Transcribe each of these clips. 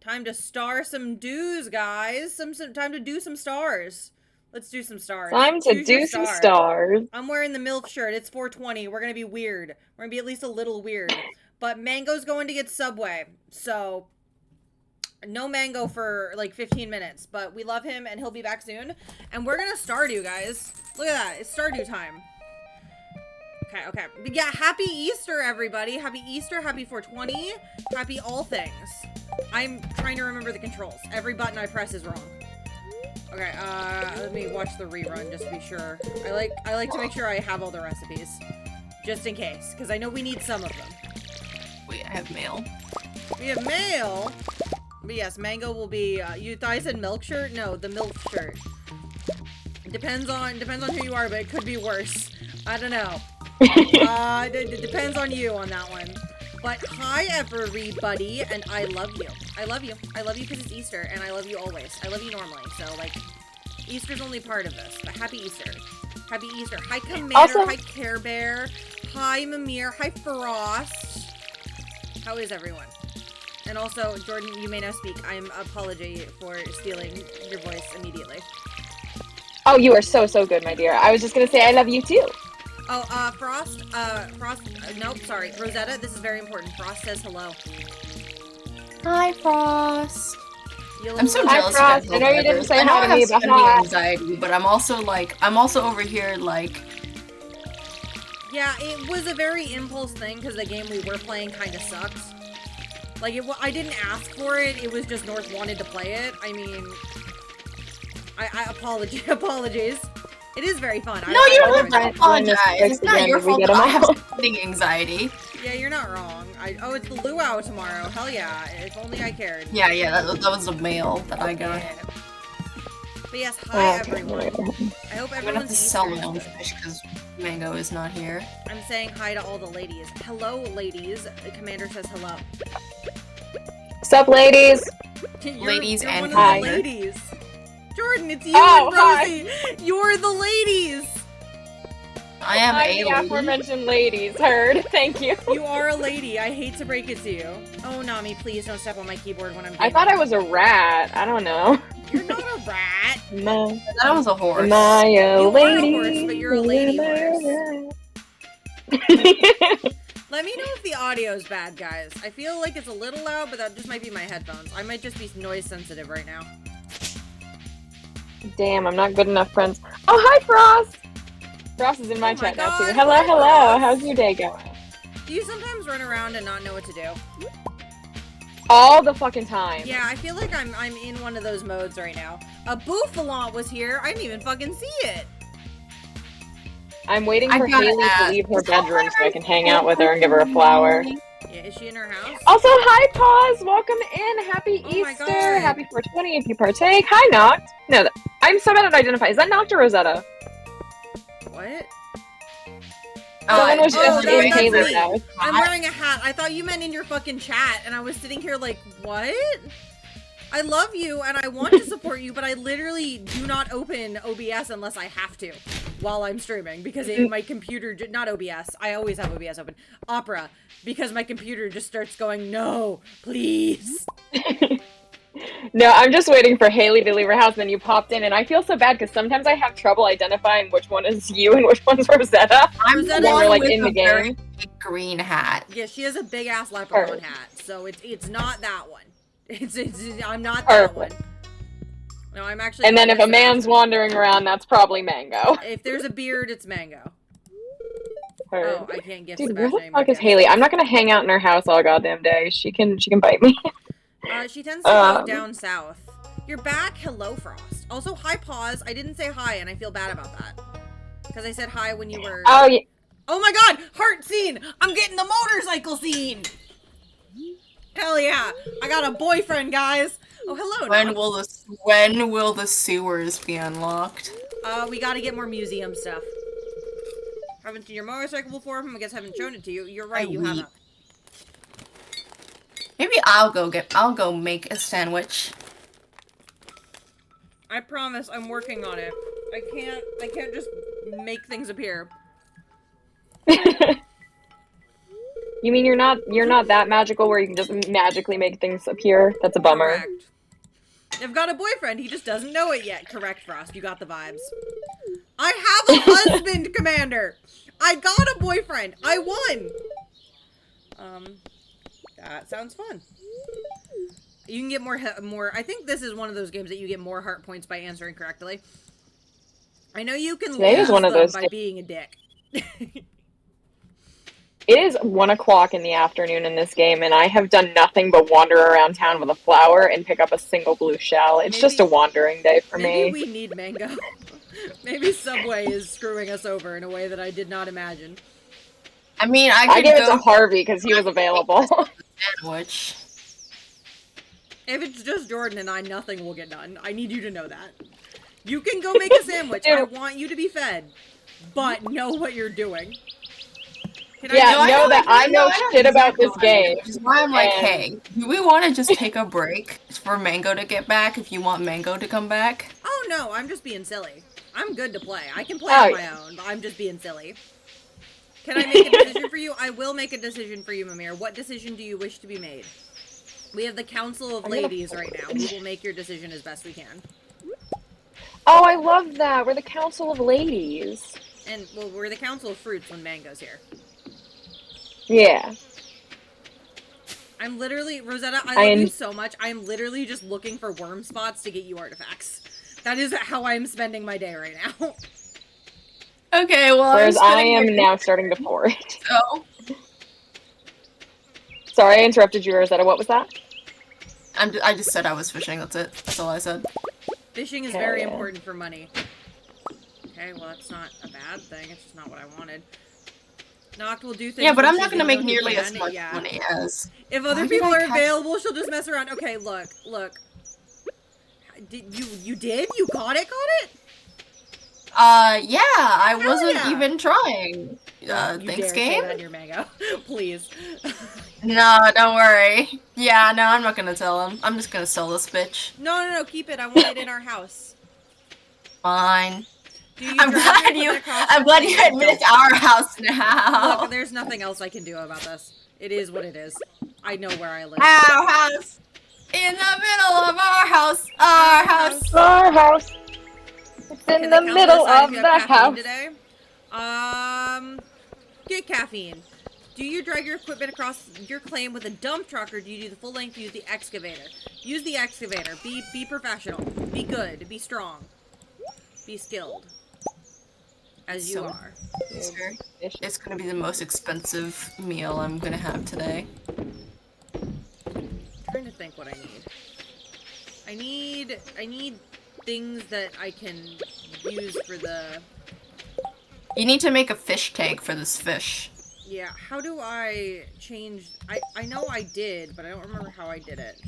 Time to star some dues, guys. Some time to do some stars. Let's do some stars. Time to do some stars. I'm wearing the MILF shirt. It's 420. We're gonna be weird. We're gonna be at least a little weird. But Mango's going to get Subway, so no Mango for like 15 minutes. But we love him, and he'll be back soon. And we're gonna Stardew, guys. Look at that. It's Stardew time. Okay, okay. But yeah, happy Easter, everybody. Happy Easter. Happy 420. Happy all things. I'm trying to remember the controls. Every button I press is wrong. Okay, let me watch the rerun just to be sure. I like to make sure I have all the recipes. Just in case, because I know we need some of them. Wait, I have mail. We have mail? But yes, Mango will be, you thought I said milk shirt? No, the milk shirt. Depends on who you are, but it could be worse. I don't know. It depends on you on that one. But hi, everybody, and I love you. I love you. I love you because it's Easter, and I love you always. I love you normally, so, like, Easter's only part of this. But happy Easter. Happy Easter. Hi, Commander. Also, hi, Care Bear. Hi, Mimir. Hi, Frost. How is everyone? And also, Jordan, you may now speak. I apologize for stealing your voice immediately. Oh, you are so, so good, my dear. I was just gonna say I love you, too. Oh, Frost, nope, sorry. Rosetta, this is very important. Frost says hello. Hi, Frost. I'm so jealous of you. I know you didn't say hi to me, but hi. Anxiety, but I'm also over here, like... Yeah, it was a very impulse thing, because the game we were playing kind of sucks. Like, I didn't ask for it, it was just North wanted to play it. I mean... I apologize. It is very fun. No, you don't have to apologize. It's not your fault that I have spending anxiety. Yeah, you're not wrong. Oh, it's the luau tomorrow. Hell yeah. If only I cared. Yeah, that was a mail that I got. Yeah. But yes, hi everyone. I hope everyone's I'm gonna have to sell my own fish because Mango is not here. I'm saying hi to all the ladies. Hello, ladies. The commander says hello. Sup, ladies? Ladies you're and hi. Ladies. Jordan, it's you and Rosie. Hi. You're the ladies. I am a lady. The aforementioned ladies. Heard. Thank you. You are a lady. I hate to break it to you. Oh, Nami, please don't step on my keyboard when I'm doing I thought I was a rat. I don't know. You're not a rat. No. That was a horse. Am I a you lady? Are a horse, but you're a lady horse. Let me know if the audio's bad, guys. I feel like it's a little loud, but that just might be my headphones. I might just be noise sensitive right now. Damn, I'm not good enough friends. Oh, hi, Frost! Frost is in my chat now, too. Hello, hi, hello. Frost. How's your day going? Do you sometimes run around and not know what to do? All the fucking time. Yeah, I feel like I'm in one of those modes right now. A Bouffalante was here. I didn't even fucking see it. I'm waiting for Haley to leave her bedroom so I can hang out with her and give her a flower. Yeah, is she in her house? Also, hi, Paz! Welcome in! Happy Easter! Happy 420 if you partake. Hi, Noct! No, I'm so bad at identifying. Is that Noct or Rosetta? What? Someone was just in Haley's house. I'm wearing a hat. I thought you meant in your fucking chat, and I was sitting here like, what? I love you, and I want to support you, but I literally do not open OBS unless I have to while I'm streaming, because my computer, not OBS, I always have OBS open, Opera, because my computer just starts going, no, please. No, I'm just waiting for Haley to leave her house, and then you popped in, and I feel so bad, because sometimes I have trouble identifying which one is you and which one's Rosetta. I'm the one like in the game. Big green hat. Yeah, she has a big-ass leprechaun hat, so it's not that one. I'm not that one. No, I'm actually. And then if a man's wandering around, that's probably Mango. If there's a beard, it's Mango. Heard. Oh, I can't get. Dude, where the fuck is Haley? I'm not gonna hang out in her house all goddamn day. She can bite me. She tends to go down south. You're back. Hello, Frost. Also, hi, Pause. I didn't say hi, and I feel bad about that. Because I said hi when you were... Oh, yeah. Oh my god! Heart scene! I'm getting the motorcycle scene! Hell yeah! I got a boyfriend, guys! Oh, hello, When will the sewers be unlocked? We gotta get more museum stuff. Haven't seen your motorcycle before? I guess I haven't shown it to you. You're right, you haven't. Maybe I'll go make a sandwich. I promise I'm working on it. I can't just make things appear. You mean you're not that magical where you can just magically make things appear? That's a bummer. Correct. I've got a boyfriend, he just doesn't know it yet. Correct, Frost, you got the vibes. I have a husband, Commander! I got a boyfriend! I won! That sounds fun. You can get more, I think this is one of those games that you get more heart points by answering correctly. I know you can lose them by being a dick. It is 1 o'clock in the afternoon in this game, and I have done nothing but wander around town with a flower and pick up a single blue shell. It's just a wandering day for me. Maybe we need Mango. Maybe Subway is screwing us over in a way that I did not imagine. I mean, I gave it to Harvey because he was available. Sandwich. If it's just Jordan and I, nothing will get done. I need you to know that. You can go make a sandwich. I want you to be fed. But know what you're doing. I know shit about this game. Which is why I'm like, hey, do we want to just take a break for Mango to get back if you want Mango to come back? Oh no, I'm just being silly. I'm good to play. I can play on my own. I'm just being silly. Can I make a decision for you? I will make a decision for you, Mimir. What decision do you wish to be made? We have the Council of Ladies right now. We will make your decision as best we can. Oh, I love that. We're the Council of Ladies. And, well, we're the Council of Fruits when Mango's here. Yeah. I'm literally, Rosetta, I love you so much. I'm literally just looking for worm spots to get you artifacts. That is how I'm spending my day right now. Okay, well, whereas I am now starting to forage. Oh. Sorry, I interrupted you, Rosetta. What was that? I just said I was fishing. That's it. That's all I said. Fishing is very important for money. Okay, well, that's not a bad thing. It's just not what I wanted. Noct will do things. Yeah, but I'm not gonna make nearly as much money as. If other people are available, she'll just mess around. Okay, look. You did? You caught it? Yeah, I wasn't even trying. Thanks, game. Say that in your Mango, please. No, don't worry. Yeah, no, I'm not gonna tell him. I'm just gonna sell this bitch. No, keep it. I want it in our house. Fine. I'm glad you admit it's our house now. Look, there's nothing else I can do about this. It is what it is. I know where I live. Our house! In the middle of our house! Our house! Our house! It's in the middle of the house. Today? Get caffeine. Do you drag your equipment across your claim with a dump truck, or do you do the full length, use the excavator? Use the excavator. Be professional. Be good. Be strong. Be skilled. As you are. It's gonna be the most expensive meal I'm gonna have today. I'm trying to think what I need. I need things that I can use for the... You need to make a fish tank for this fish. Yeah, how do I change... I know I did, but I don't remember how I did it.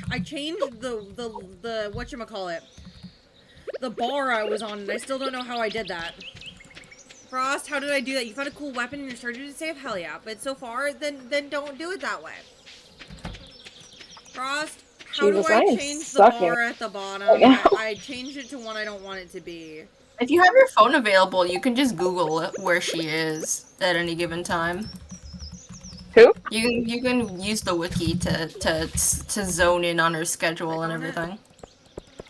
I changed the whatchamacallit. The bar I was on, and I still don't know how I did that. Frost, how did I do that? You found a cool weapon and you're starting to save? Hell yeah. But so far, then don't do it that way. Frost, how do I change the bar at the bottom? I changed it to one I don't want it to be. If you have your phone available, you can just Google where she is at any given time. Who? You can use the wiki to zone in on her schedule and everything.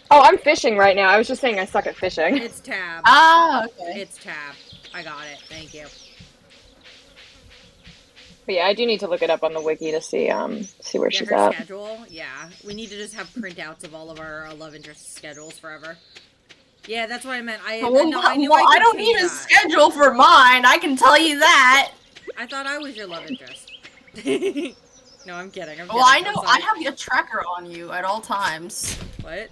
Oh, I'm fishing right now. I was just saying I suck at fishing. It's tab. Ah, okay. It's tab. I got it. Thank you. But yeah, I do need to look it up on the wiki to see where she's her at. Schedule. Yeah, we need to just have printouts of all of our love interest schedules forever. Yeah, that's what I meant. I don't need a schedule for mine. I can tell you that. I thought I was your love interest. No, I'm kidding. Well, I know. I have a tracker on you at all times. What?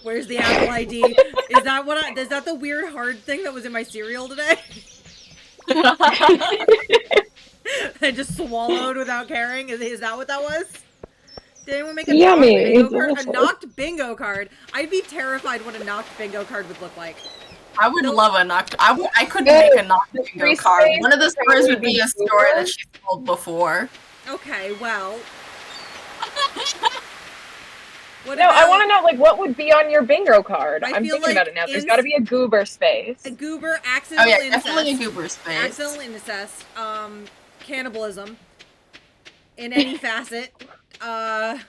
Where's the Apple ID? Is that the weird hard thing that was in my cereal today? I just swallowed without caring. Is that what that was? Did anyone make a Yummy. knocked bingo It's card? A delicious. knocked bingo card? I'd be terrified what a knocked bingo card would look like. I would No. love a knocked. I could make a knocked bingo free card. space One of the stories would probably be a be story cheaper. that she told before. Okay, well. What No, I about want to know, like, what would be on your bingo card? I I'm feel thinking like about it now. There's got to be a goober space. a goober, Oh accidental yeah, incest, definitely a goober space. accidental incest, cannibalism, in any facet. I'm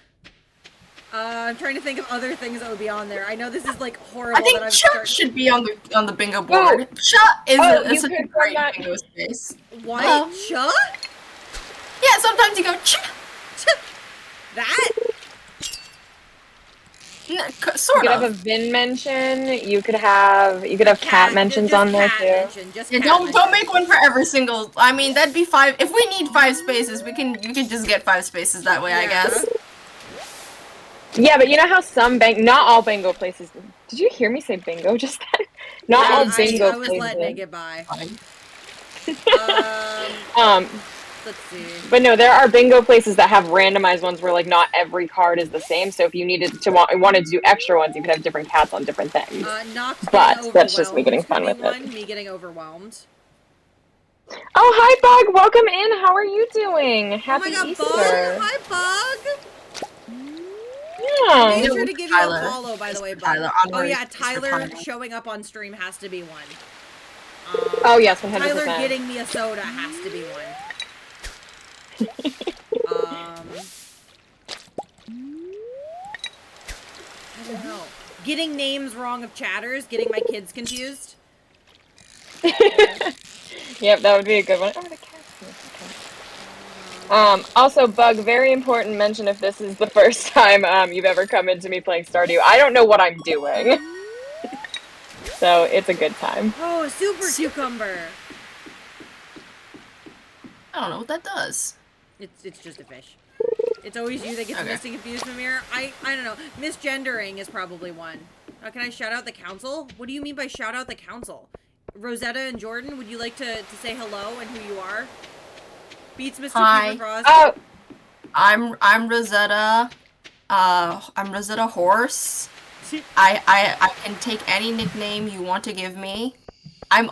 trying to think of other things that would be on there. I know this is like horrible. I think that I've Chuck should be on the bingo board. Chuck is you such a could great run that- bingo space. What? Chuck? Yeah, sometimes you go Chuck. That? Sort You could have a of. Vin mention. You could have cat mentions just on there cat too. mention, just Yeah, cat don't mention. make one for every single. I mean, that'd be 5. If we need 5 spaces, we can just get 5 spaces that way. I Yeah. guess. Yeah, but you know how not all bingo places. Did you hear me say bingo just then? Not all bingo I was letting it places. get by. Fine. Let's see. But no, there are bingo places that have randomized ones where like not every card is the same. So if you wanted to do extra ones, you could have different cats on different things. Knocked But getting that's just me getting overwhelmed fun could with be it. Me getting overwhelmed. Oh, hi Bug! Welcome in. How are you doing? Happy oh my god, Easter. Bug! Hi, Bug! Yeah. Made Yeah. sure to give Tyler. you a follow, by the way, Bug. Tyler, Oh honorary yeah, Mr. Tyler Tyler. showing up on stream has to be one. Oh yes, 100%. Tyler getting me a soda has to be one. I don't know. Getting names wrong of chatters, getting my kids confused. Yep, that would be a good one. Oh, the cat's also, Bug, very important mention if this is the first time you've ever come into me playing Stardew. I don't know what I'm doing. So it's a good time. Oh, a super cucumber. I don't know what that does. It's just a fish. It's always you that gets Okay. missing confused from here. I don't know. Misgendering is probably one. Can I shout out the council? What do you mean by shout out the council? Rosetta and Jordan, would you like to say hello and who you are? Beats Mr. Hi. Peter Frost. Oh, I'm Rosetta. I'm Rosetta Horse. I can take any nickname you want to give me. I'm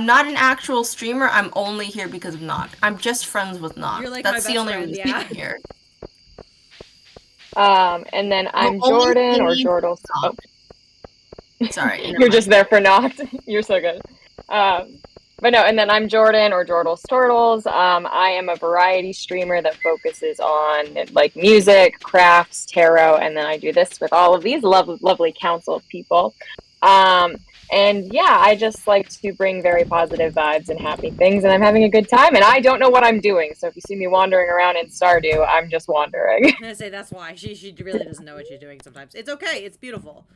not an actual streamer. I'm only here because of Nock. I'm just friends with Nock. You're like That's my the best only friend, reason yeah. I'm here. and then I'm Well, only Jordan or me- Jordal. Oh, Sorry. never you're mind. just there for not. You're so good. But no, and then I'm Jordan or Jordals Turtles. I am a variety streamer that focuses on like music, crafts, tarot, and then I do this with all of these lovely council of people. And yeah, I just like to bring very positive vibes and happy things, and I'm having a good time, and I don't know what I'm doing, so if you see me wandering around in Stardew, I'm just wandering. I'm gonna say that's why. She really doesn't know what she's doing sometimes. It's okay. It's beautiful.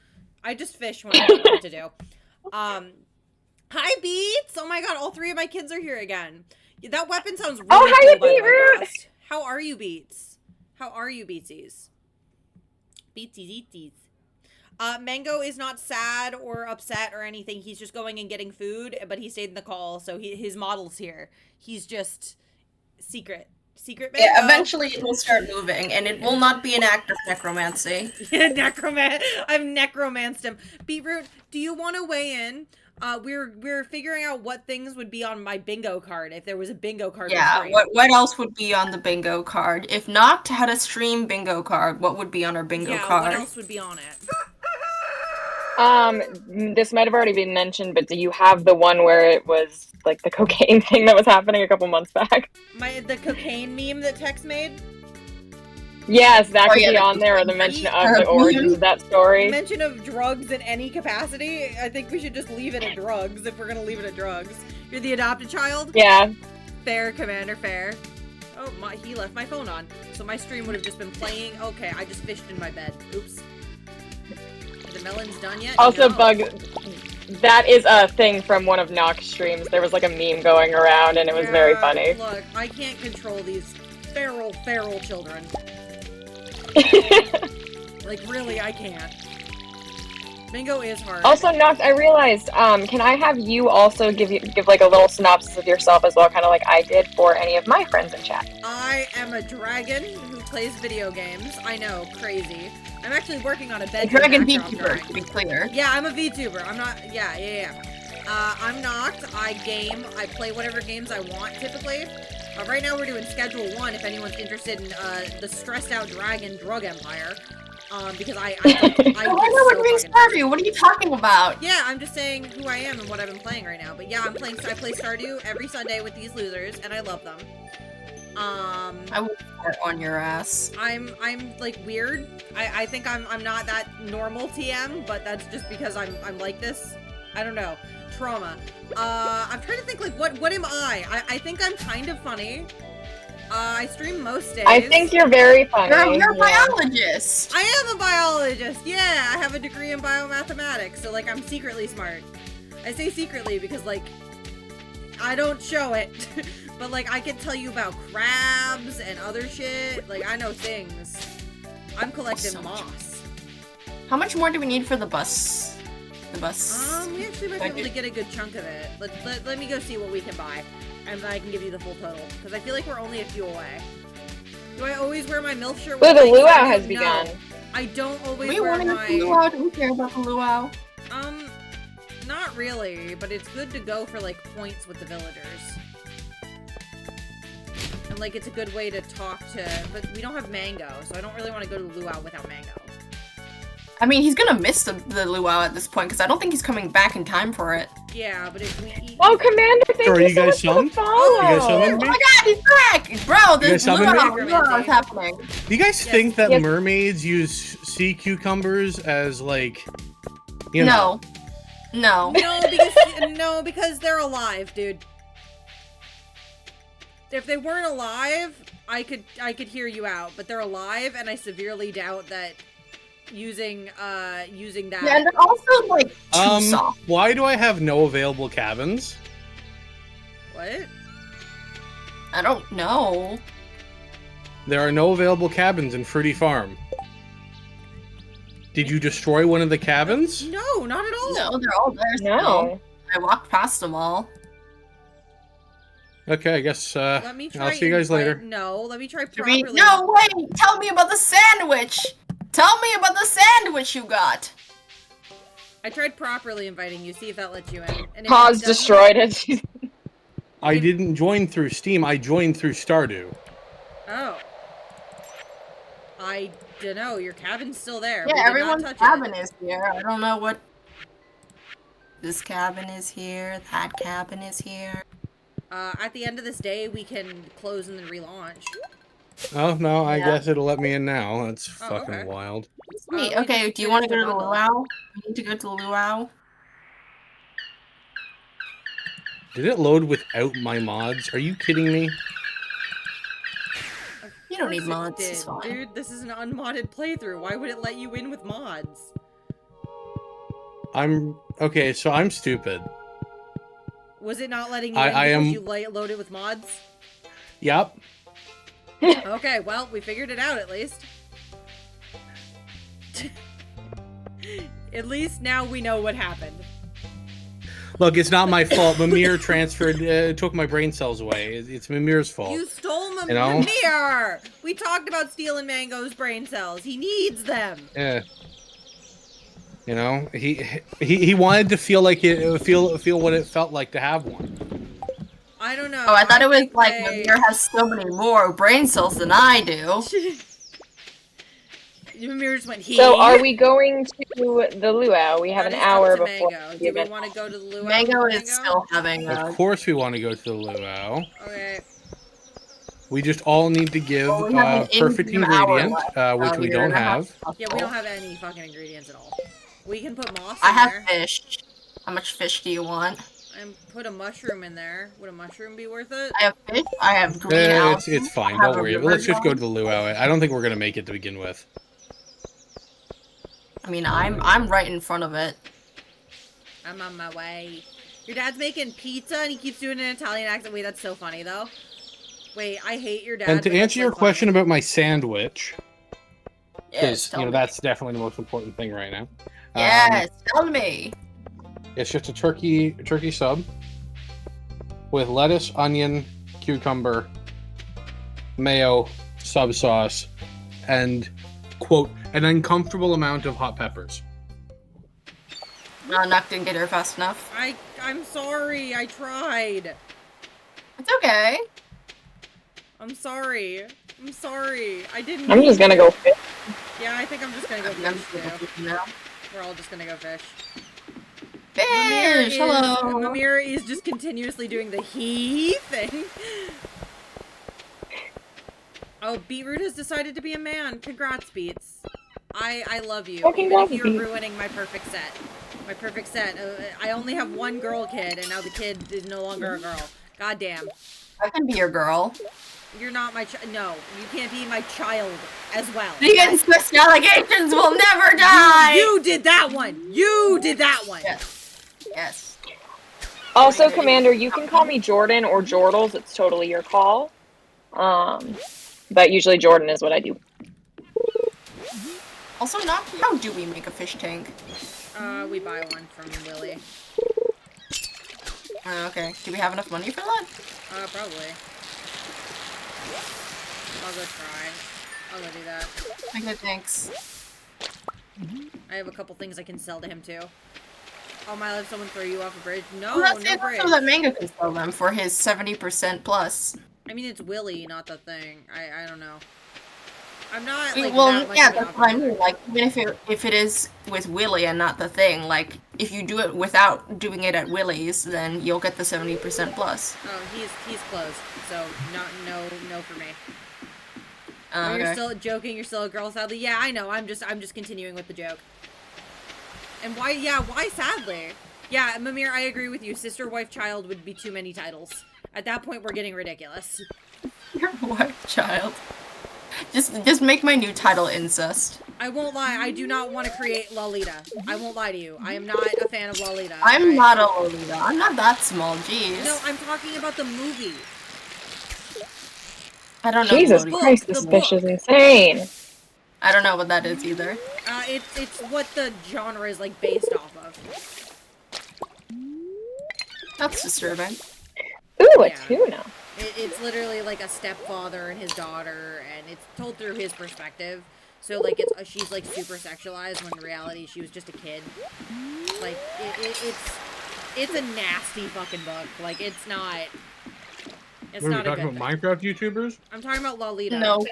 I just fish when I don't know what to do. Hi, Beats! Oh my god, all 3 of my kids are here again. That weapon sounds really Oh, cool, hiya, by the way, Beetroot! Frost. How are you, Beats? How are you, Beatsies? Beatsies. Mango is not sad or upset or anything. He's just going and getting food, but he stayed in the call, so his model's here. He's just secret. Secret Mango. Yeah, eventually it will start moving, and it will not be an act of necromancy. I've necromanced him. Beetroot, do you want to weigh in? We're figuring out what things would be on my bingo card if there was a bingo card. Yeah, stream. what else would be on the bingo card? If Noct had a stream bingo card, what would be on our bingo card? What else would be on it? This might have already been mentioned, but do you have the one where it was like the cocaine thing that was happening a couple months back? The cocaine meme that Tex made? Yes, that could yeah, be the on there, or the cocaine mention meme. of the origins of that story. Mention of drugs in any capacity? I think we should just leave it at drugs if we're gonna leave it at drugs. You're the adopted child? Yeah. Fair, Commander, fair. Oh, he left my phone on. So my stream would have just been playing. Okay, I just fished in my bed. Oops. The melon's done yet? Also, No. Bug, that is a thing from one of Nock's streams. There was like a meme going around, and it was very funny. Look, I can't control these feral children. Like, really, I can't. Bingo is hard. Also, Nox, I realized, can I have you also give like a little synopsis of yourself as well, kind of like I did for any of my friends in chat? I am a dragon who plays video games. I know, crazy. I'm actually working on a bedroom Dragon backdrop VTuber, drawing. to be clear. Yeah, I'm a VTuber. I'm not. Yeah. I'm Noct. I game. I play whatever games I want, typically. Right now we're doing Schedule 1, if anyone's interested in the stressed out dragon drug empire. Because I get I know we're doing Stardew. What are you talking about? Yeah, I'm just saying who I am and what I've been playing right now. But yeah, I play Stardew every Sunday with these losers, and I love them. I will fart on your ass. I'm like weird. I think I'm not that normal TM, but that's just because I'm like this. I don't know. Trauma. I'm trying to think like what am I? I think I'm kind of funny. I stream most days. I think you're very funny. You're a biologist. I am a biologist. Yeah, I have a degree in biomathematics, so like I'm secretly smart. I say secretly because like I don't show it, but like I can tell you about crabs and other shit. Like I know things. I'm collecting moss. How much more do we need for the bus? The bus. We actually might be able to get a good chunk of it. Let me go see what we can buy, and then I can give you the full total. Because I feel like we're only a few away. Do I always wear my MILF shirt? Well, the luau has begun. No, I don't always We wear want my... the luau. Do we care about the luau? Not really, but it's good to go for like points with the villagers. And like it's a good way to talk to... But we don't have Mango, so I don't really want to go to the luau without Mango. I mean, he's gonna miss the luau at this point, because I don't think he's coming back in time for it. Yeah, but if we eat... Oh, Commander, thank you so much for the follow. You guys summoned Oh me? my god, he's back! Bro, You guys this summoned luau is happening. Do you guys think that Yes. mermaids use sea cucumbers as like, you know? No. No, because they're alive, dude. If they weren't alive, I could hear you out, but they're alive, and I severely doubt that using that. Yeah, and they're also like too soft. Why do I have no available cabins? What? I don't know. There are no available cabins in Fruity Farm. Did you destroy one of the cabins? No, not at all. No, they're all there still. No. I walked past them all. Okay, I guess Let me try I'll see you guys later. No, let me try Do we- properly. No, wait! Tell me about the sandwich! Tell me about the sandwich you got! I tried properly inviting you, see if that lets you in. And if Pause it doesn't- destroyed it. I didn't join through Steam, I joined through Stardew. Oh. I don't know, your cabin's still there. We Yeah, did not everyone's touch cabin it. is here. I don't know what... This cabin is here, that cabin is here. At the end of this day, we can close and then relaunch. Oh, no, I Yeah. guess it'll let me in now. That's Oh, fucking okay. wild. Sweet, we okay, just do you want to finished go to the the bundle. luau? We need to go to the luau. Did it load without my mods? Are you kidding me? You don't need Of course mods, it it's did, fine. dude. This is an unmodded playthrough. Why would it let you in with mods? Okay, so I'm stupid. Was it not letting you I in because am- you load it with mods? Yep. Okay, well, we figured it out at least. At least now we know what happened. Look, it's not my fault. Mimir took my brain cells away. It's Mimir's fault. You stole You know? Mimir! We talked about stealing Mango's brain cells. He needs them. Yeah. You know, he wanted to feel like feel what it felt like to have one. I don't know. Oh, I thought it was think like they- Mimir has so many more brain cells than I do. Mimir just went, So are we going to the luau? We have an hour before Mango. the Do we event. want to go to the luau? Mango with is still having Of course, we want to go to the luau. Okay. We just all need to give Well, we have an perfect in-game hour ingredient, which Oh, we you're don't gonna have. Yeah, we don't have any fucking ingredients at all. We can put moss in I have there. fish. How much fish do you want? And put a mushroom in there. Would a mushroom be worth it? I have fish. I have green algae. It's fine. I have Don't a worry. river Let's just go dog. to the luau. I don't think we're gonna make it to begin with. I mean, I'm right in front of it. I'm on my way. Your dad's making pizza and he keeps doing an Italian accent. Wait, that's so funny though. Wait, I hate your dad. And to but that's answer your so question funny. about my sandwich, Yes, because tell me. that's definitely the most important thing right now. Yes, tell me. It's just a turkey sub with lettuce, onion, cucumber, mayo, sub sauce, and quote an uncomfortable amount of hot peppers. Nuck didn't get her fast enough. I'm sorry. I tried. It's okay. I'm sorry. I'm sorry. I didn't. I'm just gonna go fish. Yeah, I think I'm just gonna go I'm fish too. now. We're all just gonna go fish. Fish! Hello! Mimir is just continuously doing the he thing. Oh, Beetroot has decided to be a man. Congrats, Beets. I love you. Fucking Even love if you, you're Beets. ruining my perfect set. My perfect set. I only have one girl kid, and now the kid is no longer a girl. God damn. I can be your girl. You're not my no, you can't be my child as well. The incest allegations will never die! You did that one! You did that one! Yes. Yes. Also, Commander, you can call me Jordan or Jordals. It's totally your call. But usually Jordan is what I do. Also, not how do we make a fish tank? We buy one from Willie. Okay. Do we have enough money for that? Probably. I'll go try. I'll go do that. Okay, thanks. I have a couple things I can sell to him too. Oh, might I let someone throw you off a bridge? No, Well, that's no it. bridge. So that Mango can sell them for his 70% plus. I mean, it's Willie, not the thing. I don't know. I'm not like Well, that much yeah, of an that's what I operator. mean. Like, even if it is with Willie and not the thing, like, if you do it without doing it at Willie's, then you'll get the 70% plus. Oh, he's closed. So no for me. Oh, Okay. you're still joking. You're still a girl, sadly. Yeah, I know. I'm just continuing with the joke. And why? Yeah, why sadly? Yeah, Mimir, I agree with you. Sister, wife, child would be too many titles. At that point, we're getting ridiculous. Your wife, child. Just make my new title incest. I won't lie. I do not want to create Lolita. I won't lie to you. I am not a fan of Lolita. I'm not a Lolita. I'm not that small, jeez. No, I'm talking about the movie. I don't know. Jesus Lolita. Christ, this fish is insane. I don't know what that is either. It's what the genre is like based off of. That's disturbing. Ooh, a Yeah. tuna. It's literally like a stepfather and his daughter, and it's told through his perspective. So like she's like super sexualized when in reality she was just a kid. Like it's a nasty fucking book. Like it's not. It's What, are we not a talking good about thing. Minecraft YouTubers? I'm talking about Lolita. No.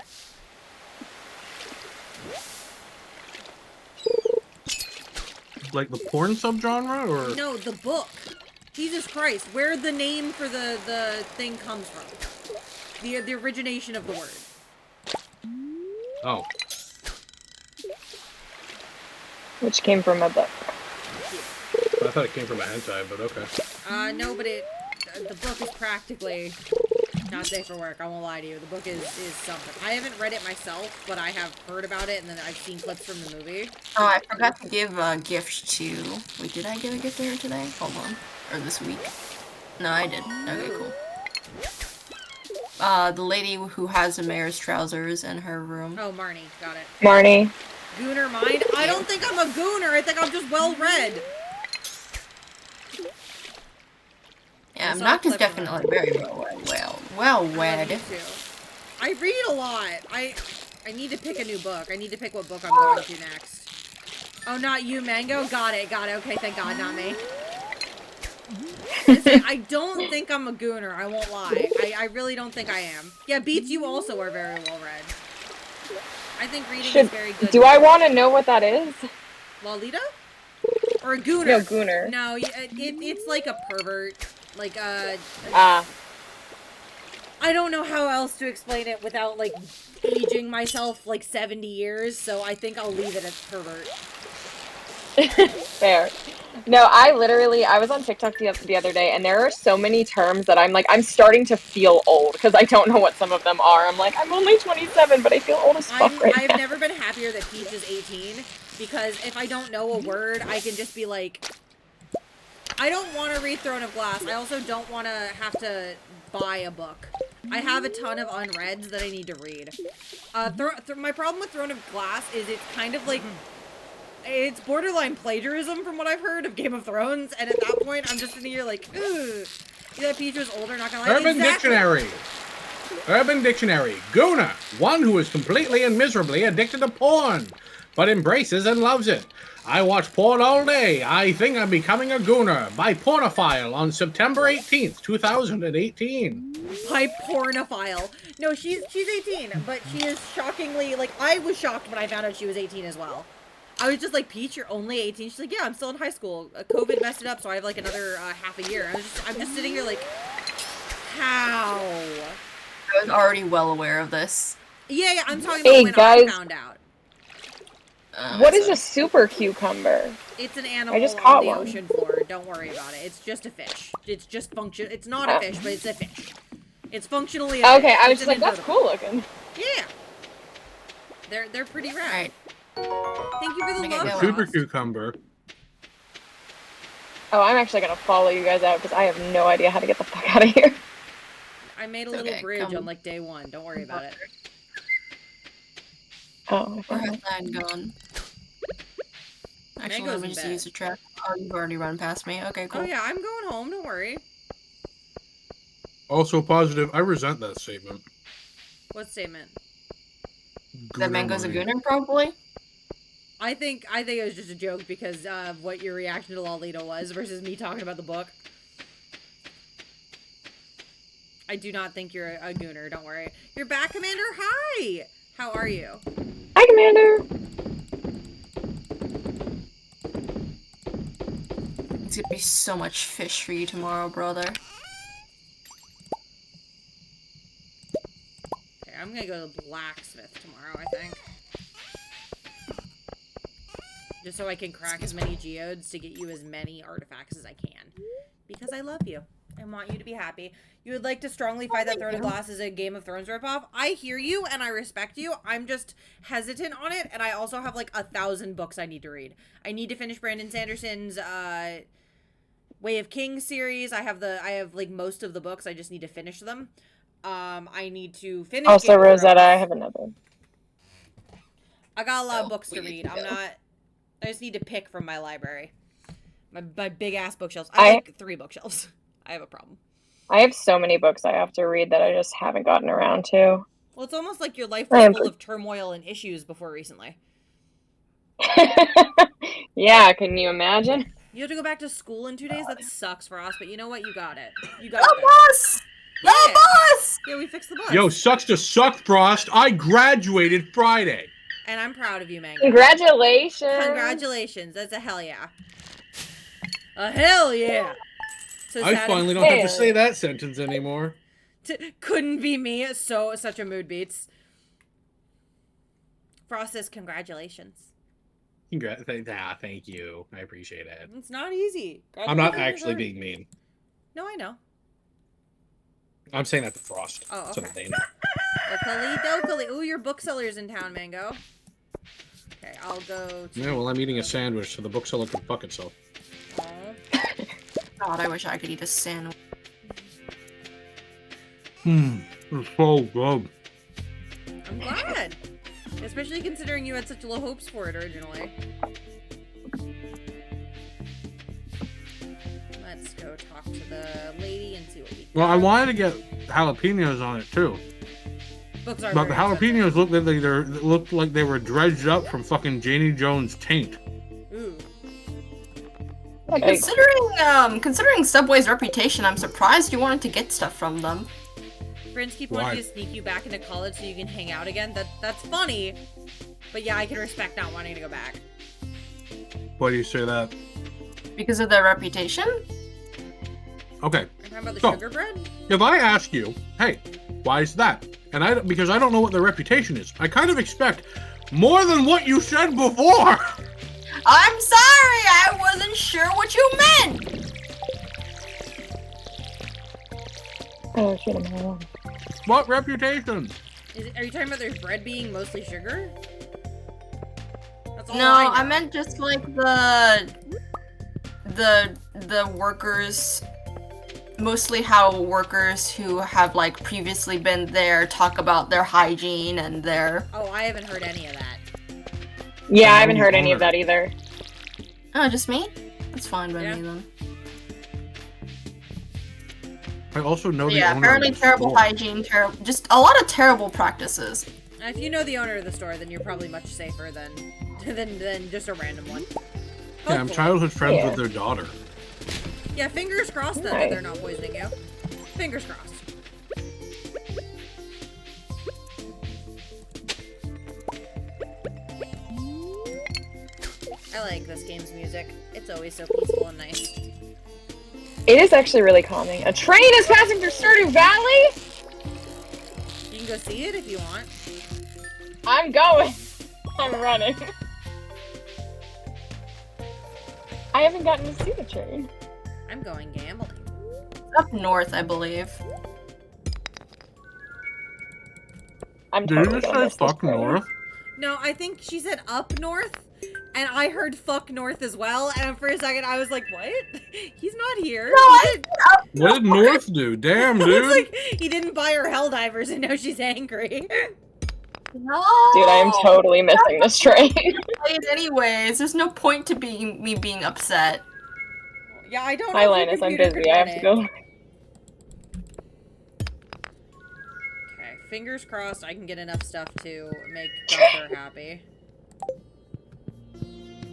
Like the porn subgenre, or No, the book. Jesus Christ, where the name for the thing comes from. The origination of the word. oh, Which came from a book. I thought it came from a hentai, but okay. No, but the book is practically not safe for work. I won't lie to you. The book is something. I haven't read it myself, but I have heard about it, and then I've seen clips from the movie. Oh, I forgot to give a gift to... Wait, did I give a gift to her today? Hold on. Or this week? No, I did. Okay, cool. The lady who has the mayor's trousers in her room. Oh, Marnie, got it. Marnie. Gooner mind? I don't think I'm a gooner. I think I'm just well read. Yeah, I saw a Knock is clip from definitely very well Read. read. I read a lot. I need to pick a new book. I need to pick what book I'm going to next. Oh, not you, Mango? Got it. Okay, thank God, not me. I don't think I'm a gooner. I won't lie. I really don't think I am. Yeah, Beats, you also are very well read. I think reading is very good. Do I want to know what that is? Lolita? Or a gooner? No, gooner. No, it's like a pervert. Like, Ah. I don't know how else to explain it without, like, aging myself, like, 70 years, so I think I'll leave it as pervert. Fair. No, I was on TikTok the other day, and there are so many terms that I'm starting to feel old, because I don't know what some of them are. I'm like, I'm only 27, but I feel old as fuck I've now. never been happier that Peach is 18, because if I don't know a word, I can just be like... I don't want to read Throne of Glass. I also don't want to have to buy a book. I have a ton of unreads that I need to read. My problem with Throne of Glass is it's kind of like... it's borderline plagiarism from what I've heard of Game of Thrones, and at that point, I'm just sitting here like, ugh. Yeah, Peach was older, not gonna lie. Urban Dictionary. Urban Dictionary. Gooner. One who is completely and miserably addicted to porn, but embraces and loves it. I watch porn all day. I think I'm becoming a gooner. By Pornophile on September 18th, 2018. By Pornophile. No, she's 18, but she is shockingly, like, I was shocked when I found out she was 18 as well. I was just like, Peach, you're only 18. She's like, yeah, I'm still in high school. COVID messed it up, so I have like another half a year. I'm just sitting here like, how? I was already well aware of this. Yeah, I'm talking about when I found out. What is a super cucumber? It's an animal I just on caught the one. ocean floor. Don't worry about it. It's just a fish. It's just function. It's not a fish, but it's a fish. It's functionally a Okay, fish. I was It's just like, that's invertebrate. cool looking. Yeah. They're pretty rad. Alright. Thank you for the Make it love. go. Super cucumber. Oh, I'm actually gonna follow you guys out because I have no idea how to get the fuck out of here. I made a It's little okay, bridge come. on like day one. Don't worry about it. Oh, Where has that gone? Actually, Mango's let me in just bed. use the track. Oh, you've already run past me. Okay, cool. Oh yeah, I'm going home. Don't worry. Also positive. I resent that statement. What statement? That Mango's a Gooner. gooner, probably? I think it was just a joke because of what your reaction to Lolita was versus me talking about the book. I do not think you're a gooner. Don't worry. You're back, Commander. Hi. How are you? hi, Commander. It's gonna be so much fish for you tomorrow, brother. Okay, I'm gonna go to the blacksmith tomorrow, I think. Just so I can crack as many geodes to get you as many artifacts as I can. Because I love you. I want you to be happy. You would like to strongly fight that Throne of Glass as a Game of Thrones ripoff. I hear you and I respect you. I'm just hesitant on it, and I also have like 1,000 books I need to read. I need to finish Brandon Sanderson's Way of Kings series. I have like most of the books. I just need to finish them. I need to finish. Also, Game of Rosetta, Thrones. I have another. I got a lot of Oh, books to we need read. to go. I just need to pick from my library. My big ass bookshelves. I I- have like 3 bookshelves. I have a problem. I have so many books I have to read that I just haven't gotten around to. Well, it's almost like your life I was am full of turmoil and issues before recently. Yeah, can you imagine? You have to go back to school in 2 days? That sucks for us, but you know what? You got it. You got The it. bus! The Yeah. bus! Yeah, we fixed the bus. Yo, sucks to suck, Frost. I graduated Friday. And I'm proud of you, Mango. Congratulations! Congratulations. That's a hell yeah. A hell yeah. So I sad finally don't have to say that sentence anymore. couldn't be me. Such a mood beats. Frost says congratulations. Thank you. I appreciate it. It's not easy. I'm not Graduating is actually hard. being mean. No, I know. I'm saying that to Frost. Oh, So okay. that they know. Dokali. Ooh, your bookseller's in town, Mango. Okay, I'll go to... Yeah, well, I'm eating a sandwich, so the bookseller can fuck itself. Aw. God, I wish I could eat a sandwich. It's so good. I'm glad. Especially considering you had such low hopes for it originally. Let's go talk to the lady and see what we Well, I wanted to get jalapenos on it too, Books are but the very jalapenos looked like they were dredged up from fucking Janie Jones' taint. expensive. Ooh. Like, Considering Subway's reputation, I'm surprised you wanted to get stuff from them. Friends keep Why? wanting to sneak you back into college so you can hang out again. That's funny. But yeah, I can respect not wanting to go back. Why do you say that? Because of their reputation? Okay, Are you talking about the So- sugar bread? if I ask you, hey, why is that? And because I don't know what their reputation is, I kind of expect more than what you said before. I'm sorry, I wasn't sure what you meant! oh, shit, am I wrong? What reputation? Are you talking about their bread being mostly sugar? That's all No, I know. I meant just like the workers, mostly how workers who have like previously been there talk about their hygiene and their... Oh, I haven't heard any of that. Yeah, I haven't heard any of that either. Oh, just me? That's fine by Yeah. me then. I also know the Yeah, owner apparently of the terrible store. hygiene, just a lot of terrible practices. If you know the owner of the store, then you're probably much safer than than just a random one. Yeah, I'm Hopefully. childhood friends Yeah. with their daughter. Yeah, fingers crossed then that Nice. they're not poisoning you. Fingers crossed. I like this game's music. It's always so peaceful and nice. It is actually really calming. A train is passing through Stardew Valley? You can go see it if you want. I'm going. I'm running. I haven't gotten to see the train. I'm going gambling. Up north, I believe. I'm Did you totally just gonna say miss this fuck train. north? No, I think she said up north, and I heard fuck north as well, and for a second I was like, what? He's not here. What did North do? Damn, I was dude. like, he didn't buy her Helldivers and now she's angry. No! Dude, I am totally missing this train. Played anyways. There's no point to me being upset. Yeah, I don't know. Hi, if your Linus. I'm computer could busy. I have run to it. go. Okay, fingers crossed I can get enough stuff to make Gunther happy.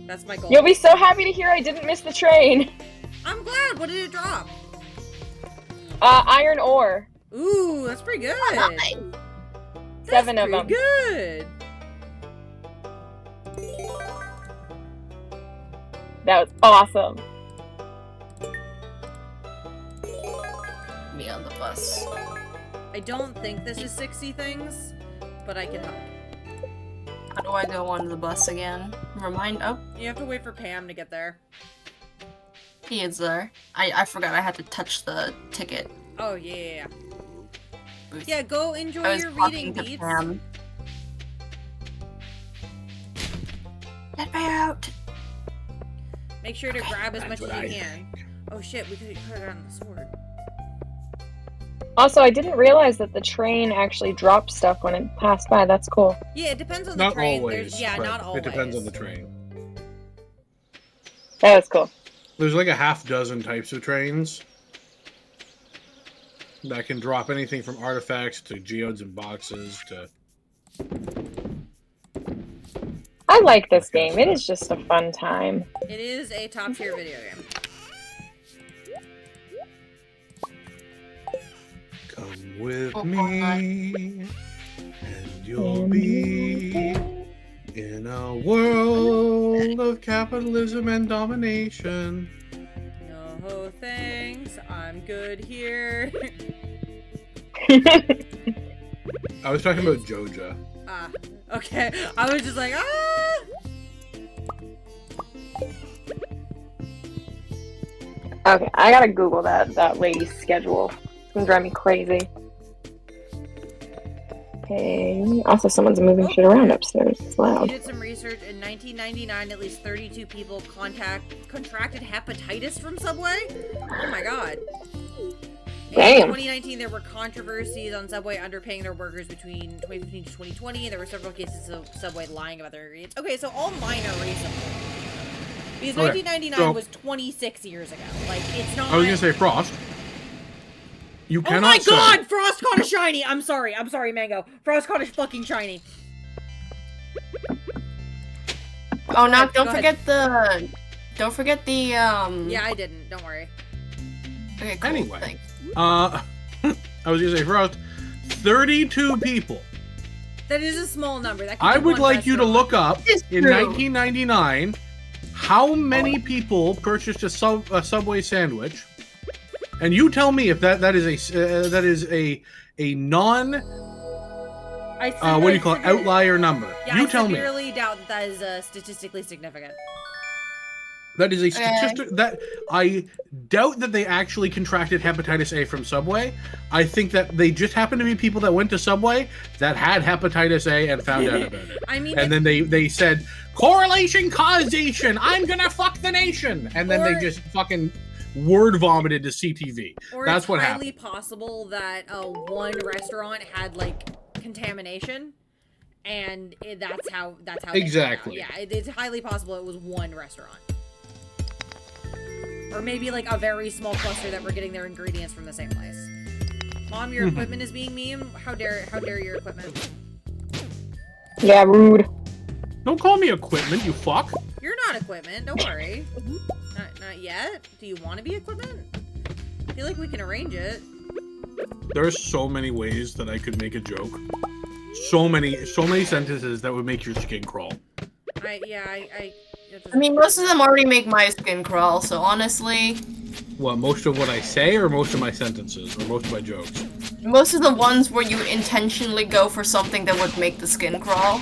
That's my goal. You'll be so happy to hear I didn't miss the train. I'm glad. What did it drop? Iron ore. Ooh, that's pretty good. Nice. That's 7 of them. pretty good. That was awesome. Me on the bus. I don't think this is 60 things, but I can help. How do I go on the bus again? Oh, You have to wait for Pam to get there. he is there. I forgot I had to touch the ticket. Oh, yeah. booth. Yeah, go enjoy I was your talking reading, to Beats. Pam. Let me out! Make sure to grab as that's much as what you I can. Oh shit, we could put it on the sword. Also, I didn't realize that the train actually dropped stuff when it passed by. That's cool. Yeah, it depends on the Not train. always. Yeah, but not always. It depends on the train. That was cool. There's like a half dozen types of trains that can drop anything from artifacts to geodes and boxes to. I like this game. It is just a fun time. It is a top tier video game. Come with me, and you'll be in a world of capitalism and domination. No thanks, I'm good here. I was talking about Joja. Ah, okay. I was just like, ah! Okay, I gotta Google that lady's schedule. It's gonna drive me crazy. Okay. Also, someone's moving shit around upstairs. It's You loud. did some research. In 1999, at least 32 people contracted hepatitis from Subway. Oh my god. In Damn. 2019, there were controversies on Subway underpaying their workers between 2015 to 2020. There were several cases of Subway lying about their ingredients. Okay, so all minor recently. Because Okay, 1999 so- was 26 years ago. Like, it's not... I was gonna say Frost. You Oh cannot my say- god! Frost caught a shiny! I'm sorry, Mango. Frost caught a fucking shiny. Oh, now Go don't ahead. forget the Yeah, I didn't. Don't worry. Okay, cool. Anyway. Thanks. I was gonna say Frost. 32 people. That is a small number. That could I be would one like you to restaurant. look up It's in true. 1999 how many people purchased a Subway sandwich, and you tell me if that is a non what do you call it, outlier number. Yeah, You I tell me. severely doubt that is statistically significant. That is a statistic that I doubt that they actually contracted hepatitis A from Subway. I think that they just happened to be people that went to Subway that had hepatitis A and found out about it. I mean, And then they said, correlation causation, I'm gonna fuck the nation. And then they Or- just fucking word vomited to CTV. or That's it's what highly possible that one restaurant had like contamination, and that's how Exactly. They found out. Yeah, it's highly possible it was one restaurant, or maybe like a very small cluster that were getting their ingredients from the same place. Mom, your equipment is being memed. How dare your equipment? Yeah, rude. Don't call me equipment, you fuck. You're not equipment. Don't worry. Not yet. Do you want to be equipment? I feel like we can arrange it. There's so many ways that I could make a joke. So many sentences that would make your skin crawl. I mean, most of them already make my skin crawl, so honestly... What, most of what I say, or most of my sentences, or most of my jokes? Most of the ones where you intentionally go for something that would make the skin crawl.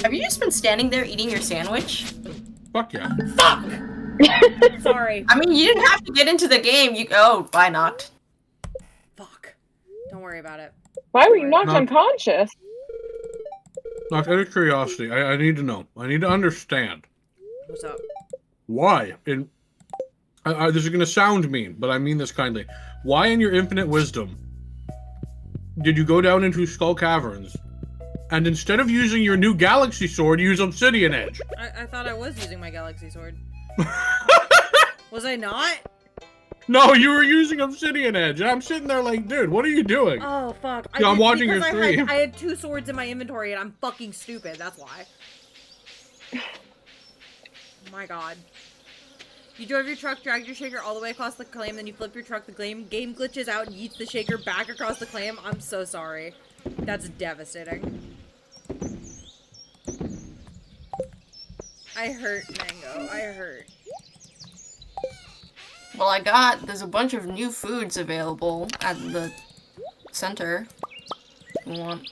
Have you just been standing there eating your sandwich? Fuck yeah. Fuck! Sorry. I mean, you didn't have to get into the game. Oh, why not? Fuck. Don't worry about it. Why were you knocked No. unconscious? Out of curiosity, I need to know. I need to understand. What's up? Why? This is gonna sound mean, but I mean this kindly. Why in your infinite wisdom did you go down into Skull Caverns and instead of using your new galaxy sword, use Obsidian Edge? I thought I was using my galaxy sword. Was I not? No, you were using Obsidian Edge, and I'm sitting there like, dude, what are you doing? Oh, fuck. Yeah, I'm watching your because stream. I had 2 swords in my inventory, and I'm fucking stupid. That's why. Oh my god. You drove your truck, dragged your shaker all the way across the claim, then you flip your truck, the game glitches out and yeets the shaker back across the claim. I'm so sorry. That's devastating. I hurt, Mango. I hurt. Well, there's a bunch of new foods available at the center. If you want.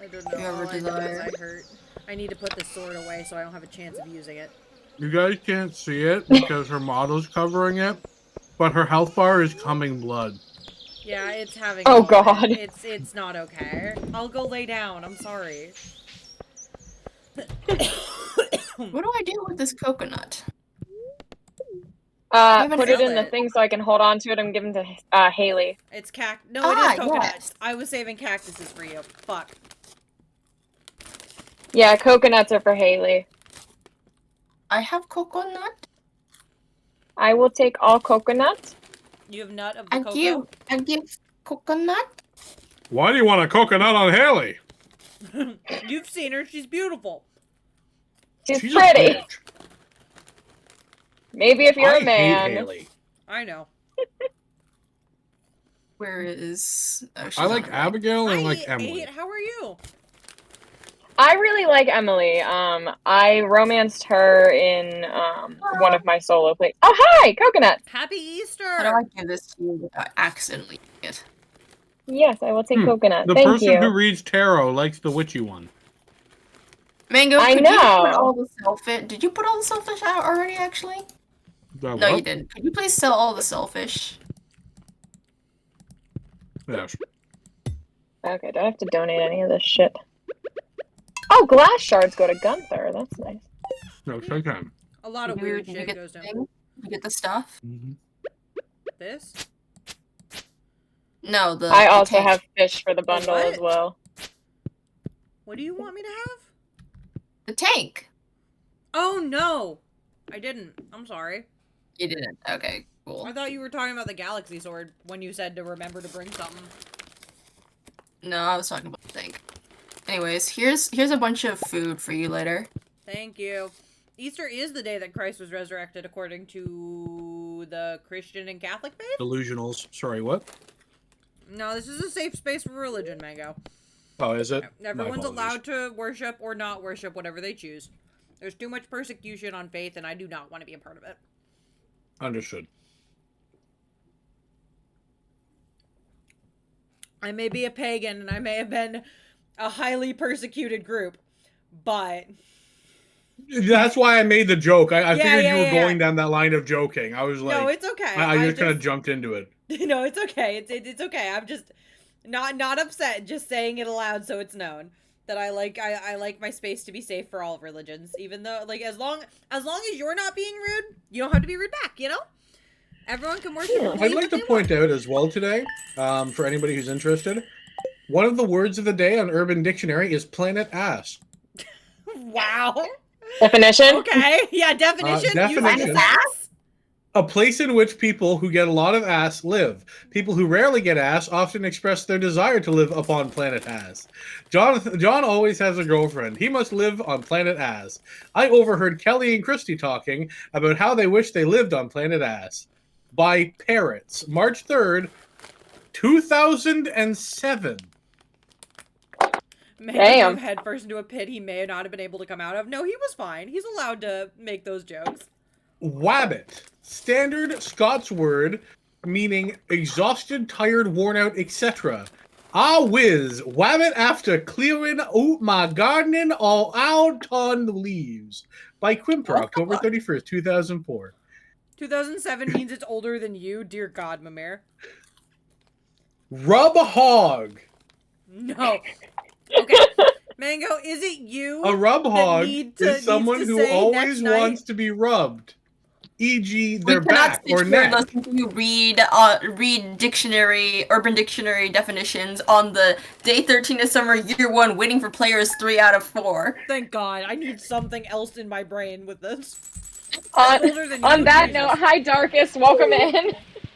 I don't know. You ever All I know is desire. I hurt. I need to put this sword away so I don't have a chance of using it. You guys can't see it because her model's covering it, but her health bar is coming blood. Yeah, it's having. Oh, a moment. God. It's not okay. I'll go lay down. I'm sorry. What do I do with this coconut? Put it sell in the it. thing so I can hold on to it and give them to Haley. It's No, it is coconuts. Yes. I was saving cactuses for you. Fuck. Yeah, coconuts are for Haley. I have coconut. I will take all coconuts. You have nut of the cocoa. I give coconut. Why do you want a coconut on Haley? You've seen her. She's beautiful. She's a pretty. bitch. Maybe if you're I a man. hate Haley. I know. Where is? Oh, she's I like on the right. Abigail and I like Hi, Emily. Eight, how are you? I really like Emily. I romanced her in one of my solo plays. Oh, hi, coconut. Happy Easter. How do I give this to you without accidentally eating it? Yes, I will take coconut. The Thank person you. who reads tarot likes the witchy one. Mango, I could you know. put all the shellfish? Did you put all the shellfish out already? Actually, no, What? you didn't. Could you please sell all the shellfish? Yes. Okay, do I have to donate any of this shit? Oh, glass shards go to Gunther. That's nice. No, sometimes. A lot of Did you- weird did you shit get goes the down. thing? Did you get the stuff? This? No, the. I the also tank. have fish for the bundle what? as well. What do you want me to have? the tank. Oh no, I didn't. I'm sorry. You didn't. Okay, cool. I thought you were talking about the galaxy sword when you said to remember to bring something. No, I was talking about the tank. Anyways, here's a bunch of food for you later. Thank you. Easter is the day that Christ was resurrected according to the Christian and Catholic faith? Delusionals. Sorry, what? No, this is a safe space for religion, Mango. Oh, is it? Everyone's My allowed to worship or not worship whatever they choose. There's too much persecution on faith, and I do not want to be a part of it. Understood. I may be a pagan, and I may have been a highly persecuted group, but... That's why I made the joke. I figured you were yeah. going down that line of joking. I was like, No, it's okay. I just kind of jumped into it. No, it's okay. It's okay. I'm just not upset. Just saying it aloud so it's known. that I like my space to be safe for all religions, even though like as long as you're not being rude, you don't have to be rude back, you know? Everyone can worship. Yeah. and I'd believe like what to they point out as well today, for anybody who's interested, one of the words of the day on Urban Dictionary is planet ass. want. Wow. Definition? Okay. Yeah, definition. Definition. Use ass. A place in which people who get a lot of ass live. People who rarely get ass often express their desire to live upon planet ass. John always has a girlfriend. He must live on planet ass. I overheard Kelly and Christy talking about how they wish they lived on planet ass. By Parrots, March 3rd, 2007. Mango Damn. dove headfirst into a pit he may not have been able to come out of. No, he was fine. He's allowed to make those jokes. Wabbit, standard Scots word meaning exhausted, tired, worn out, etc. Ah whiz, wabbit after clearing out my gardening all out on the leaves. By Quimper, October 31st, 2004. 2007 means it's older than you. Dear God, Mamere. Rub hog. No. Okay. Mango, is it you? A rub that hog needs to is someone who say always next night? wants to be rubbed. E.g. We their cannot back sit or here and neck. listen to you read dictionary, Urban Dictionary definitions on the day 13 of summer, year 1, waiting for players 3 out of 4. Thank God. I need something else in my brain with this. On, Older than on you, that Jesus. note, hi Darkus, welcome in.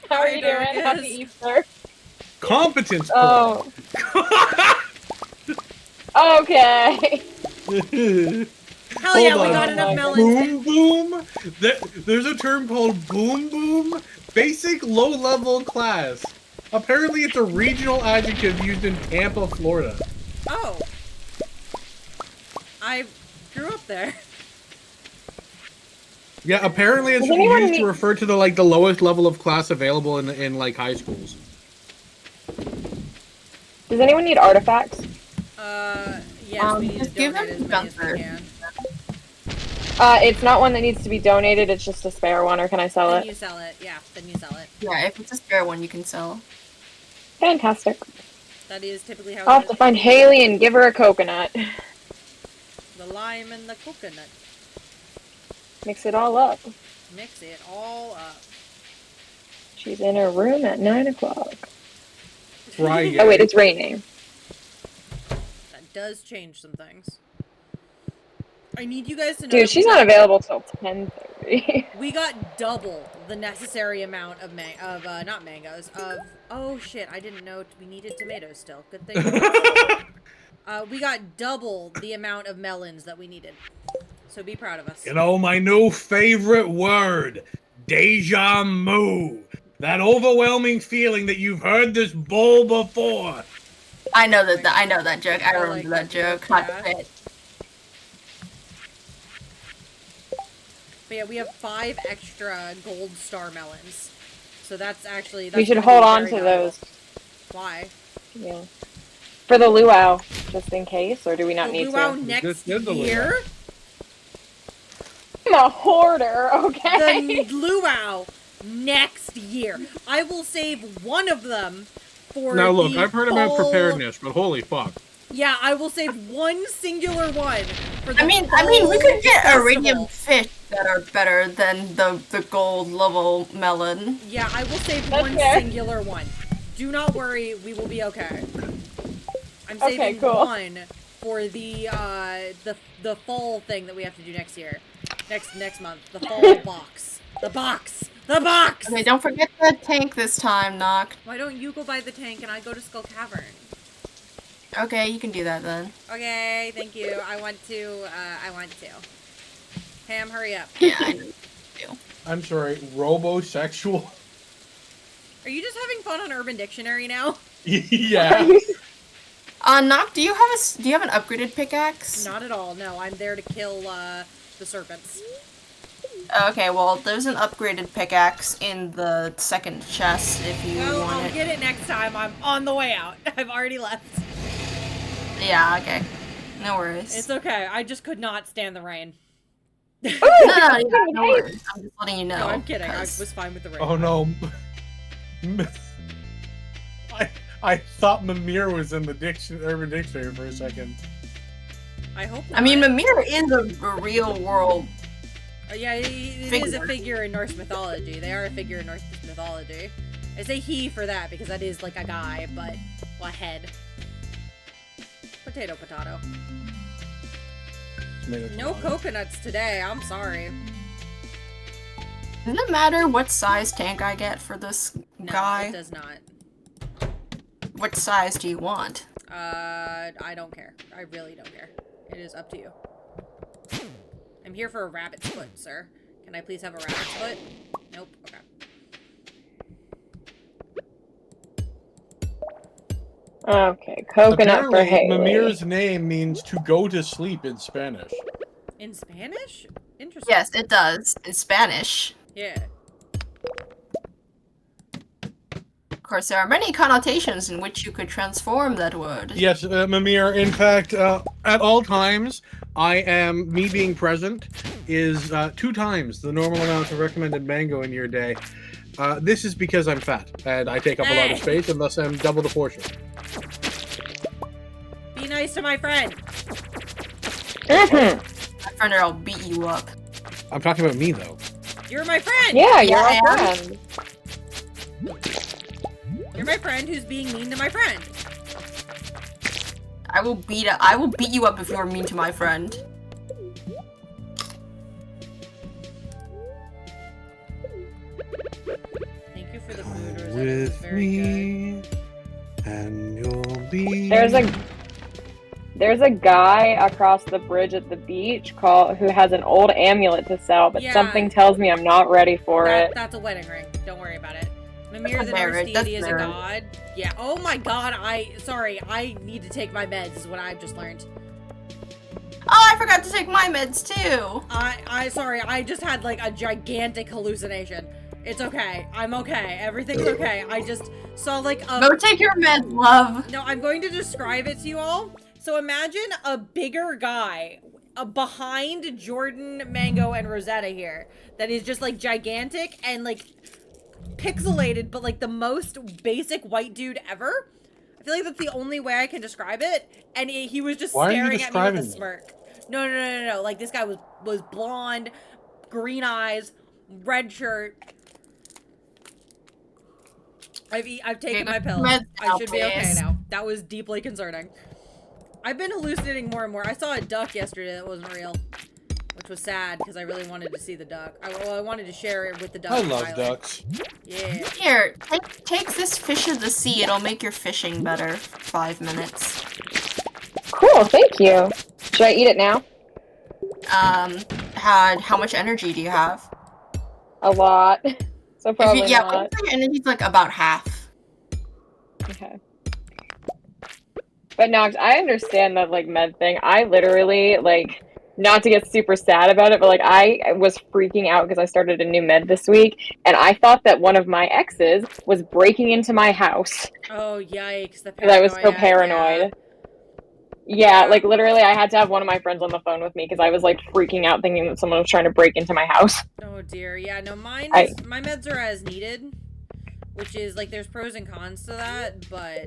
How are Hi, you doing? Darkus. Happy Easter. Competence Oh. Okay. point. Hell yeah, Hold we on. got enough melons. Boom boom. There's a term called boom boom. Basic low level class. Apparently, it's a regional adjective used in Tampa, Florida. Oh. I grew up there. Yeah, apparently it's Does anyone used to need- refer to the lowest level of class available in like high schools. Does anyone need artifacts? Yes, we need to just give donate him as many as we Gunther. can. It's not one that needs to be donated, it's just a spare one, or can I sell Then it? you sell it. Yeah, then you sell it. Yeah, if it's a spare one, you can sell. Fantastic. That is typically how I'll have to find Haley and give her a coconut. the lime and the coconut. Mix it all up. Mix it all up. She's in her room at 9 o'clock. Right. Oh wait, it's raining. That does change some things. I need you guys to know. Dude, she's not available till 10:30. We got double the necessary amount of not mangoes, oh shit, I didn't know we needed tomatoes still. Good thing. We got double the amount of melons that we needed. So be proud of us. You know, my new favorite word, deja vu. That overwhelming feeling that you've heard this bull before. I know that joke. I I remember like that that joke. joke, Hot yeah. shit. But yeah, we have 5 extra gold star melons. So that's actually We should gonna hold be on very to valuable. those. Why? Yeah. For the luau, just in case, or do we not The need luau to? next This is the year? I'm a hoarder, okay? The luau next year. I will save one of them for Now look, the I've heard about fall- preparedness, but holy fuck. Yeah, I will save one singular one for the I mean, we fall could get festival. iridium fish that are better than the gold level melon. Yeah, I will save That's one fair. singular one. Do not worry, we will be okay. I'm Okay, saving cool. one for the fall thing that we have to do next year. Next month. The fall box. The box! The box! Okay, don't forget the tank this time, Knock. Why don't you go buy the tank and I go to Skull Cavern? Okay, you can do that then. Okay, thank you. I want to. Ham, hurry up. Yeah, I know. I'm sorry, robosexual? Are you just having fun on Urban Dictionary now? Yeah. Knock, do you have an upgraded pickaxe? Not at all. No, I'm there to kill the serpents. Okay, well, there's an upgraded pickaxe in the second chest if you Well, want I'll it. get it next time. I'm on the way out. I've already left. Yeah, okay. No worries. It's okay. I just could not stand the rain. no, no worries. I'm just letting you know. No, I'm kidding. I 'cause- was fine with the rain. Oh no. I thought Mimir was in the Urban Dictionary for a second. I hope not. I mean, Mimir is a real world. Yeah, it is a figure in Norse mythology. They are a figure in Norse mythology. I say he for that because that is like a guy, but well, a head. Potato, potato. No coconuts today. I'm sorry. Does it matter what size tank I get for this guy? No, it does not. What size do you want? I don't care. I really don't care. It is up to you. I'm here for a rabbit's foot, sir. Can I please have a rabbit's foot? Nope. Okay. Okay, coconut for Haley. Mimir's name means to go to sleep in Spanish. In Spanish? Interesting. Yes, it does. In Spanish. Yeah. Of course, there are many connotations in which you could transform that word. Yes, Mimir. In fact, at all times, me being present is 2 times the normal amount of recommended mango in your day. This is because I'm fat, and I take up a lot of space, and thus I'm double the portion. Be nice to my friend. My friend, or I'll beat you up. I'm talking about me, though. You're my friend. Yeah, you're Yeah, our I am. friend. You're my friend who's being mean to my friend. I will beat you up if you're mean to my friend. Thank you for the food, Rosetta. This is very good. And you'll be. There's a guy across the bridge at the beach who has an old amulet to sell, but Yeah. something tells me I'm not ready for it. That's a wedding ring. Don't worry about it. Mimir the Norse marriage. That's deity is a marriage. god. Yeah. Oh my god. Sorry. I need to take my meds. Is what I've just learned. Oh, I forgot to take my meds too. Sorry. I just had like a gigantic hallucination. It's okay. I'm okay. Everything's okay. I just saw like a. Go take your meds, love. No, I'm going to describe it to you all. So imagine a bigger guy behind Jordan, Mango, and Rosetta here that is just like gigantic and like pixelated, but like the most basic white dude ever. I feel like that's the only way I can describe it. And he was just Why are you staring at me with a describing me? smirk. No. Like this guy was blonde, green eyes, red shirt. I've taken my pills. meds I now, should be okay please. now. That was deeply concerning. I've been hallucinating more and more. I saw a duck yesterday that wasn't real, which was sad because I really wanted to see the duck. I wanted to share it with the duck. I love ducks. Yeah. Here, take this fish of the sea. It'll make your fishing better. 5 minutes. Cool, thank you. Should I eat it now? How much energy do you have? A lot. So probably Yeah, not. your energy's like about half. Okay. But Nox, I understand that like med thing. I literally like, not to get super sad about it, but like I was freaking out because I started a new med this week, and I thought that one of my exes was breaking into my house Oh yikes! The because I was so paranoia, paranoid. Yeah, like literally, I had to have one of my friends on the phone with me because I was like freaking out, thinking that someone was trying to break into my house. Oh dear. Yeah. No, my meds are as needed, which is like there's pros and cons to that, but.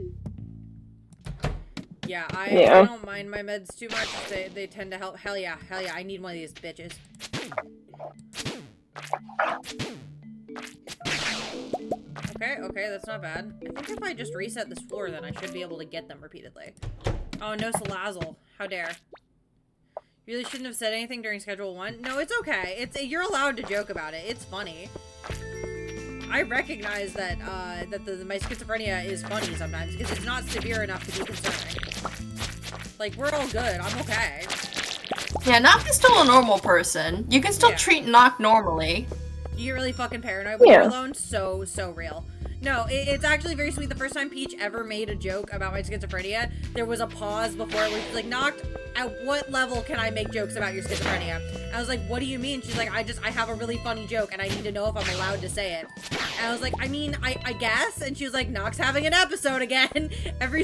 Yeah, I don't mind my meds too much. They tend to help. Hell yeah, I need one of these bitches. Okay, that's not bad. I think if I just reset this floor, then I should be able to get them repeatedly. Oh, no Salazzle. How dare. You really shouldn't have said anything during Schedule 1. No, it's okay. You're allowed to joke about it. It's funny. I recognize that my schizophrenia is funny sometimes because it's not severe enough to be concerning. Like, we're all good. I'm okay. Yeah, Nock is still a normal person. You can still treat Nock normally. You get really fucking paranoid when you're alone. So real. No, it's actually very sweet. The first time Peach ever made a joke about my schizophrenia, there was a pause before it was like, Nock, at what level can I make jokes about your schizophrenia? I was like, what do you mean? She's like, I have a really funny joke and I need to know if I'm allowed to say it. And I was like, I mean, I guess. And she was like, Nock's having an episode again. Every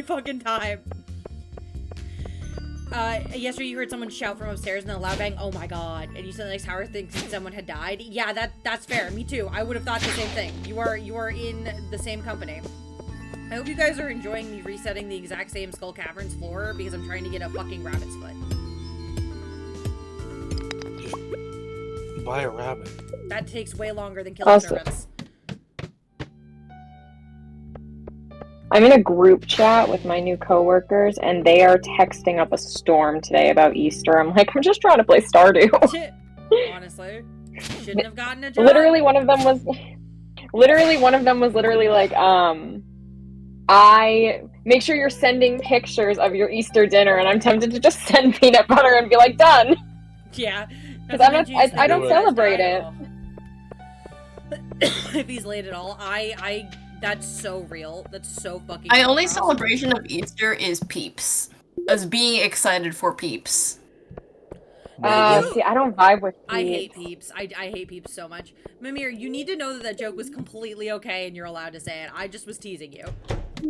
fucking time. Yesterday you heard someone shout from upstairs and then a loud bang, oh my god, and you said the next tower thinks someone had died. Yeah, that's fair. Me too. I would have thought the same thing. You are in the same company. I hope you guys are enjoying me resetting the exact same Skull Caverns floor because I'm trying to get a fucking rabbit's foot. Just buy a rabbit. That takes way longer than killing servants. I'm in a group chat with my new coworkers, and they are texting up a storm today about Easter. I'm like, I'm just trying to play Stardew. Honestly, shouldn't have gotten a job. Literally, one of them was literally like, I make sure you're sending pictures of your Easter dinner, and I'm tempted to just send peanut butter and be like, done. Yeah, because I don't celebrate it. If he's late at all, that's so real. That's so fucking. My only celebration of Easter is Peeps. As being excited for Peeps. See, I don't vibe with Peeps. I hate Peeps. I hate Peeps so much. Mimir, you need to know that that joke was completely okay and you're allowed to say it. I just was teasing you.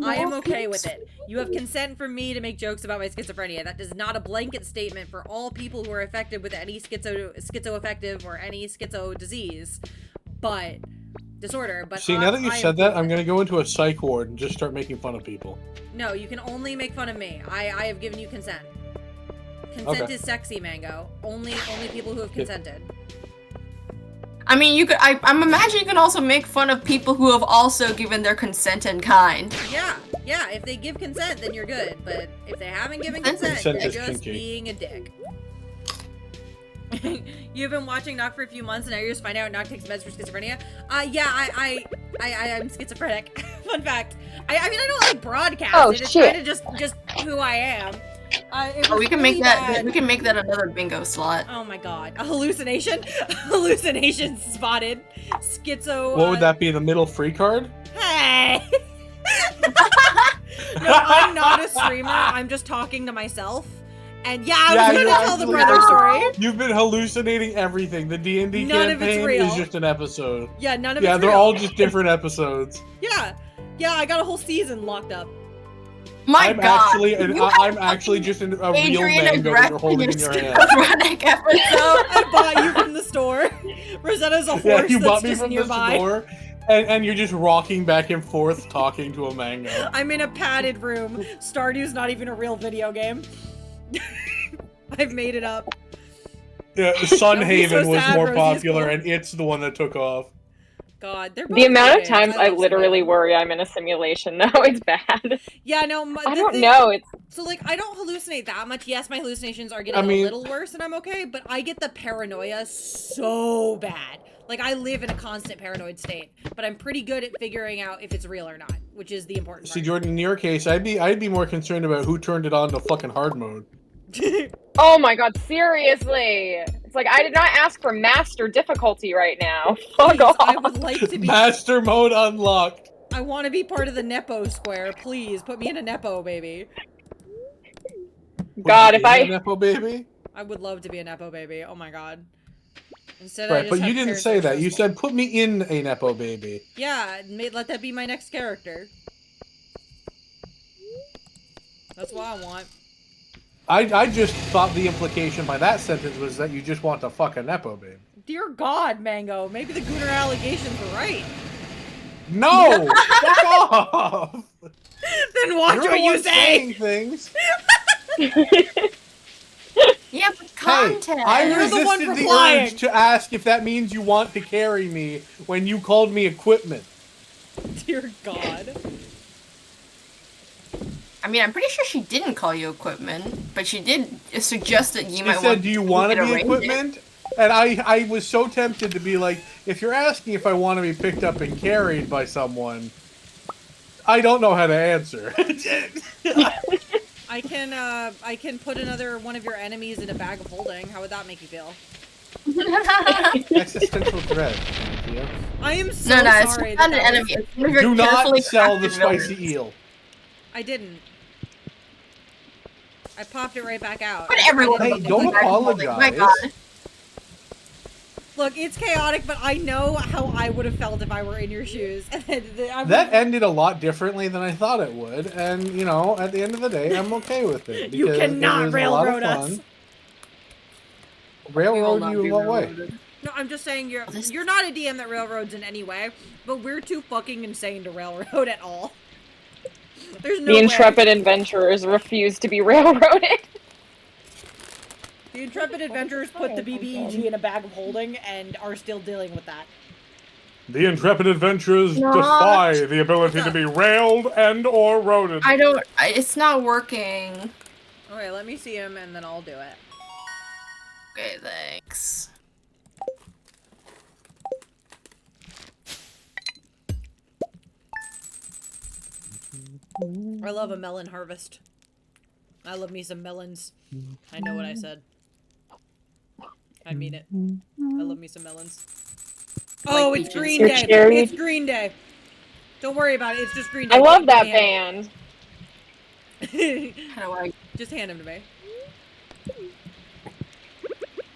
I am okay with it. You have consent from me to make jokes about my schizophrenia. That is not a blanket statement for all people who are affected with any schizoaffective or any schizo disease. But... disorder, but see, now that you said that, I'm gonna go into a psych ward and just start making fun of people. No, you can only make fun of me. I have given you consent. Consent Okay. is sexy, Mango. Only people who have consented. I mean, you could. I'm imagining you can also make fun of people who have also given their consent in kind. Yeah. If they give consent, then you're good. But if they haven't given consent, Consent you're is just kinky. being a dick. You've been watching Knock for a few months, and now you're just finding out Knock takes meds for schizophrenia. Yeah, I'm schizophrenic. Fun fact. I mean, I don't like broadcast. Oh, It's shit. kind of just who I am. We can make that. We can make that another bingo slot. Oh my god, a hallucination? Hallucination spotted. Schizo. What would that be? The middle free card? Hey. No, I'm not a streamer. I'm just talking to myself. And yeah, I was gonna tell the brother story. You've been hallucinating everything. The D&D None of it's campaign real. is just an episode. Yeah, none of Yeah, it's they're real. all just different episodes. Yeah, I got a whole season locked up. My I'm God, I'm actually just a real Adrian mango that you're aggressive holding in your hand. schizophrenic episode. I bought you from the store. Rosetta's a Yeah, horse you that's bought me just from nearby. the store, and you're just rocking back and forth talking to a mango. I'm in a padded room. Stardew's not even a real video game. I've made it up. Yeah, That would be Sunhaven so was sad, more Rosie's popular, cool. and it's the one that took off. God, they're both The amount of good. times I love literally Sunhaven. worry I'm in a simulation, though, it's bad. Yeah, no, I don't know. It's So, like, I don't hallucinate that much. Yes, my hallucinations are getting a little worse, and I'm okay, but I get the paranoia so bad. Like, I live in a constant paranoid state, but I'm pretty good at figuring out if it's real or not, which is the important See, part. Jordan, in your case, I'd be more concerned about who turned it on to fucking hard mode. oh my god, seriously! It's like, I did not ask for master difficulty right now. Fuck Please, off! I would like to be. Master mode unlocked. I want to be part of the Nepo square. Please, put me in a Nepo, baby. God, Would if you be I... a Nepo baby? I would love to be a Nepo baby. Oh my god. Instead, Right, I just but you have didn't characters say that are that. You stressful. said put me in a Nepo baby. Yeah, let that be my next character. That's what I want. I just thought the implication by that sentence was that you just want to fuck a Nepo baby. Dear God, Mango, maybe the Gunnar allegations were right. No! Fuck off! Then watch You're what the you one say! saying things. Yeah, but Hey, content. I You're the one resisted the replying. urge to ask if that means you want to carry me when you called me equipment. Dear God. I mean, I'm pretty sure she didn't call you equipment, but she did suggest that you She might said, want. do you want to to be arrange it." equipment? And I was so tempted to be like, if you're asking if I want to be picked up and carried by someone, I don't know how to answer. I can put another one of your enemies in a bag of holding. How would that make you feel? Existential dread. Yeah. I am so No, it's sorry. not an that was- enemy. It's one of your Do carefully not sell the crafted spicy villains. eel. I didn't. I popped it right back out. But everyone. Hey, knows don't that. apologize. My God. Look, it's chaotic, but I know how I would have felt if I were in your shoes. That ended a lot differently than I thought it would, and you know, at the end of the day, I'm okay with it. You because cannot it was a lot of railroad us. fun. We will Railroad not you be in what way? railroaded. No, I'm just saying you're This- you're not a DM that railroads in any way, but we're too fucking insane to railroad at all. There's no The way. intrepid adventurers refuse to be railroaded. The intrepid adventurers put the BBEG in a bag of holding and are still dealing with that. The intrepid adventurers Not- defy the ability to be railed and or roaded. It's not working. Okay, let me see him and then I'll do it. Okay, thanks. I love a melon harvest. I love me some melons. I know what I said. I mean it. I love me some melons. Oh, Like it's peaches. Green You're Day. cherry. It's Green Day. Don't worry about it. It's just Green Day. I love that Give me band. him. How do I? Just hand him to me.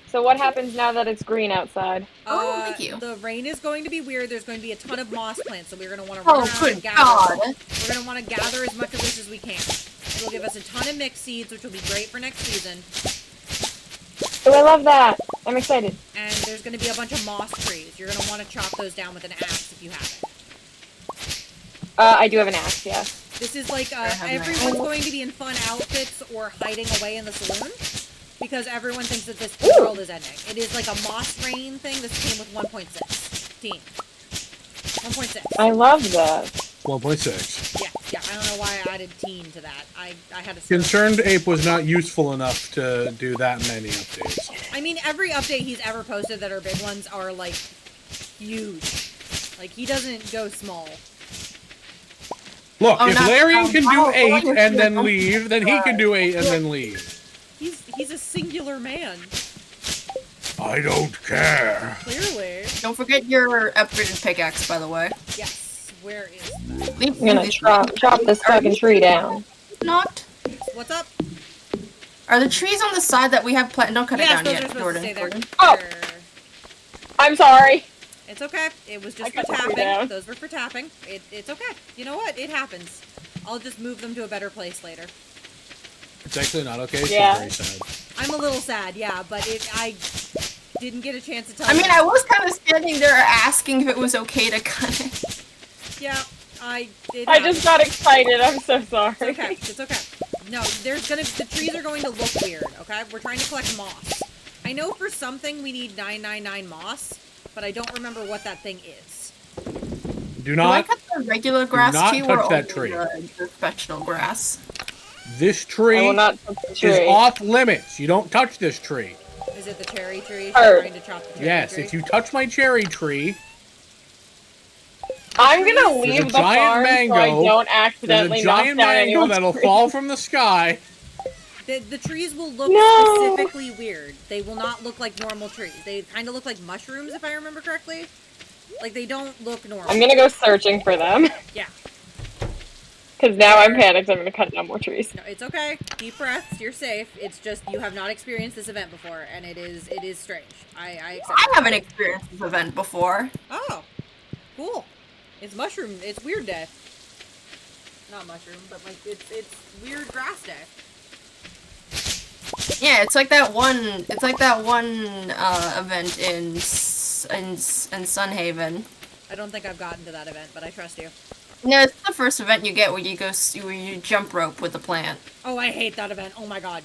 So what happens now that it's green outside? Oh, thank you. The rain is going to be weird. There's going to be a ton of moss plants, so we're going to want to run Oh, around good and gather. God! We're going to want to gather as much of this as we can. It'll give us a ton of mixed seeds, which will be great for next season. Oh, I love that. I'm excited. And there's going to be a bunch of moss trees. You're going to want to chop those down with an axe if you have it. I do have an axe, yeah. This is like, have an everyone's axe. going to be in fun outfits or hiding away in the saloon. Because everyone thinks that this Ooh. world is ending. It is like a moss rain thing. This came with 1.6. Teen. 1.6. I love that. 1.6. Yeah, I don't know why I added teen to that. I had to. Concerned Ape was not useful enough to do that many updates. I mean, every update he's ever posted that are big ones are like huge. Like he doesn't go small. Look, Oh, if no, Larian can do oh, 8 oh, and then oh, leave, then he can do 8 and then leave. He's a singular man. I don't care. Clearly. Don't forget your upgraded pickaxe, by the way. Yes. Where is that? Leave I'm gonna chop this fucking tree down. Not. What's up? Are the trees on the side that we have planted? Don't cut Yes, it down those are yet, supposed Jordan. to stay there. Jordan. Oh. I'm sorry. It's okay. It was just I for got the tree tapping. down. Those were for tapping. It's okay. You know what? It happens. I'll just move them to a better place later. It's actually not okay. She's Yeah. very sad. I'm a little sad, yeah, but I didn't get a chance to tell I mean, you. I was kind of standing there asking if it was okay to cut it. Yeah, I just got excited. I'm so sorry. It's okay. It's okay. No, the trees are going to look weird, okay? We're trying to collect moss. I know for something we need 999 moss, but I don't remember what that thing is. Do Do I not. cut the regular grass not too, touch or that only tree. the professional grass? This I tree will not touch the is tree. off limits. You don't touch this tree. Is it the cherry tree? She's Or- trying to chop the cherry Yes, tree. if you touch my cherry tree, I'm gonna There's leave a the giant farm so I mango. don't there's accidentally a knock giant down mango anyone's that'll tree. fall from the sky. The trees will look No. specifically weird. They will not look like normal trees. They kind of look like mushrooms, if I remember correctly. Like, they don't look normal. I'm gonna go searching for them. Yeah. Because now I'm panicked. I'm gonna cut down more trees. No, it's okay. Deep breaths. You're safe. It's just you have not experienced this event before, and it is strange. I accept. I haven't experienced this event before. Oh, cool. It's mushroom. It's weird day. Not mushroom, but like it's weird grass day. Yeah, it's like that one. It's like that one event in Sunhaven. I don't think I've gotten to that event, but I trust you. No, it's the first event you get where you where you jump rope with the plant. Oh, I hate that event. Oh my god,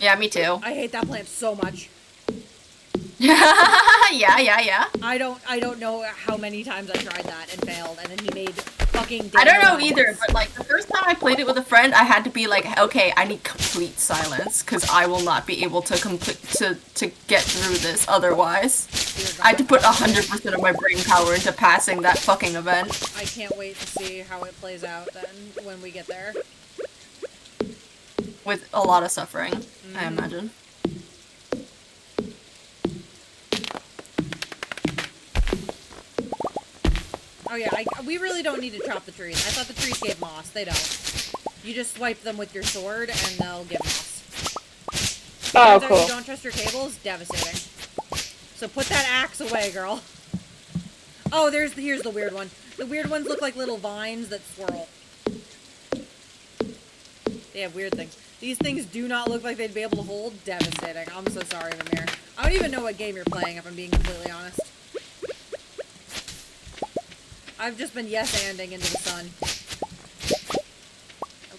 Yeah, me too. I hate that plant so much. yeah. I don't know how many times I tried that and failed, and then he made fucking. I don't know demo either, lines. but like the first time I played it with a friend, I had to be like, okay, I need complete silence because I will not be able to to get through this otherwise. Dear I had to God. put 100% of my brain power into passing that fucking event. I can't wait to see how it plays out then when we get there. With a lot of suffering, I Mhm. imagine. Oh yeah, we really don't need to chop the trees. I thought the trees gave moss. They don't. You just swipe them with your sword and they'll give moss. Oh, Turns out cool. You don't trust your cables? Devastating. So put that axe away, girl. Oh, here's the weird one. The weird ones look like little vines that swirl. They have weird things. These things do not look like they'd be able to hold. Devastating. I'm so sorry, Vamir. I don't even know what game you're playing, if I'm being completely honest. I've just been yes-anding into the sun.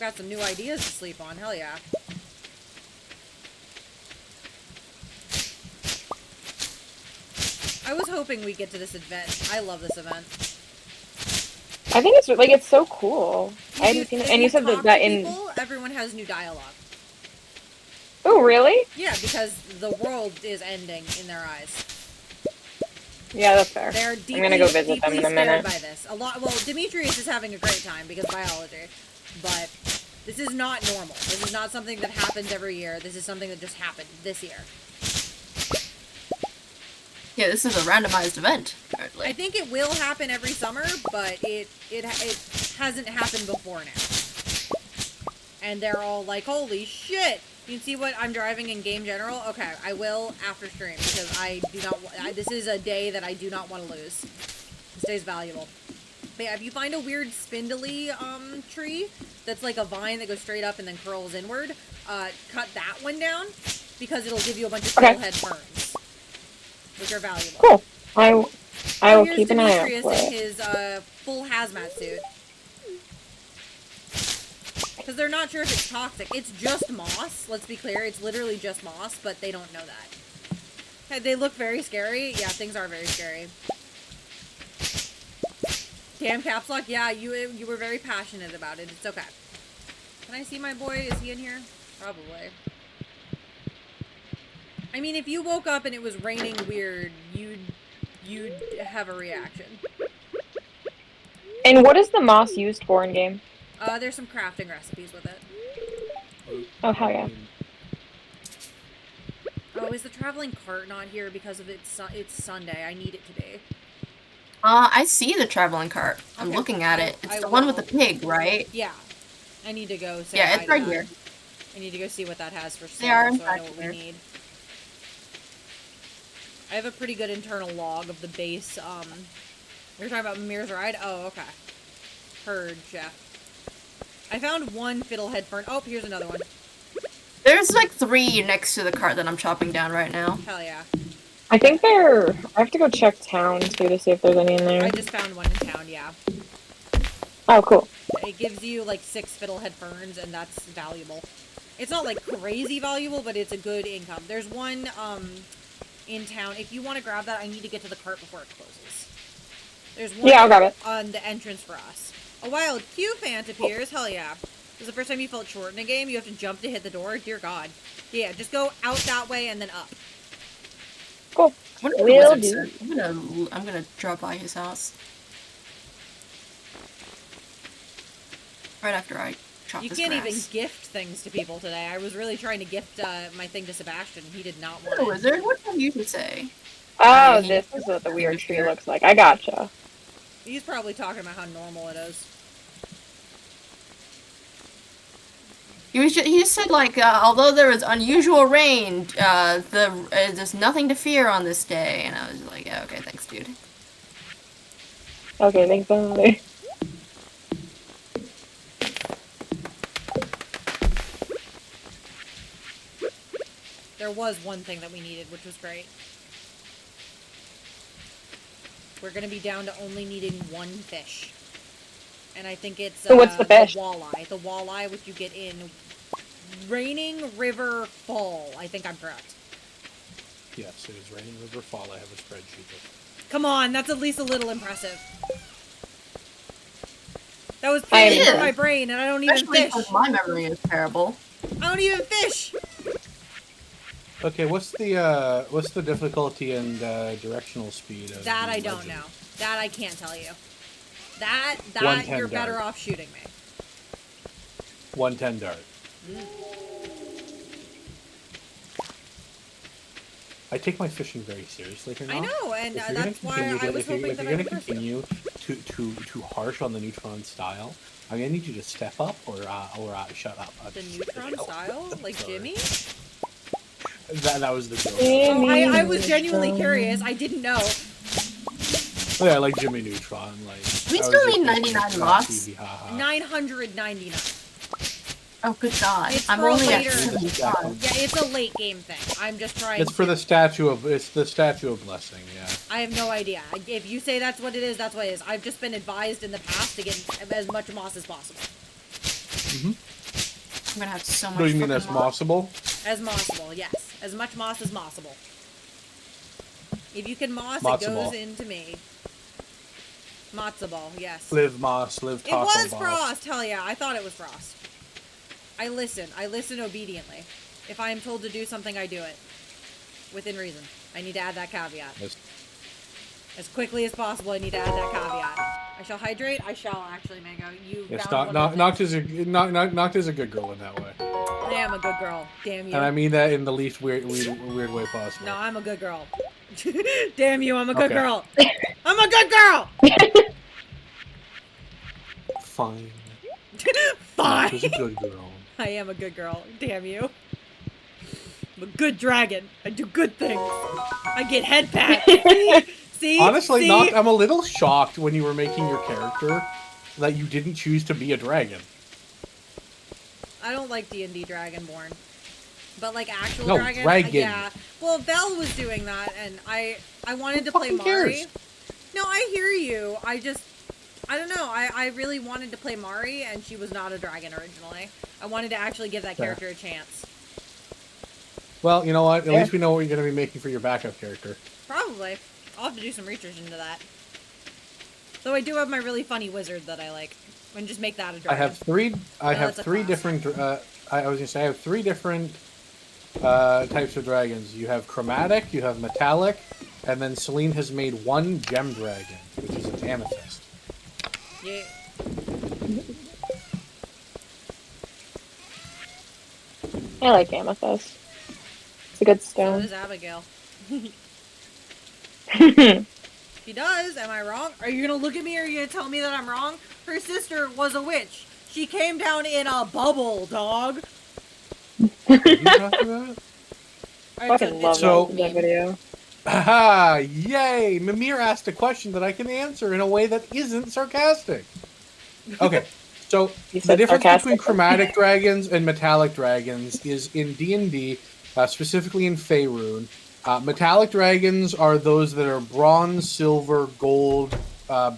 I've got some new ideas to sleep on. Hell yeah. I was hoping we'd get to this event. I love this event. I think it's like it's so cool. I hadn't If seen it, if and you said talk that to in. people, everyone has new dialogue. Oh, really? Yeah, because the world is ending in their eyes. Yeah, that's fair. They're deeply, I'm gonna go visit them deeply in a scared minute. by this. A lot. Well, Demetrius is having a great time because biology, but this is not normal. This is not something that happens every year. This is something that just happened this year. Yeah, this is a randomized event, apparently. I think it will happen every summer, but it hasn't happened before now. And they're all like, "Holy shit!" You can see what I'm driving in game general. Okay, I will after stream because I do not. This is a day that I do not want to lose. This day is valuable. But yeah, if you find a weird spindly tree that's like a vine that goes straight up and then curls inward, cut that one down because it'll give you a bunch of fiddlehead ferns, which are valuable. Cool. I will Here's keep an eye out Demetrius for in it. his full hazmat suit. Because they're not sure if it's toxic. It's just moss. Let's be clear. It's literally just moss, but they don't know that. Hey, they look very scary. Yeah, things are very scary. Damn, Caps Lock. Yeah, you were very passionate about it. It's okay. Can I see my boy? Is he in here? Probably. I mean, if you woke up and it was raining weird, you'd have a reaction. And what is the moss used for in game? There's some crafting recipes with it. Oh, hell yeah. Oh, is the traveling cart not here because of it's Sunday? I need it to be. I see the traveling cart. I'm Okay, looking at it. It's I the one with will. the pig, right? Yeah. I need to go say Yeah, hi it's to right that. here. I need to go see what that has for They are sale in so I know fact what we here. need. I have a pretty good internal log of the base, You're talking about Mimir's Ride? Oh, okay. Heard, Jeff. I found one fiddlehead fern. Oh, here's another one. There's like 3 next to the cart that I'm chopping down right now. Hell yeah. I think I have to go check town too to see if there's any in there. I just found one in town, yeah. Oh, cool. It gives you like 6 fiddlehead ferns, and that's valuable. It's not like crazy valuable, but it's a good income. There's one in town. If you want to grab that, I need to get to the cart before it closes. There's one Yeah, I'll grab it. on the entrance for us. A wild Q fan appears. Hell yeah. This is the first time you felt short in a game. You have to jump to hit the door. Dear God. Yeah, just go out that way and then up. Cool. I wonder what Will the wizard do. said. I'm gonna drop by his house. Right after I chop You this can't grass. even gift things to people today. I was really trying to gift my thing to Sebastian. He did not want The it. wizard? What did you say? Oh, he- this is what the weird tree looks like. I gotcha. He's probably talking about how normal it is. He just said like, although there was unusual rain, there's nothing to fear on this day, and I was like, yeah, okay, thanks, dude. Okay, thanks, bye. There was one thing that we needed, which was great. We're gonna be down to only needing 1 fish. And I think it's So what's the fish? walleye. The walleye, which you get in Raining River Fall. I think I'm correct. Yes, it is Raining River Fall. I have a spreadsheet of Come on, that's at least a little impressive. That was I fitting am- for my brain, and I don't even Especially fish. because my memory is terrible. I don't even fish. Okay, what's the difficulty and directional speed of That the I don't legend? know. That I can't tell you. That 110 you're better dart. off shooting me. 110 dart. I take my fishing very seriously here now. I know, and If you're gonna that's why continue I to- was if you're- hoping if that you're I gonna could pursue. continue to harsh on the neutron style, I'm gonna need you to step up or shut up. The neutron style, like Sorry. Jimmy. That was the joke. Oh, I was genuinely curious. I didn't know. Oh, yeah, like Jimmy Neutron. Like We I was still just need making 99 fun, lots. hee hee ha ha. 999. Oh, good God. It's I'm for only at later. 75. Yeah, it's a late game thing. I'm just trying. It's for the statue of blessing. Yeah. I have no idea. If you say that's what it is, that's what it is. I've just been advised in the past to get as much moss as possible. I'm gonna have so much. Do you mean fucking as moss. possible? As mossable, yes. As much moss as mossable. If you can moss, Matzo it goes ball. into me. Matzo ball, yes. Live moss, live It taco was boss. Frost! Hell yeah, I thought it was Frost. I listen obediently. If I am told to do something, I do it. Within reason. I need to add that caveat. Yes. As quickly as possible, I need to add that caveat. I shall hydrate. I shall actually, Mango. You Yes, found one of the Noct is a good girl in that way. I am a good girl. Damn you. And I mean that in the least weird way possible. No, I'm a good girl. Damn you, I'm a good Okay. girl. I'm a good girl! Fine. Fine. Noct is a good girl. I am a good girl. Damn you. I'm a good dragon. I do good things. I get head pats. See? See? Honestly, See? Noct, I'm a little shocked when you were making your character that you didn't choose to be a dragon. I don't like D&D Dragonborn. But like actual No, dragon? dragon. Yeah. Well, Vel was doing that, and I wanted to play fucking Mari. cares? No, I hear you. I don't know. I really wanted to play Mari, and she was not a dragon originally. I wanted to actually give that Fair. character a chance. Well, you know what? At Yeah. least we know what you're going to be making for your backup character. Probably. I'll have to do some research into that. Though I do have my really funny wizard that I like. And just make that a dragon. I have three. I have that's a three class. different. I was gonna say I have three different types of dragons. You have chromatic, you have metallic, and then Celine has made one gem dragon, which is an amethyst. Yeah. I like amethyst. It's a good So stone. does Abigail. She does. Am I wrong? Are you gonna look at me or are you gonna tell me that I'm wrong? Her sister was a witch. She came down in a bubble, dog. What are you talking about? I fucking love So- that video. Aha! Yay! Mimir asked a question that I can answer in a way that isn't sarcastic. Okay, so You the said difference sarcastic. between chromatic dragons and metallic dragons is in D&D, specifically in Faerun. Metallic dragons are those that are bronze, silver, gold,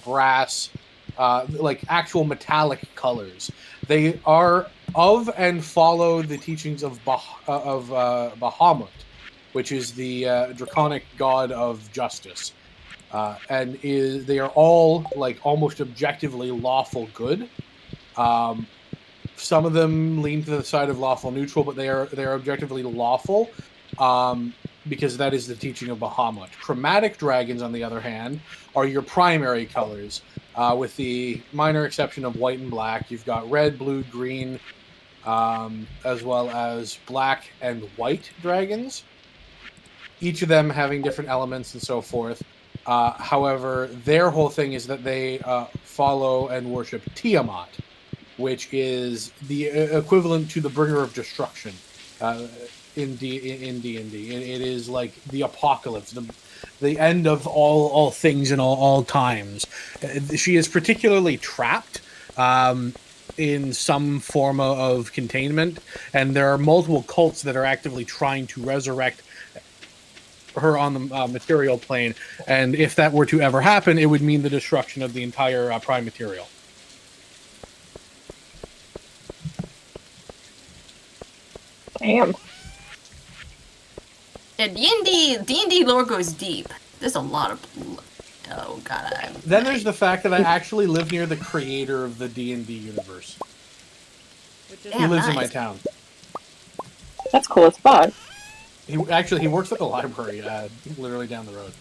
brass, like actual metallic colors. They are of and follow the teachings of Bahamut, which is the draconic god of justice, and they are all like almost objectively lawful good. Some of them lean to the side of lawful neutral, but they are objectively lawful. Because that is the teaching of Bahamut. Chromatic dragons, on the other hand, are your primary colors, with the minor exception of white and black. You've got red, blue, green, as well as black and white dragons, each of them having different elements and so forth. However, their whole thing is that they follow and worship Tiamat, which is the equivalent to the bringer of destruction. In D&D, it is like the apocalypse, the end of all things and all times. She is particularly trapped in some form of containment, and there are multiple cults that are actively trying to resurrect her on the material plane. And if that were to ever happen, it would mean the destruction of the entire prime material. Damn. Yeah, D&D lore goes deep. There's a lot of. Oh god. Then there's the fact that I actually live near the creator of the D&D universe. Which is He Damn, lives in nice. my town. That's cool as fuck. He works at the library, literally down the road.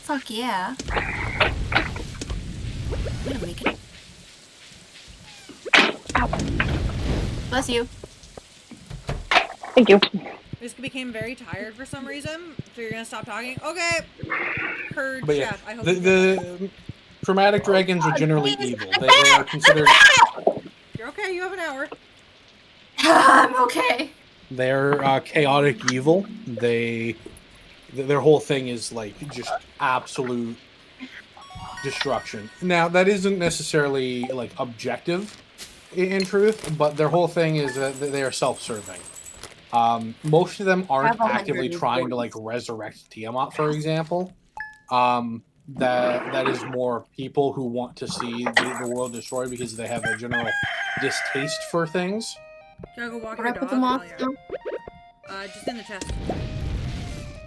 Fuck yeah. I'm gonna make it. Bless you. Thank you. This became very tired for some reason. So you're gonna stop talking? Okay. Heard, But yeah, chef. I hope the chromatic dragons are generally evil. They are considered. you're okay. You have an hour. I'm okay. They're chaotic evil. Their whole thing is like just absolute destruction. Now that isn't necessarily like objective in truth, but their whole thing is that they are self-serving. Most of them aren't Have actively trying to like resurrect Tiamat, for example. that is more people who want to see the world destroyed because they have a general distaste for things. Can I go walk What your up with dog? the Hell monster? yeah. Just in the chest.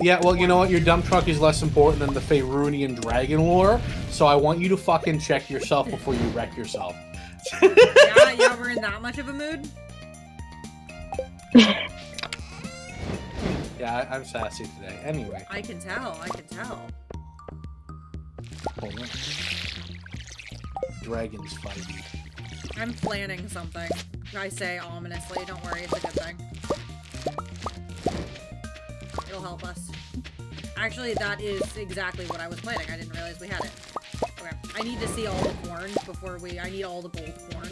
Yeah, well, you know what? Your dump truck is less important than the Faerunian dragon lore, so I want you to fucking check yourself before you wreck yourself. Yeah, we're in that much of a mood? Yeah, I'm sassy today. Anyway. I can tell. Hold on. Dragons fighting. I'm planning something. I say ominously. Don't worry, it's a good thing. It'll help us. Actually, that is exactly what I was planning. I didn't realize we had it. Okay. I need to see all the corn before I need all the gold corn.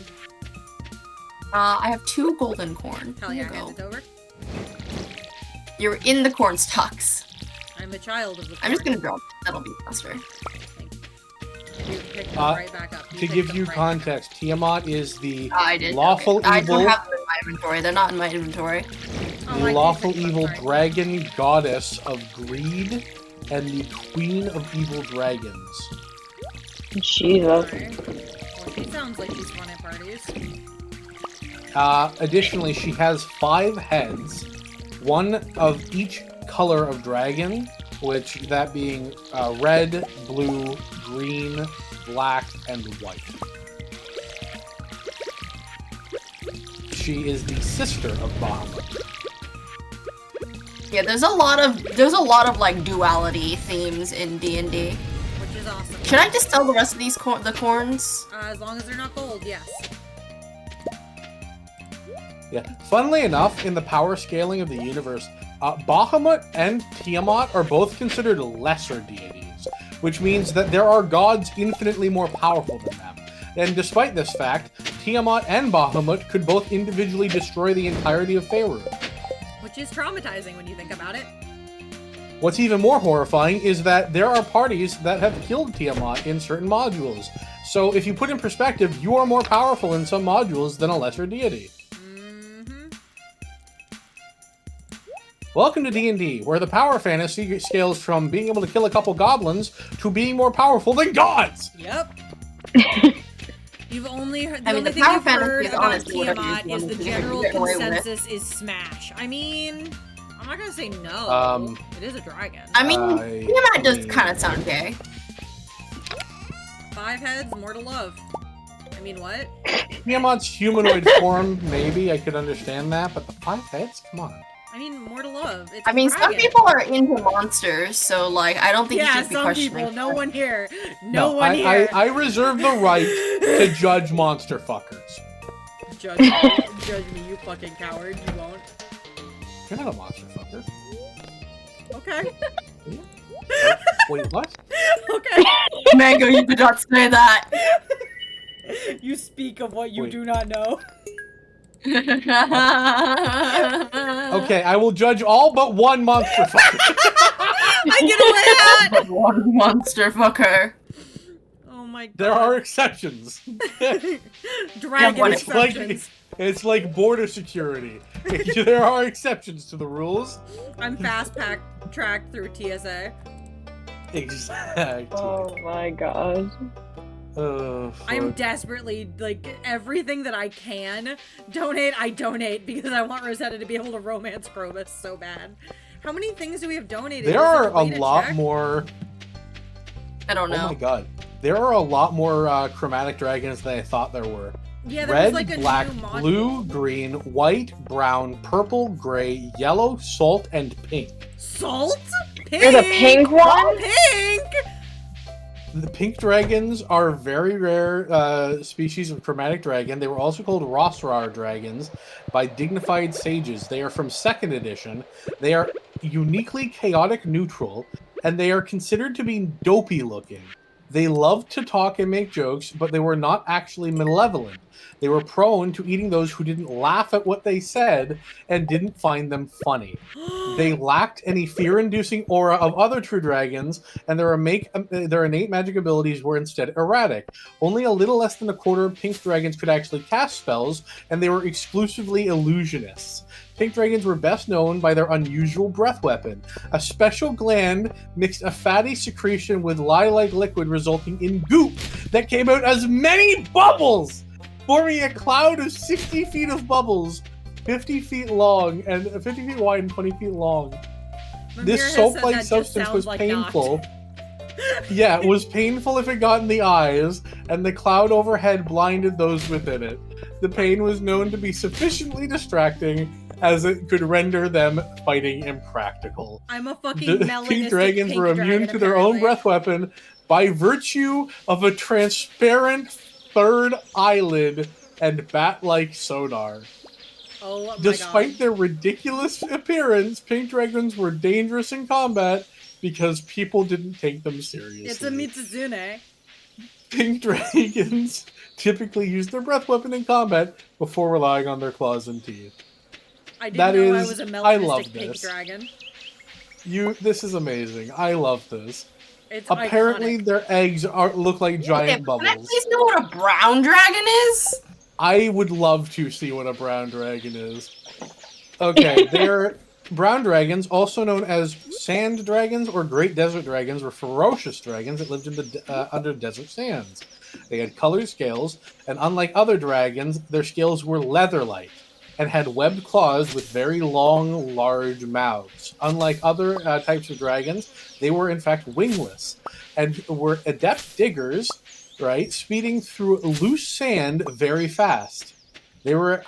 I have 2 golden corn. Hell Here yeah, you hand go. it over. You're in the corn stalks. I'm the child of the corn. I'm just gonna drop. That'll be faster. You picked them right back up. To give you context, Tiamat is the I did. lawful okay. I evil, don't have them in my inventory. They're not in my inventory. the lawful evil dragon goddess of greed and the queen of evil dragons. Jesus. Well, she sounds like she's fun at parties. Additionally, she has 5 heads, one of each color of dragon, which that being red, blue, green, black, and white. She is the sister of Bahamut. Yeah, there's a lot of like duality themes in D&D. Which is awesome. Should I just sell the rest of these corns? As long as they're not gold, yes. Yeah. Funnily enough, in the power scaling of the universe, Bahamut and Tiamat are both considered lesser deities, which means that there are gods infinitely more powerful than them. And despite this fact, Tiamat and Bahamut could both individually destroy the entirety of Faerun. Which is traumatizing when you think about it. What's even more horrifying is that there are parties that have killed Tiamat in certain modules. So if you put in perspective, you are more powerful in some modules than a lesser deity. Welcome to D&D, where the power fantasy scales from being able to kill a couple goblins to being more powerful than gods! Yep. You've only heard, I mean, only the thing power you've fantasy heard is about honestly whatever Tiamat you is the want to general get away with. consensus is Smash. I mean, I'm not gonna say no. It is a dragon. I mean, Tiamat does kind of sound gay. 5 heads, more to love. I mean, what? Tiamat's humanoid form, maybe, I could understand that, but the 5 heads? Come on. I mean, more to love. It's I mean, a some dragon. people are into monsters, so like, I don't think you Yeah, should be some questioning. people. No one here. No, one here. I reserve the right to judge monster fuckers. Judge me, you fucking coward. You won't. You're not a monster fucker. Okay. Wait, what? Okay. Mango, you did not say that. You speak of what you Wait. do not know. Okay, I will judge all but one monster fucker. I get away at! One monster fucker. Oh my god. There are exceptions. Dragon It's like, exceptions. it's like border security. There are exceptions to the rules. I'm fast tracked through TSA. Exactly. Oh my gosh. I'm desperately, like, everything that I can donate, I donate because I want Rosetta to be able to romance Krobus so bad. How many things do we have donated? There Is are a way a to lot check? more. I don't know. Oh my god. There are a lot more chromatic dragons than I thought there were. Yeah, there Red, was like a black, new module. blue, green, white, brown, purple, gray, yellow, salt, and pink. Salt? Pink? You're the pink one? Pink! The pink dragons are very rare species of chromatic dragon. They were also called Rosrar dragons by dignified sages. They are from 2nd edition. They are uniquely chaotic neutral, and they are considered to be dopey looking. They love to talk and make jokes, but they were not actually malevolent. They were prone to eating those who didn't laugh at what they said and didn't find them funny. They lacked any fear-inducing aura of other true dragons, and their innate magic abilities were instead erratic. Only a little less than a quarter of pink dragons could actually cast spells, and they were exclusively illusionists. Pink dragons were best known by their unusual breath weapon. A special gland mixed a fatty secretion with lye-like liquid, resulting in goop that came out as many bubbles, forming a cloud of 60 feet of bubbles, 50 feet long and 50 feet wide and 20 feet long. This soap-like substance was painful. Yeah, it was painful if it got in the eyes, and the cloud overhead blinded those within it. The pain was known to be sufficiently distracting as it could render them fighting impractical. I'm a fucking Pink dragons were immune to their own breath weapon by virtue of a transparent third eyelid and bat-like sonar. Oh my Despite God. their ridiculous appearance, pink dragons were dangerous in combat because people didn't take them seriously. It's a Mitsuzune. Pink dragons typically use their breath weapon in combat before relying on their claws and teeth. I didn't know I was a I love melanistic pink this. dragon. This is amazing. I love this. It's Apparently, iconic. their eggs look like giant Can I bubbles. please know what a brown dragon is? I would love to see what a brown dragon is. Okay, they're brown dragons, also known as sand dragons or great desert dragons, were ferocious dragons that lived in the under desert sands. They had colored scales, and unlike other dragons, their scales were leather-like and had webbed claws with very long, large mouths. Unlike other types of dragons, they were in fact wingless and were adept diggers, right, speeding through loose sand very fast. They were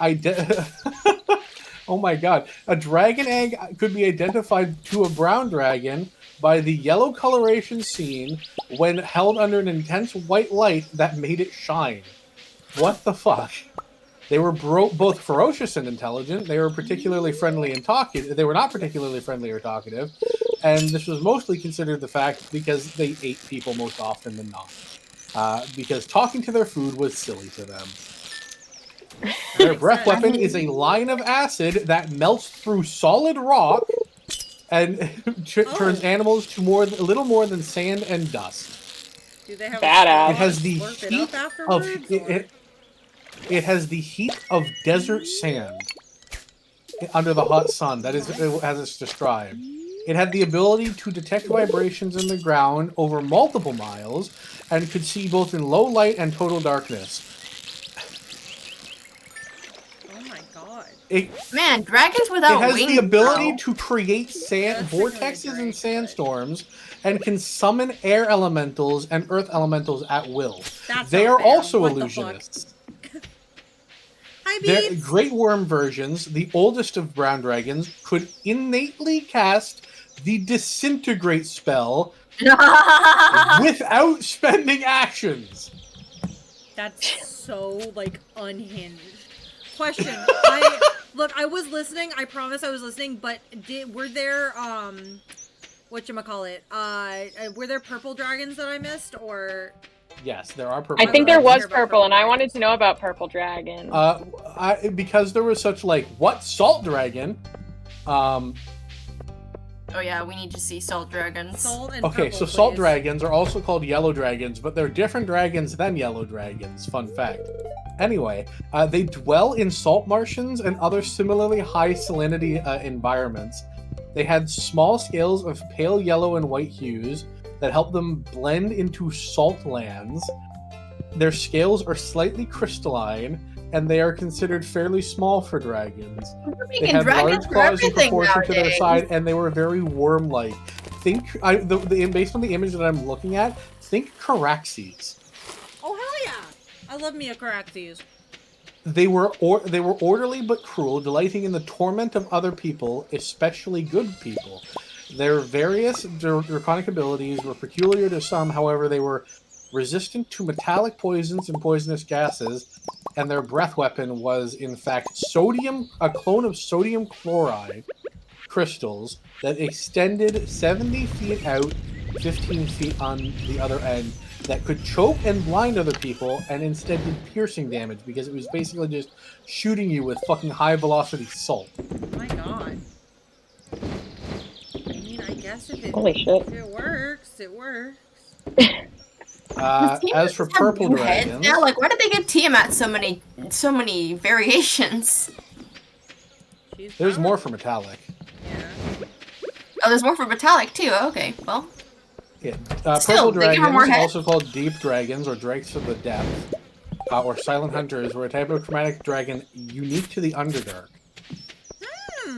oh my god. A dragon egg could be identified to a brown dragon by the yellow coloration seen when held under an intense white light that made it shine. What the fuck? They were both ferocious and intelligent. They were particularly friendly and talkative. They were not particularly friendly or talkative, and this was mostly considered the fact because they ate people most often than not. Because talking to their food was silly to them. Their breath weapon is a line of acid that melts through solid rock and turns animals to a little more than sand and dust. Do they have Badass. It has the slurp it heat up afterwards, or- it has the heat of desert sand under the hot sun. That is as it's described. It had the ability to detect vibrations in the ground over multiple miles and could see both in low light and total darkness. Oh my god. Man, dragons without It has wings. the ability though. to create sand That's really vortexes and great, sandstorms and can summon air elementals and earth elementals at will. That's They not are fair. also What the illusionists. Hi, Their Beats. great worm versions, the oldest of brown dragons, could innately cast the disintegrate spell without spending actions. That's so, like, unhinged. Question. Look, I was listening. I promise I was listening, but were there, whatchamacallit? Were there purple dragons that I missed, or... Yes, there are purple I think there dragons. was purple, and I wanted to know about purple dragon. Because there was such, like, what? Salt dragon? Oh yeah, we need to see salt dragons. Salt and Okay, purple, so salt please. dragons are also called yellow dragons, but they're different dragons than yellow dragons. Fun fact. Anyway, they dwell in salt marshlands and other similarly high salinity environments. They had small scales of pale yellow and white hues that help them blend into salt lands. Their scales are slightly crystalline, and they are considered fairly small for dragons. We're They making had large dragons for claws in everything proportion to their nowadays. side, and they were very worm-like. Based on the image that I'm looking at, think Caraxes. Oh, hell yeah! I love me a Caraxes. They were orderly but cruel, delighting in the torment of other people, especially good people. Their various draconic abilities were peculiar to some, however, they were resistant to metallic poisons and poisonous gases, and their breath weapon was, in fact, a clone of sodium chloride crystals that extended 70 feet out, 15 feet on the other end, that could choke and blind other people and instead did piercing damage because it was basically just shooting you with fucking high velocity salt. Oh my god. I mean, I guess Holy shit. if it works, it works. As for purple dragons, now, like, why did they give Tiamat so many variations? there's more for metallic. Yeah. Oh, there's more for metallic too. Okay, well. Yeah. Still, Purple they give 'em more dragons, heads. also called deep dragons or drakes of the depth, or silent hunters, were a type of chromatic dragon unique to the Underdark.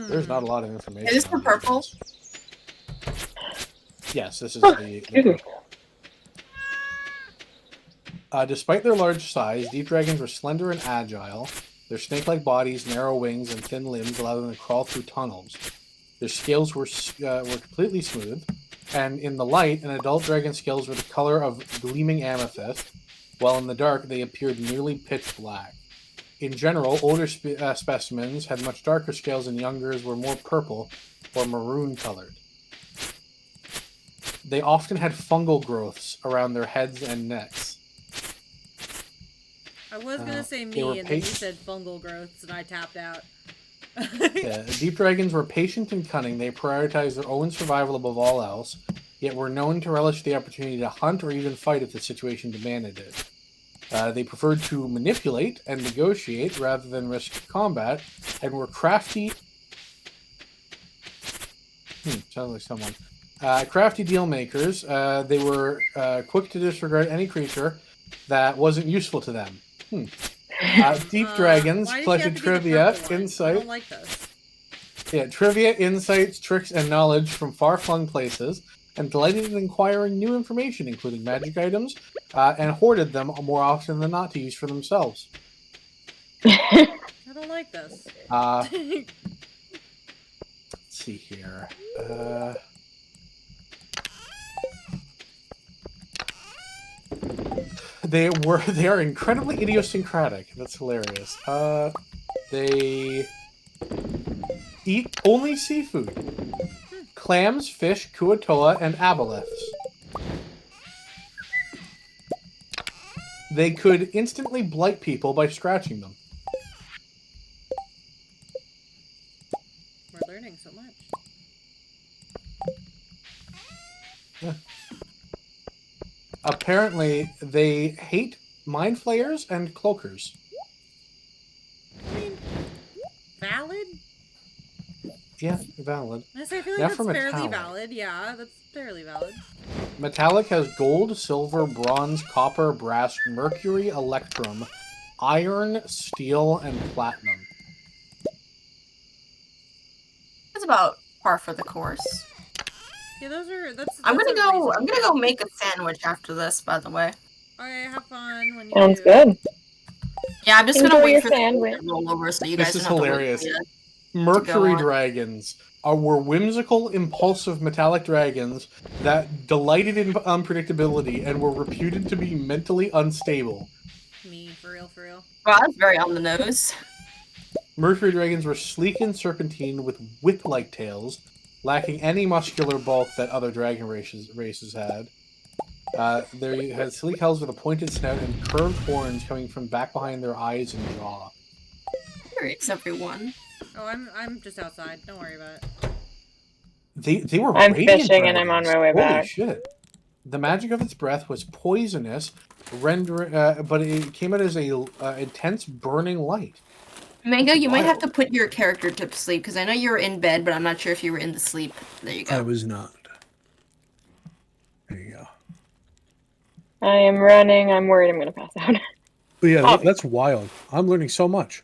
There's not a lot of information. Is this for on purple? these. Yes, this is the purple. Despite their large size, deep dragons were slender and agile. Their snake-like bodies, narrow wings, and thin limbs allowed them to crawl through tunnels. Their scales were completely smooth, and in the light, an adult dragon's scales were the color of gleaming amethyst, while in the dark they appeared nearly pitch black. In general, older specimens had much darker scales and youngers were more purple or maroon colored. They often had fungal growths around their heads and necks. I was gonna say they were me, and then you patient. said fungal growths, and I tapped out. Yeah, deep dragons were patient and cunning. They prioritized their own survival above all else, yet were known to relish the opportunity to hunt or even fight if the situation demanded it. They preferred to manipulate and negotiate rather than risk combat, and were crafty. Sounds like someone. Crafty deal makers. They were quick to disregard any creature that wasn't useful to them. Deep dragons why did you have collected to be the trivia, purple one? I insight. don't like those. Yeah, trivia, insights, tricks, and knowledge from far-flung places, and delighted in acquiring new information, including magic items, and hoarded them more often than not to use for themselves. I don't like this. Let's see here. They are incredibly idiosyncratic. That's hilarious. They eat only seafood. Clams, fish, kuatoa, and aboleths. They could instantly blight people by scratching them. We're learning so much. Yeah. Apparently, they hate mind flayers and cloakers. I mean, valid? Yeah, valid. I feel like Now that's for fairly metallic. valid. Yeah, that's fairly valid. Metallic has gold, silver, bronze, copper, brass, mercury, electrum, iron, steel, and platinum. That's about par for the course. Yeah, that's I'm gonna a go. reasonable I'm gonna go make a sandwich after this. By the way. Okay, have fun when you Sounds do. good. Yeah, I'm just Enjoy gonna wait your for the sandwich. to roll over so you guys This don't is have to wait hilarious. for it. Mercury on. dragons were whimsical, impulsive metallic dragons that delighted in unpredictability and were reputed to be mentally unstable. Me, for real, for real. Wow, that's very on the nose. Mercury dragons were sleek and serpentine with whip-like tails, lacking any muscular bulk that other dragon races had. They had sleek hells with a pointed snout and curved horns coming from back behind their eyes and jaw. Here is everyone. Oh, I'm just outside. Don't worry about it. They were I'm radiant fishing and I'm on dragons. my way Holy back. shit. The magic of its breath was poisonous, but it came out as a intense burning light. Mango, you might have Wild. to put your character to sleep because I know you were in bed, but I'm not sure if you were in the sleep. There you go. I was not. There you go. I am running. I'm worried I'm going to pass out. But yeah, Oh. that's wild. I'm learning so much.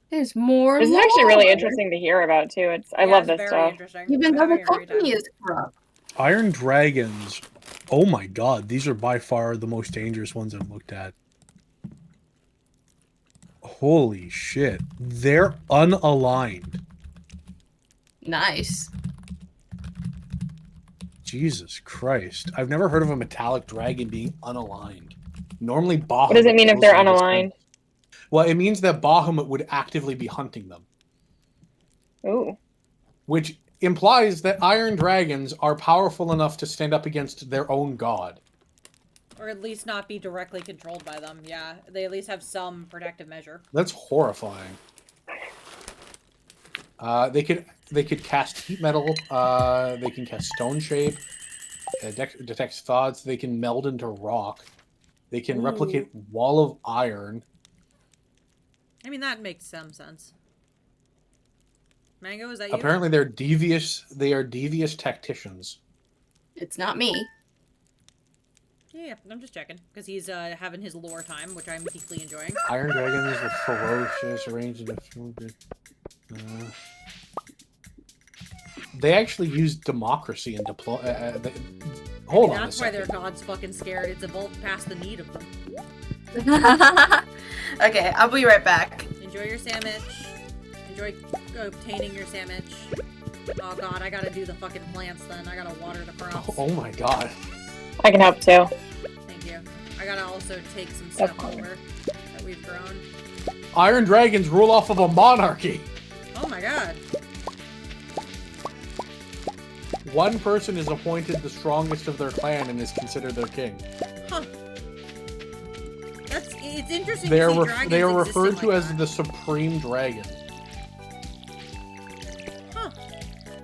There's more. This is actually really lore. interesting to hear about, too. I Yeah, love it's this very stuff. interesting. Even though the Very, very company tough. is corrupt. Iron dragons. Oh my god, these are by far the most dangerous ones I've looked at. Holy shit. They're unaligned. Nice. Jesus Christ. I've never heard of a metallic dragon being unaligned. Normally Bahamut... What does it mean if they're goes to this unaligned? thing. Well, it means that Bahamut would actively be hunting them. Ooh. Which implies that iron dragons are powerful enough to stand up against their own god. Or at least not be directly controlled by them. Yeah, they at least have some protective measure. That's horrifying. They could cast heat metal. They can cast stone shape. Detects thoughts. They can meld into rock. They can replicate wall of iron. I mean, that makes some sense. Mango, is that you? Apparently, they're devious. They are devious tacticians. It's not me. Yeah, I'm just checking because he's having his lore time, which I'm deeply enjoying. Iron dragons with ferocious, arranged in they actually use democracy and deploy. Hold on. That's why their god's fucking scared. It's evolved past the need of them. Okay, I'll be right back. Enjoy your sandwich. Enjoy obtaining your sandwich. Oh god, I gotta do the fucking plants then. I gotta water the crops. Oh my god. I can help too. Thank you. I gotta also take some stuff over that we've grown. Iron dragons rule off of a monarchy. Oh my god. One person is appointed the strongest of their clan and is considered their king. Huh. It's interesting They to are see dragons they are referred existing to like as that. the supreme dragon. Huh.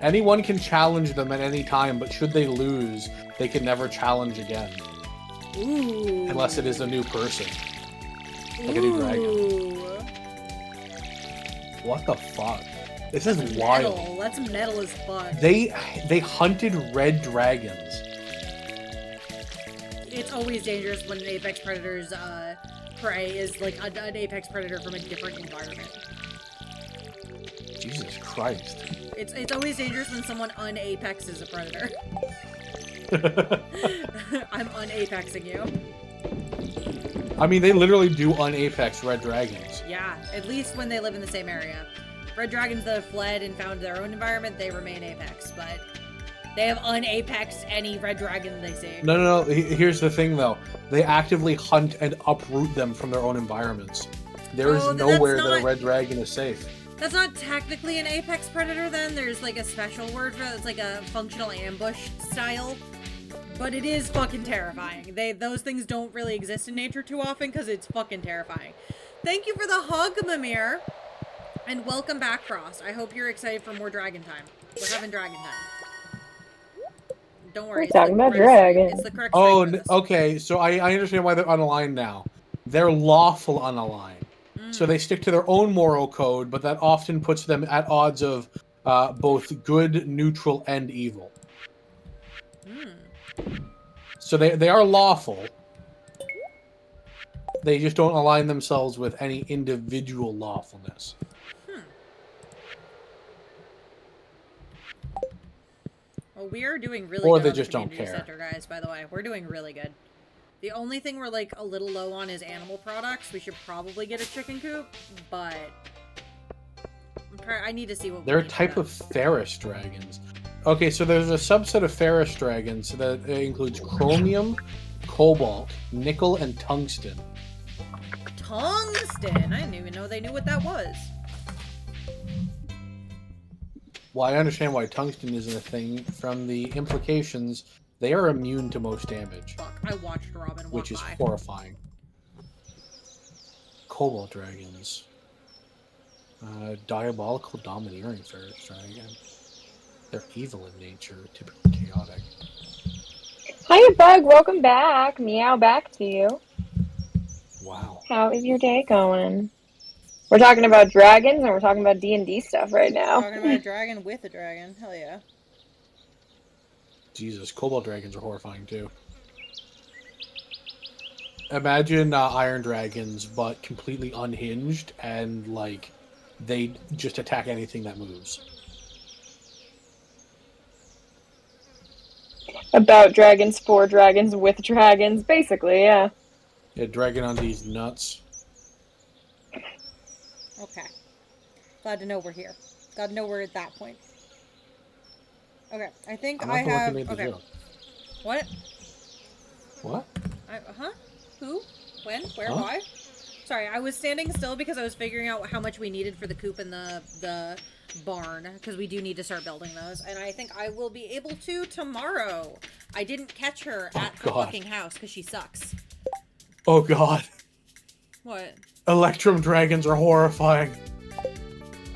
Anyone can challenge them at any time, but should they lose, they can never challenge again. Ooh. Unless it is a new person. Like a new dragon. Ooh. What the fuck? This is That's wild. metal. That's metal as fuck. They hunted red dragons. It's always dangerous when an apex predator's prey is like an apex predator from a different environment. Jesus Christ. It's always dangerous when someone unapexes a predator. I'm unapexing you. I mean, they literally do unapex red dragons. Yeah, at least when they live in the same area. Red dragons that have fled and found their own environment, they remain apex, but they have unapexed any red dragon they see. No. Here's the thing, though. They actively hunt and uproot them from their own environments. There is nowhere that a red dragon is safe. That's not technically an apex predator then. There's like a special word for it. It's like a functional ambush style. But it is fucking terrifying. Those things don't really exist in nature too often because it's fucking terrifying. Thank you for the hug, Mimir. And welcome back, Frost. I hope you're excited for more dragon time. We're having dragon time. Don't worry. We're talking about dragons. It's the correct Oh, stream for this. okay. So I understand why they're unaligned now. They're lawful unaligned. So they stick to their own moral code, but that often puts them at odds of both good, neutral, and evil. So they are lawful. They just don't align themselves with any individual lawfulness. Well, we are doing really Or good they on just the don't community care. center, guys, by the way. We're doing really good. The only thing we're, like, a little low on is animal products. We should probably get a chicken coop, but I need to see what They're we a need type for of Ferris dragons. Okay, so there's a subset of Ferris dragons that includes chromium, cobalt, nickel, and tungsten. that. Tungsten! I didn't even know they knew what that was. Well, I understand why tungsten isn't a thing. From the implications, they are immune to most damage, Fuck, I watched Robin walk which is by. horrifying. Cobalt dragons. Diabolical domineering Ferris dragon. They're evil in nature, typically chaotic. Hiya, Bug. Welcome back. Meow back to you. Wow. How is your day going? We're talking about dragons, and we're talking about D&D stuff right now. Talking about a dragon with a dragon. Hell yeah. Jesus, cobalt dragons are horrifying too. Imagine iron dragons, but completely unhinged, and like they just attack anything that moves. About dragons, for dragons, with dragons, basically, yeah. Yeah, dragon on these nuts. Okay. Glad to know we're here. Glad to know we're at that point. Okay, I think I'm I not the one have... who made the Okay. joke. What? What? Huh? Who? When? Where? Huh? Why? Sorry, I was standing still because I was figuring out how much we needed for the coop and the barn, because we do need to start building those, and I think I will be able to tomorrow. I didn't catch her at the fucking house because she sucks. Oh god. What? Electrum dragons are horrifying.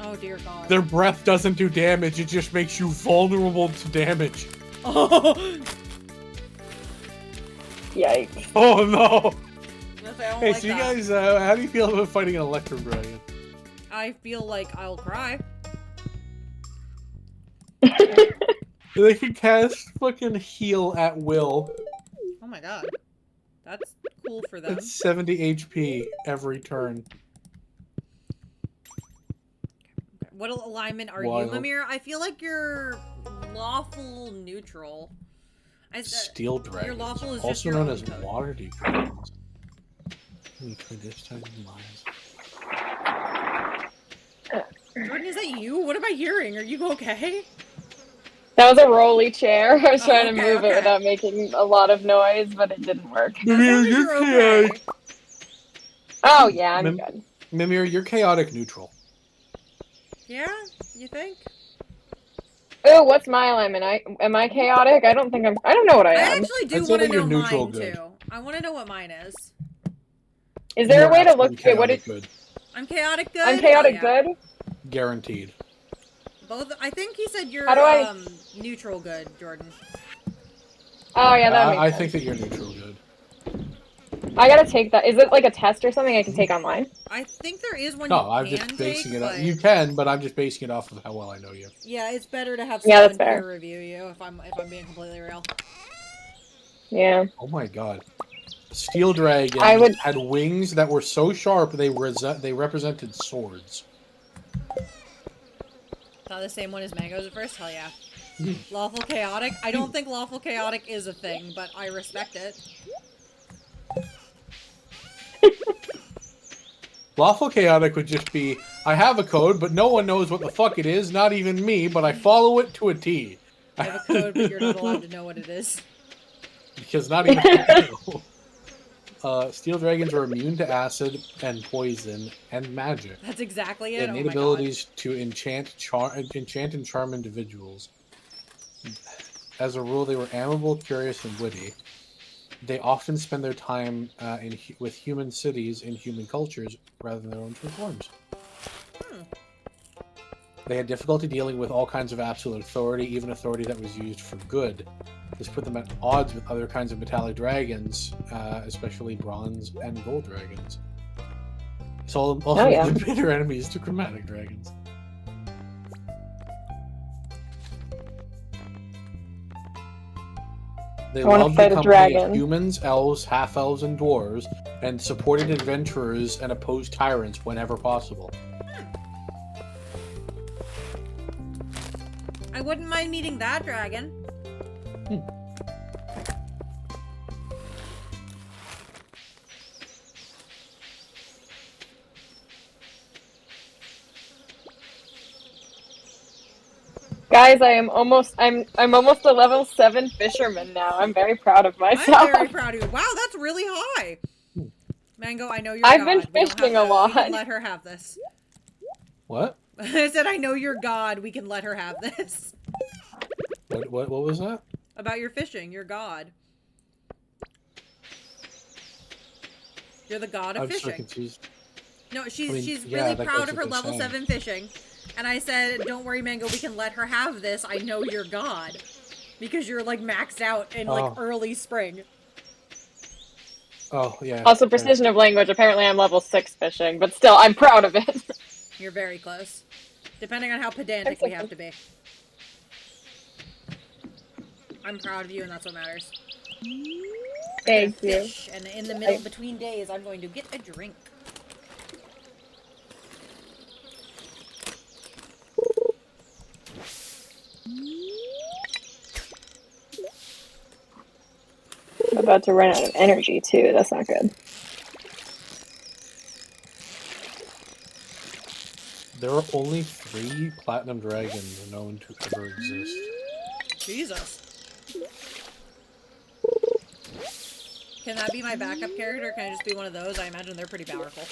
Oh dear god. Their breath doesn't do damage, it just makes you vulnerable to damage. Oh! Yikes. Oh no! Hey, like so you that. guys, how do you feel about fighting an Electrum dragon? I feel like I'll cry. They can cast fucking heal at will. Oh my god. That's cool for them. It's 70 HP every turn. What alignment are Wild. you, Mimir? I feel like you're lawful neutral. Steel dragons, your lawful is just also your known own as code. Waterdeep dragons. This time Jordan, is that you? What am I hearing? Are you okay? That was a rolly chair. I was Oh, trying to okay, move okay. it without making a lot of noise, but it didn't work. As long as you're okay. Oh yeah, I'm Mim- good. Mimir, you're chaotic neutral. Yeah? You think? Oh, what's my alignment? Am I chaotic? I don't think I'm. I don't know what I I am. actually do I'd say want to that you're know neutral mine, good. too. I want to know what mine is. Is there You're a way to absolutely look? Wait, what chaotic is? good? I'm chaotic good? I'm chaotic Hell yeah. good. Guaranteed. Both. I think he said you're How do I- neutral good, Jordan. Oh yeah, that makes I sense. think that you're neutral good. I gotta take that. Is it like a test or something I can take online? I think there is one No, you I'm can just basing take, it off. but You can, but I'm just basing it off of how well I know you. yeah, it's better to have Yeah, someone that's fair. peer review you if I'm being completely real. Yeah. Oh my god. Steel dragons I would- had wings that were so sharp they represented swords. Saw the same one as Mango's at first? Hell yeah. Lawful chaotic? I don't think lawful chaotic is a thing, but I respect it. Lawful chaotic would just be, I have a code, but no one knows what the fuck it is, not even me, but I follow it to a T. I have a code, but you're not allowed to know what it is. Because not even I know. Steel dragons are immune to acid and poison and magic. That's exactly They it. have Oh innate my abilities to enchant and charm individuals. As a rule, they were amiable, curious, and witty. They often spend their time with human cities and human cultures rather than their own true forms. They had difficulty dealing with all kinds of absolute authority, even authority that was used for good. This put them at odds with other kinds of metallic dragons, especially bronze and gold dragons. So also yeah. the bitter enemies to chromatic dragons. They I wanna loved fight the a company of dragon. humans, elves, half-elves, and dwarves, and supported adventurers and opposed tyrants whenever possible. I wouldn't mind meeting that dragon. Guys, I'm almost a level 7 fisherman now. I'm very proud of myself. I'm very proud of you. Wow, that's really high. Mango, I know you're I've God. been We don't have fishing a to- lot. We can let her have this. What? I said, I know you're God. We can let her have this. What was that? About your fishing. You're God. You're the God of I'm so fishing. confused. No, she's I mean, she's yeah, really that proud goes of her without level saying. 7 fishing. And I said, don't worry, Mango, we can let her have this. I know you're God. Because you're, like, maxed out in, like, Oh. early spring. Oh, yeah. Also, precision of language. Apparently, I'm level 6 fishing, but still, I'm proud of it. You're very close. Depending on how pedantic we have to be. I'm proud of you, and that's what matters. Thank I'm gonna you. fish, and in the middle, between days, I'm going to get a drink. I'm about to run out of energy too. That's not good. There are only 3 platinum dragons known to ever exist. Jesus. Can that be my backup character? Can I just be one of those? I imagine they're pretty powerful.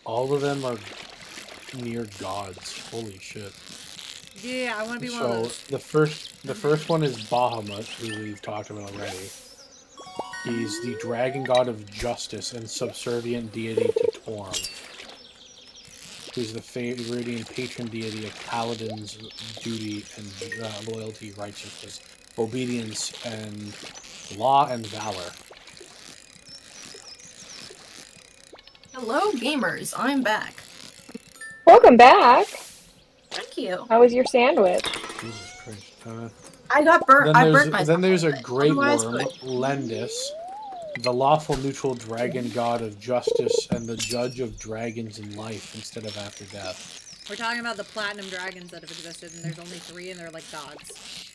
All of them are near gods. Holy shit. Yeah, I want to be one of So those. the first one is Bahamut, who we've talked about already. He's the dragon god of justice and subservient deity to Torm. He's the favoriting patron deity of paladins' duty and loyalty, righteousness, obedience, and law and valor. Hello, gamers. I'm back. Welcome back. Thank you. How was your sandwich? Jesus Christ. I got burnt. I burnt myself. Then there's a great Otherwise, worm, good. Lendis, the lawful neutral dragon god of justice and the judge of dragons in life instead of after death. We're talking about the platinum dragons that have existed, and there's only 3, and they're like gods.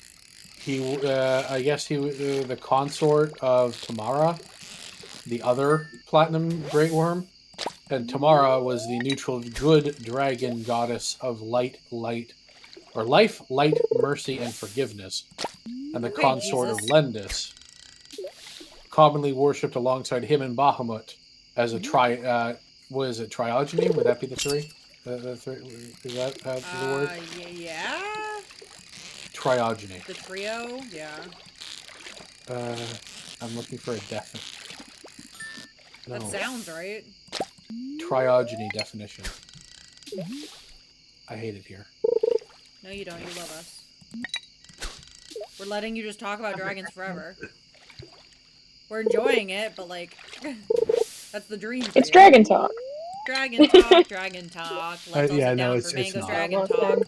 I guess he was the consort of Tamara, the other platinum great worm. And Tamara was the neutral good dragon goddess of life, light, mercy, and forgiveness. And the Okay, consort Jesus. of Lendis, commonly worshipped alongside him and Bahamut as a what is it, triogeny? Would that be the three? The three, is that the word? Yeah? Triogeny. The trio? Yeah. I'm looking for a definite. No. That sounds right. Triogeny definition. I hate it here. No, you don't. You love us. We're letting you just talk about dragons forever. We're enjoying it, but like, that's the dream. For It's you. Dragon Talk. Dragon talk, dragon talk. Let's all yeah, sit no, down it's for Mango's not. dragon talk.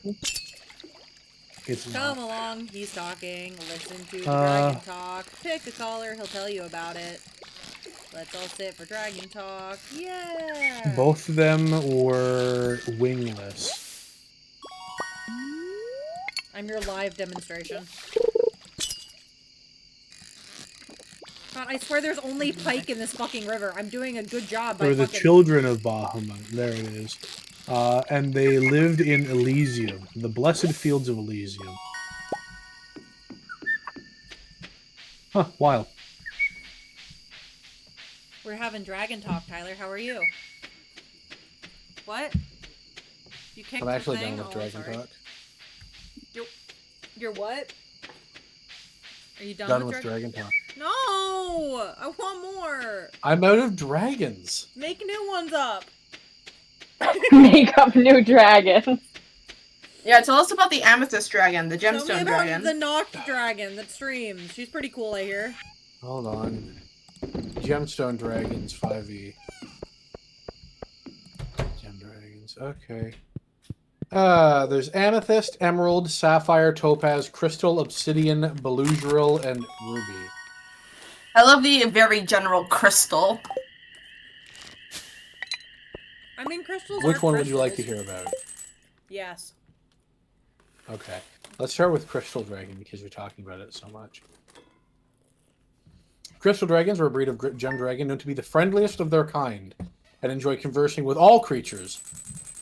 It's Come not. along, he's talking. Listen to the dragon talk. Pick a caller, he'll tell you about it. Let's all sit for dragon talk. Yeah. Both of them were wingless. I'm your live demonstration. God, I swear there's only pike in this fucking river. I'm doing a good job by They were the fucking... children of Bahamut. There it is. And they lived in Elysium, the blessed fields of Elysium. Huh, wild. We're having dragon talk, Tyler. How are you? What? You kicked I'm the actually thing? done with Oh, Dragon sorry. Talk. You're what? Are you done, Done with with Dragon Talk. No! I want more! I'm out of dragons. Make new ones up! Make up new dragons. Yeah, tell us about the amethyst dragon, the Tell me gemstone about dragon. the Noct dragon that streams. She's pretty cool, I hear. Hold on. Gemstone Dragons 5e. Gem Dragons, okay. There's Amethyst, Emerald, Sapphire, Topaz, Crystal, Obsidian, Belugeril, and Ruby. I love the very general crystal. I mean, crystals Which are one would you like to crystals. hear about? Yes. Okay. Let's start with Crystal Dragon because you're talking about it so much. Crystal Dragons are a breed of gem dragon known to be the friendliest of their kind and enjoy conversing with all creatures.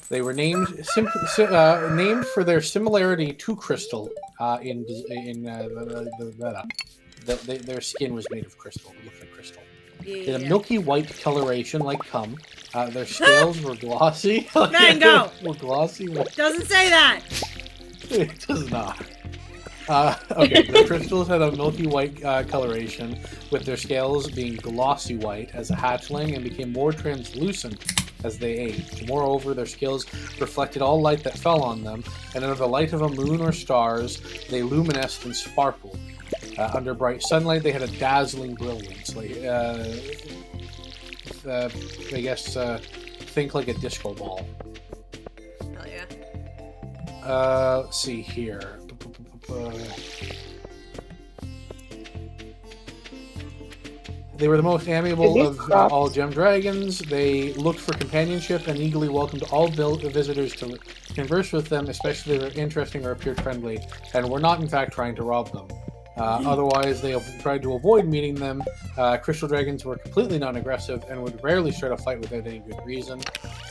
They were named named for their similarity to crystal their skin was made of crystal. It looked like crystal. They had a milky white coloration like cum. Their scales were glossy. Mango! Were glossy. Doesn't say that! It does not. Okay, the crystals had a milky white coloration, with their scales being glossy white as a hatchling and became more translucent as they aged. Moreover, their scales reflected all light that fell on them, and under the light of a moon or stars, they luminesced and sparkled. Under bright sunlight, they had a dazzling brilliance. Like, I guess, think like a disco ball. Hell yeah. Let's see here. They were the most amiable of all gem dragons. They looked for companionship and eagerly welcomed all visitors to converse with them, especially if they were interesting or appeared friendly, and were not in fact trying to rob them. Otherwise, they tried to avoid meeting them. Crystal dragons were completely non-aggressive and would rarely start a fight without any good reason.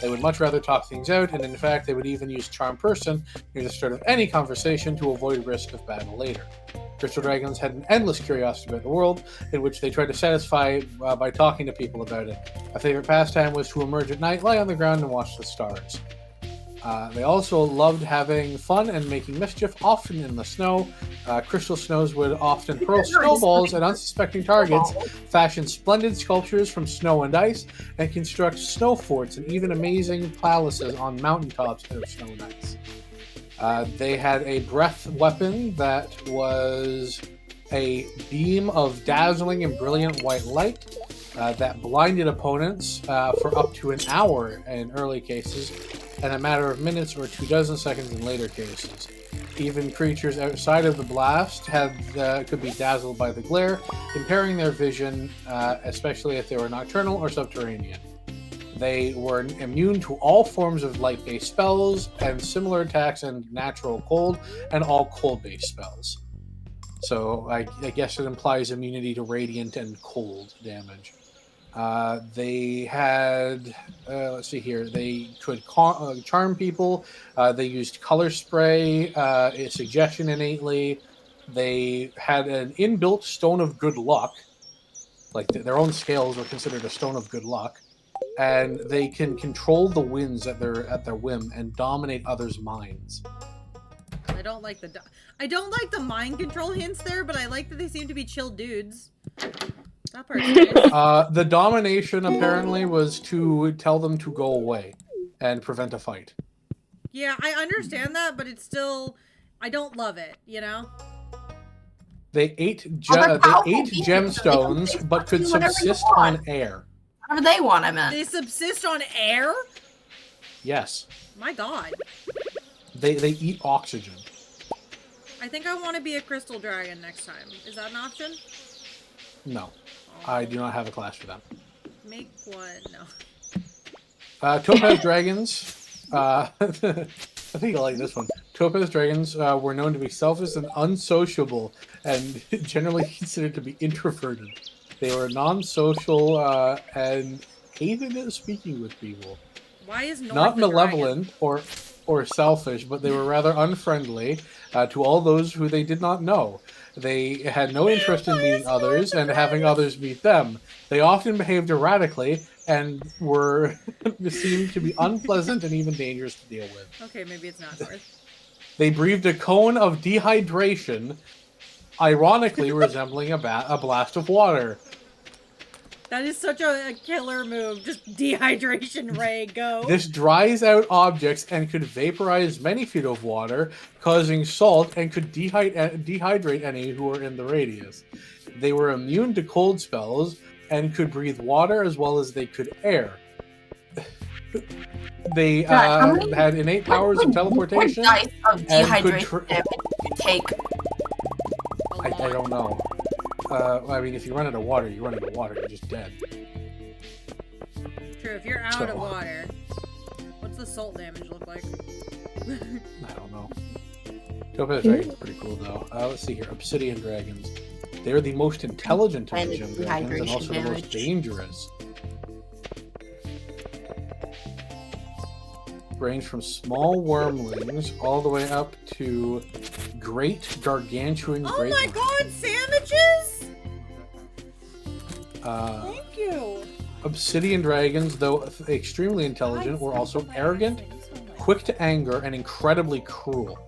They would much rather talk things out, and in fact, they would even use Charm Person near the start of any conversation to avoid risk of battle later. Crystal Dragons had an endless curiosity about the world, in which they tried to satisfy by talking to people about it. A favorite pastime was to emerge at night, lie on the ground, and watch the stars. They also loved having fun and making mischief, often in the snow. Crystal Snows would often hurl snowballs at unsuspecting targets, fashion splendid sculptures from snow and ice, and construct snow forts and even amazing palaces on mountaintops out of snow and ice. They had a breath weapon that was a beam of dazzling and brilliant white light that blinded opponents for up to an hour in early cases, and a matter of minutes or 24 seconds in later cases. Even creatures outside of the blast could be dazzled by the glare, impairing their vision, especially if they were nocturnal or subterranean. They were immune to all forms of light-based spells and similar attacks and natural cold, and all cold-based spells. So I guess it implies immunity to radiant and cold damage. They had, let's see here, they could charm people. They used color spray, suggestion innately. They had an inbuilt stone of good luck. Like their own scales were considered a stone of good luck. And they can control the winds at their whim and dominate others' minds. I don't like the mind control hints there, but I like that they seem to be chill dudes. That part's nice. The domination apparently was to tell them to go away and prevent a fight. Yeah, I understand that, but it's still, I don't love it, you know? They ate gemstones, but could subsist on air. Whatever they want, I meant. They subsist on air? Yes. My god. They eat oxygen. I think I want to be a crystal dragon next time. Is that an option? No. I do not have a class for them. Make one. No. Topaz dragons. I think I like this one. Topaz dragons were known to be selfish and unsociable, and generally considered to be introverted. They were non-social and hated speaking with people. Why is North not the malevolent or selfish, but they were rather unfriendly to all those who they did not know. They had no interest in meeting others and having others meet them. They often behaved erratically and were seemed to be unpleasant and even dangerous to deal with. Okay, maybe it's not North. They breathed a cone of dehydration, ironically resembling a blast of water. That is such a killer move. Just dehydration ray, go. This dries out objects and could vaporize many feet of water, causing salt, and could dehydrate any who were in the radius. They were immune to cold spells and could breathe water as well as they could air. They had innate powers of teleportation. What dice of dehydration damage you take? I don't know. I mean, if you run out of water, you run out of water. You're just dead. True, if you're out of water. What's the salt damage look like? I don't know. Topaz dragons are pretty cool, though. Let's see here. Obsidian dragons. They're the most intelligent of the gem dragons and also the most dangerous. Range from small wormlings all the way up to great gargantuan. Oh my god, sandwiches! Thank you. Obsidian dragons, though extremely intelligent, were also arrogant, quick to anger, and incredibly cruel.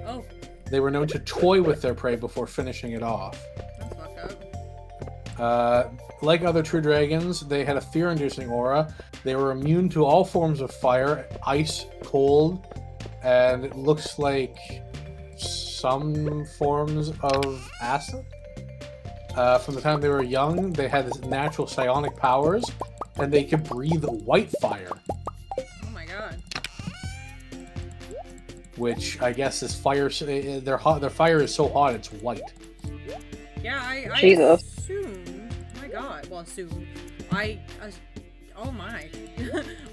Oh. They were known to toy with their prey before finishing it off. That's fucked up. Like other true dragons, they had a fear-inducing aura. They were immune to all forms of fire, ice, cold, and it looks like some forms of acid. From the time they were young, they had this natural psionic powers, and they could breathe white fire. Oh my god. Which I guess is fire. Their fire is so hot it's white. Yeah, I Jesus. assumed. Oh my god. Well, assumed. Oh my.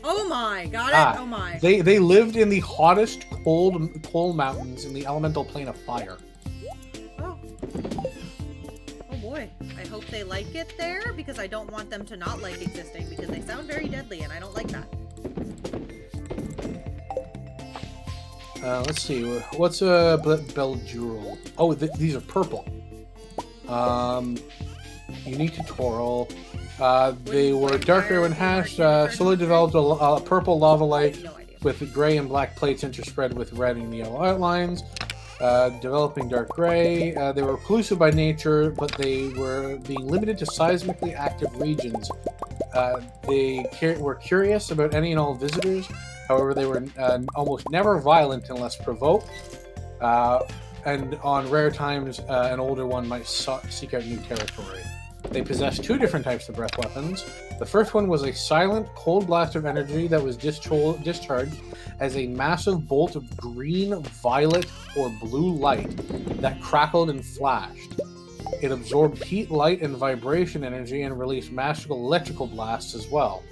Oh my. Got it? Oh my. They lived in the hottest cold mountains in the elemental plane of fire. Oh. Oh boy. I hope they like it there because I don't want them to not like existing because they sound very deadly and I don't like that. Let's see. What's a Beldurel? Oh, these are purple. Unique to Toril. They were darker when hatched. Slowly developed a purple lava-like No idea. with gray and black plates interspread with red and yellow outlines. Developing dark gray. They were reclusive by nature, but they were being limited to seismically active regions. They were curious about any and all visitors. However, they were almost never violent unless provoked. And on rare times, an older one might seek out new territory. They possessed two different types of breath weapons. The first one was a silent, cold blast of energy that was discharged as a massive bolt of green, violet, or blue light that crackled and flashed. It absorbed heat, light, and vibration energy and released magical electrical blasts as well.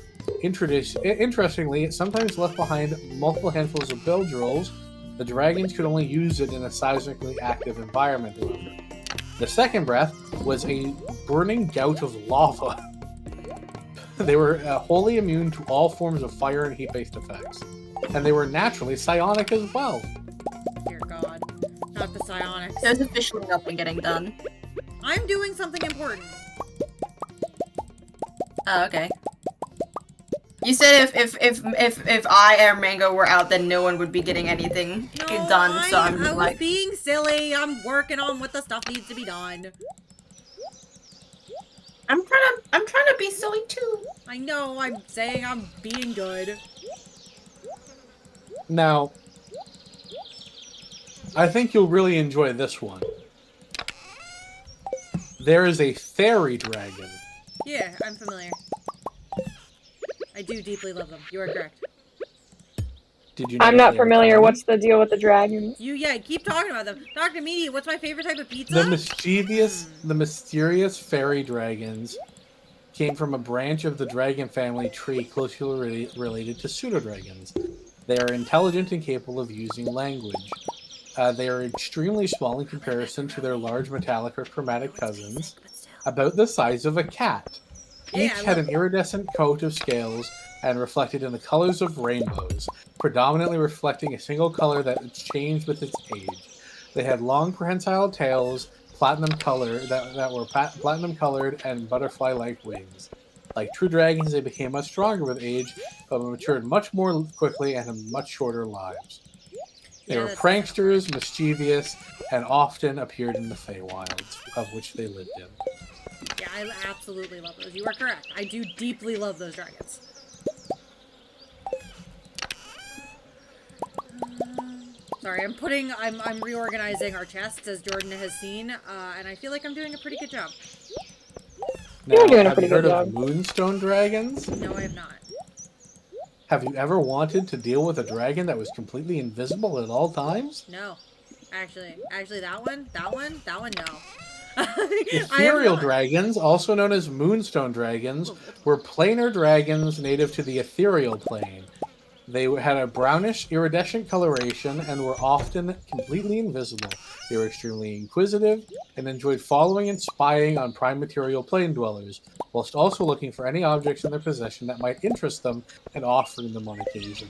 Interestingly, it sometimes left behind multiple handfuls of Beldurels. The dragons could only use it in a seismically active environment, however. The second breath was a burning gout of lava. They were wholly immune to all forms of fire and heat-based effects. And they were naturally psionic as well. Dear God. Not the psionics. There's officially nothing getting done. I'm doing something important. Oh, okay. You said if I or Mango were out, then no one would be getting anything done. So I'm I like, was being silly. I'm working on what the stuff needs to be done. I'm trying to be silly too. I know. I'm saying I'm being good. Now, I think you'll really enjoy this one. There is a fairy dragon. Yeah, I'm familiar. I do deeply love them. You are correct. Did you know I'm not they were familiar. common? What's the deal with the dragons? Yeah, keep talking about them. Dr. Meaty, what's my favorite type of pizza? The mysterious fairy dragons came from a branch of the dragon family tree closely related to pseudo-dragons. They are intelligent and capable of using language. They are extremely small in comparison to their large metallic or chromatic cousins, about the size of a cat. Each had an iridescent coat of scales and reflected in the colors of rainbows, predominantly reflecting a single color that changed with its age. They had long prehensile tails, platinum color that were platinum colored, and butterfly-like wings. Like true dragons, they became much stronger with age, but matured much more quickly and had much shorter lives. They were pranksters, mischievous, and often appeared in the Feywilds, of which they lived in. Yeah, I absolutely love those. You are correct. I do deeply love those dragons. Sorry, I'm reorganizing our chests as Jordan has seen, and I feel like I'm doing a pretty good job. Now, You're doing a have pretty you heard good of job. moonstone dragons? No, I have not. Have you ever wanted to deal with a dragon that was completely invisible at all times? No. Actually, that one, no. Ethereal dragons, also known as moonstone dragons, were planar dragons native to the ethereal plane. They had a brownish, iridescent coloration and were often completely invisible. They were extremely inquisitive and enjoyed following and spying on prime material plane dwellers, whilst also looking for any objects in their possession that might interest them and offering them on occasion.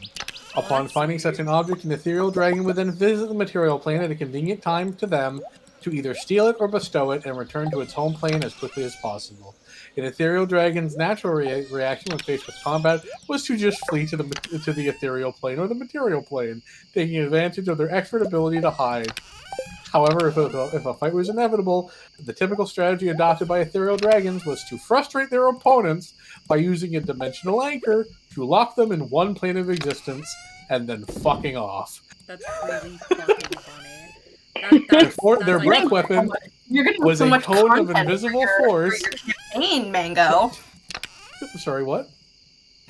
Upon finding such an object, an ethereal dragon would then visit the material plane at a convenient time to them to either steal it or bestow it and return to its home plane as quickly as possible. An ethereal dragon's natural reaction when faced with combat was to just flee to the ethereal plane or the material plane, taking advantage of their expert ability to hide. However, if a fight was inevitable, the typical strategy adopted by ethereal dragons was to frustrate their opponents by using a dimensional anchor to lock them in one plane of existence and then fucking off. That's really fucking funny. Their breath weapon you're getting was so a much cone of content invisible for your force. campaign, Mango. Sorry, what?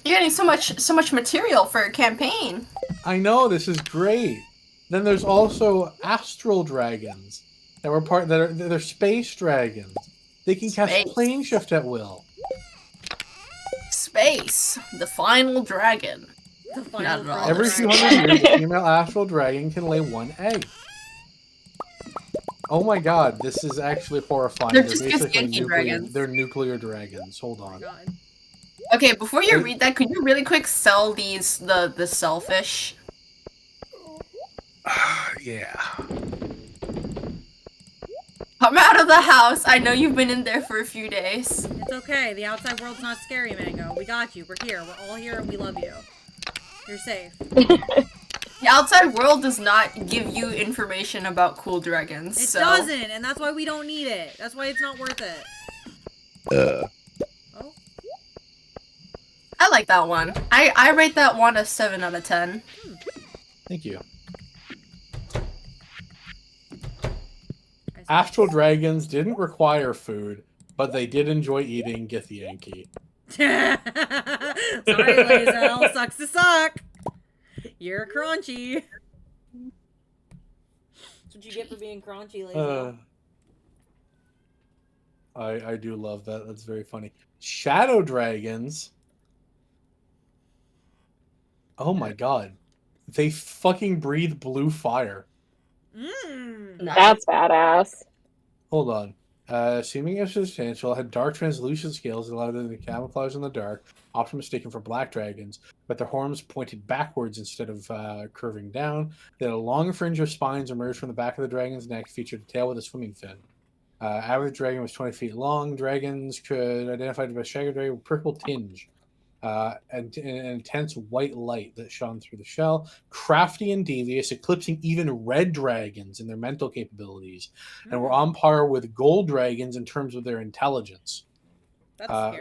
You're getting so much material for your campaign. I know, this is great. Then there's also astral dragons they're space dragons. They can cast plane shift at will. Space, the final dragon. The final dragon. Every few hundred years, a female astral dragon can lay one egg. Oh my god, this is actually horrifying. They're They're just basically skinky dragons. They're nuclear dragons. Hold on. God. Okay, before you read that, could you really quick sell the selfish? Yeah. Come out of the house. I know you've been in there for a few days. It's okay. The outside world's not scary, Mango. We got you. We're here. We're all here and we love you. You're safe. The outside world does not give you information about cool dragons. It so. doesn't, and that's why we don't need it. That's why it's not worth it. Oh. I like that one. I rate that one a 7 out of 10. Thank you. Astral dragons didn't require food, but they did enjoy eating Githyanki. Sorry, Lazel. Sucks to suck. You're crunchy. That's what you get for being crunchy, Lazel. I do love that. That's very funny. Shadow dragons. Oh my god. They fucking breathe blue fire. That's badass. Hold on. Seeming insubstantial, had dark translucent scales that allowed them to camouflage in the dark, often mistaken for black dragons, but their horns pointed backwards instead of curving down. They had a long fringe of spines emerged from the back of the dragon's neck, featured a tail with a swimming fin. Average dragon was 20 feet long. Dragons could identify by shadow dragon with purple tinge. And an intense white light that shone through the shell, crafty and devious, eclipsing even red dragons in their mental capabilities, and were on par with gold dragons in terms of their intelligence,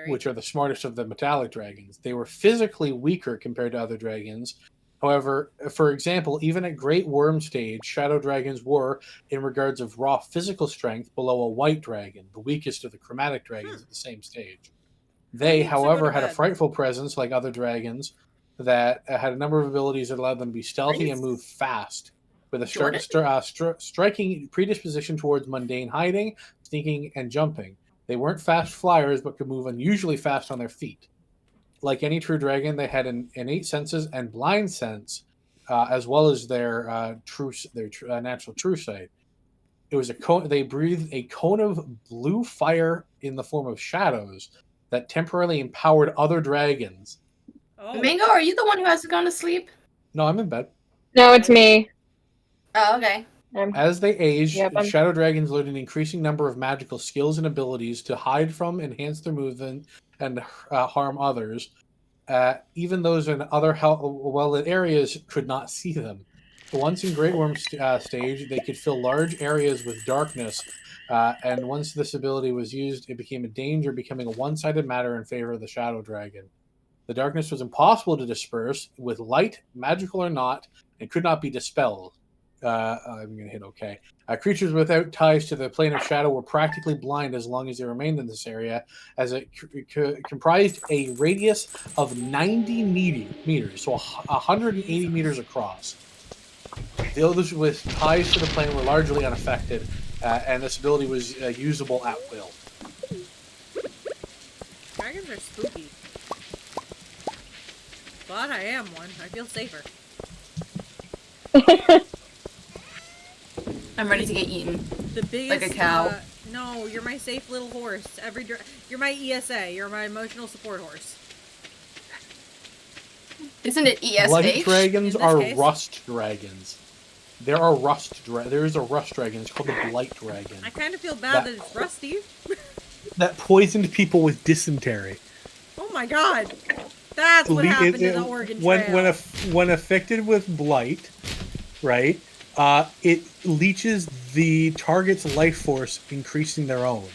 which are the smartest of the metallic dragons. They were physically weaker compared to other dragons. However, for example, even at Great Worm stage, shadow dragons were, in regards of raw physical strength, below a white dragon, the weakest of the chromatic dragons at the same stage. They, however, had a frightful presence, like other dragons, that had a number of abilities that allowed them to be stealthy and move fast, with a striking predisposition towards mundane hiding, sneaking, and jumping. They weren't fast flyers, but could move unusually fast on their feet. Like any true dragon, they had innate senses and blind sense, as well as their natural true sight. It was a cone. They breathed a cone of blue fire in the form of shadows that temporarily empowered other dragons. Oh. Mango, are you the one who hasn't gone to sleep? No, I'm in bed. No, it's me. Oh, okay. As they aged, Yep, shadow dragons learned an increasing number of magical skills and abilities to hide from, enhance their movement, and harm others. Even those in other well-lit areas could not see them. Once in Great Worm stage, they could fill large areas with darkness, and once this ability was used, it became a danger, becoming a one-sided matter in favor of the shadow dragon. The darkness was impossible to disperse with light, magical or not, and could not be dispelled. I'm going to hit OK. Creatures without ties to the plane of shadow were practically blind as long as they remained in this area, as it comprised a radius of 90 meters, so 180 meters across. Those with ties to the plane were largely unaffected, and this ability was usable at will. Dragons are spooky. But I am one. I feel safer. I'm ready to get eaten. The biggest, like a cow. No, you're my safe little horse. You're my ESA. You're my emotional support horse. Isn't it ESH? Light dragons are case? rust dragons. There are there is a rust dragon. It's called the Blight Dragon. I kind of feel bad that it's rusty. That poisoned people with dysentery. Oh my god. That's what happened to the Oregon Trail. When affected with blight, right? It leeches the target's life force, increasing their own.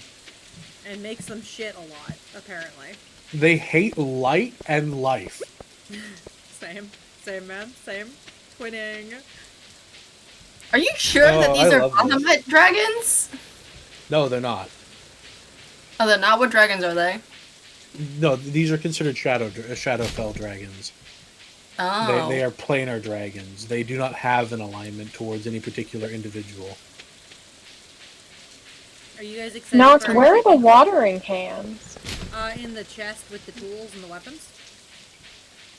And makes them shit a lot, apparently. They hate light and life. Same, man. Same. Twinning. Are you sure that these are Bahamut dragons? No, they're not. Oh, they're not? What dragons are they? No, these are considered Shadowfell dragons. Oh. They are planar dragons. They do not have an alignment towards any particular individual. Are you guys excited? Now, where are the watering cans? In the chest with the tools and the weapons.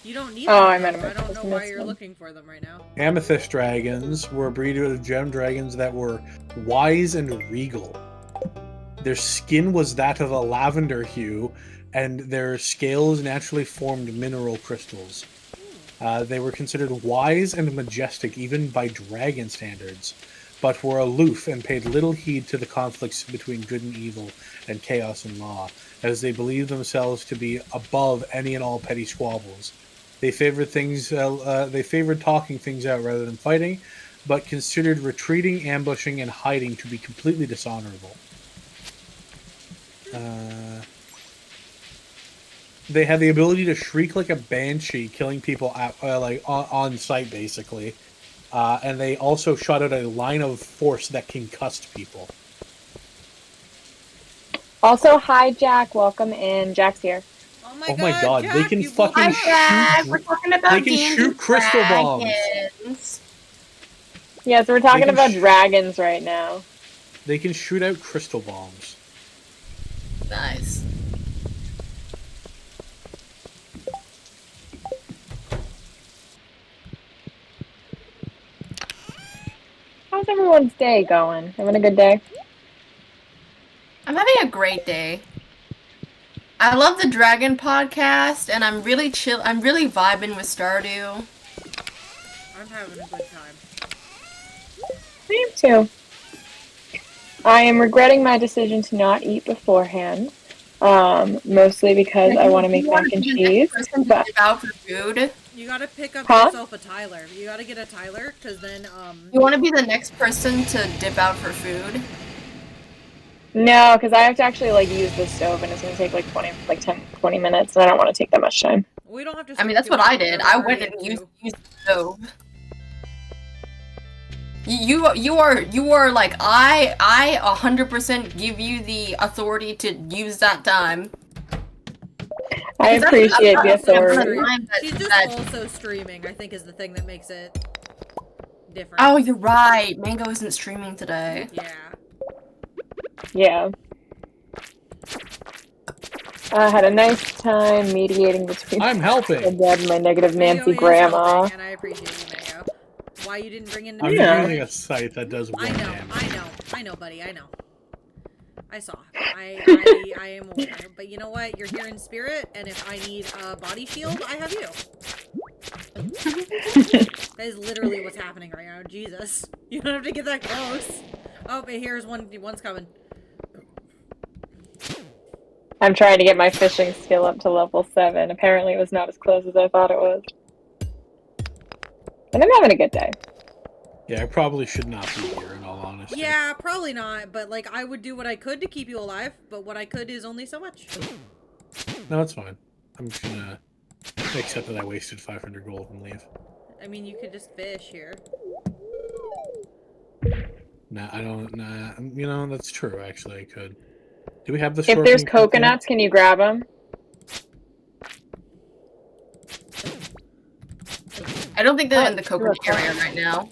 You don't need Oh, them. I don't know why you're looking for them right now. Amethyst dragons were a breed of gem dragons that were wise and regal. Their skin was that of a lavender hue, and their scales naturally formed mineral crystals. They were considered wise and majestic even by dragon standards, but were aloof and paid little heed to the conflicts between good and evil and chaos and law, as they believed themselves to be above any and all petty squabbles. They favored talking things out rather than fighting, but considered retreating, ambushing, and hiding to be completely dishonorable. They had the ability to shriek like a banshee, killing people on sight, basically. And they also shot out a line of force that concussed people. Also, hi, Jack. Welcome in. Jack's here. Oh Oh my god, Jack, they can you fucking Hi, both- Jack. We're talking about They can D&D shoot crystal bombs. dragons. Yeah, so we're talking can about dragons right now. They can shoot out crystal bombs. Nice. How's everyone's day going? Having a good day? I'm having a great day. I love the Dragon podcast, and I'm really chill. I'm really vibing with Stardew. I'm having a good time. I am too. I am regretting my decision to not eat beforehand. Mostly because I want to make mac and cheese. But Out for food. You gotta pick up Huh? yourself a Tyler. You gotta get a Tyler, because then, You want to be the next person to dip out for food? no, because I have to actually like use the stove, and it's gonna take like 20 minutes, and I don't want to take that much time. we don't have to. I mean, that's what I did. I went and used the stove. You are like I 100% give you the authority to use that time. I Because appreciate the that's the authority. time She's just that- also streaming, I think, is the thing that makes it different. Oh, you're right. Mango isn't streaming today. Yeah. Yeah. I had a nice time mediating between I'm my helping. dad and my negative Mango Nancy is grandma. helping, and I appreciate you, Mango. Why you didn't bring in I'm Yeah. using a site that does one I know, damage. I know, buddy, I know. I saw. I am aware. But you know what? You're here in spirit, and if I need a body shield, I have you. That is literally what's happening right now. Jesus. You don't have to get that close. Oh, but here's one's coming. I'm trying to get my fishing skill up to level 7. Apparently it was not as close as I thought it was. And I'm having a good day. Yeah, I probably should not be here, in all honesty. Yeah, probably not, but like I would do what I could to keep you alive, but what I could is only so much. No, it's fine. I'm just gonna accept that I wasted 500 gold and leave. I mean, you could just fish here. Nah, I don't. Nah, you know that's true. Actually, I could. Do we have the? If there's coconuts, can you grab them? I don't think they're in the coconut area right now.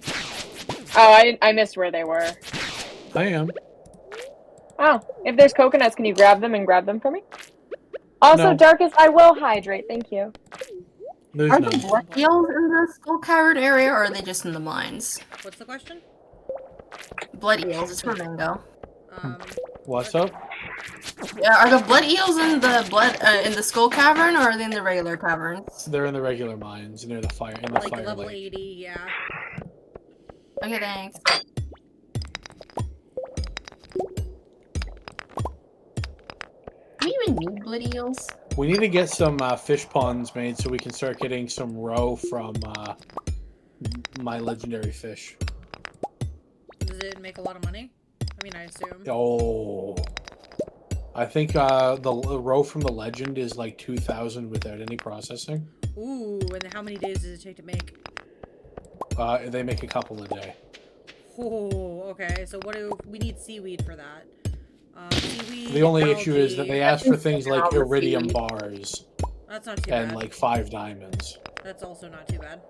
Oh, I missed where they were. I am. Oh, if there's coconuts, can you grab them and grab them for me? Also, No. Darkest, I will hydrate. Thank you. There's Are none. the blood eels in the skull cavern area, or are they just in the mines? What's the question? Blood eels. It's for Mango. What's up? Yeah, are the blood eels in the skull cavern, or are they in the regular caverns? They're in the regular mines near the fire. In the Like fire level lake. 80, yeah. Okay, thanks. Do we even need blood eels? We need to get some fish ponds made so we can start getting some roe from my legendary fish. Does it make a lot of money? I mean, I assume. Oh, I think the roe from the legend is like 2,000 without any processing. Ooh, and how many days does it take to make? They make a couple a day. Oh, okay. So what do we need seaweed for that? Seaweed. The only issue is that they ask for things like Algae. iridium bars That's not too and bad. like 5 diamonds. That's also not too bad.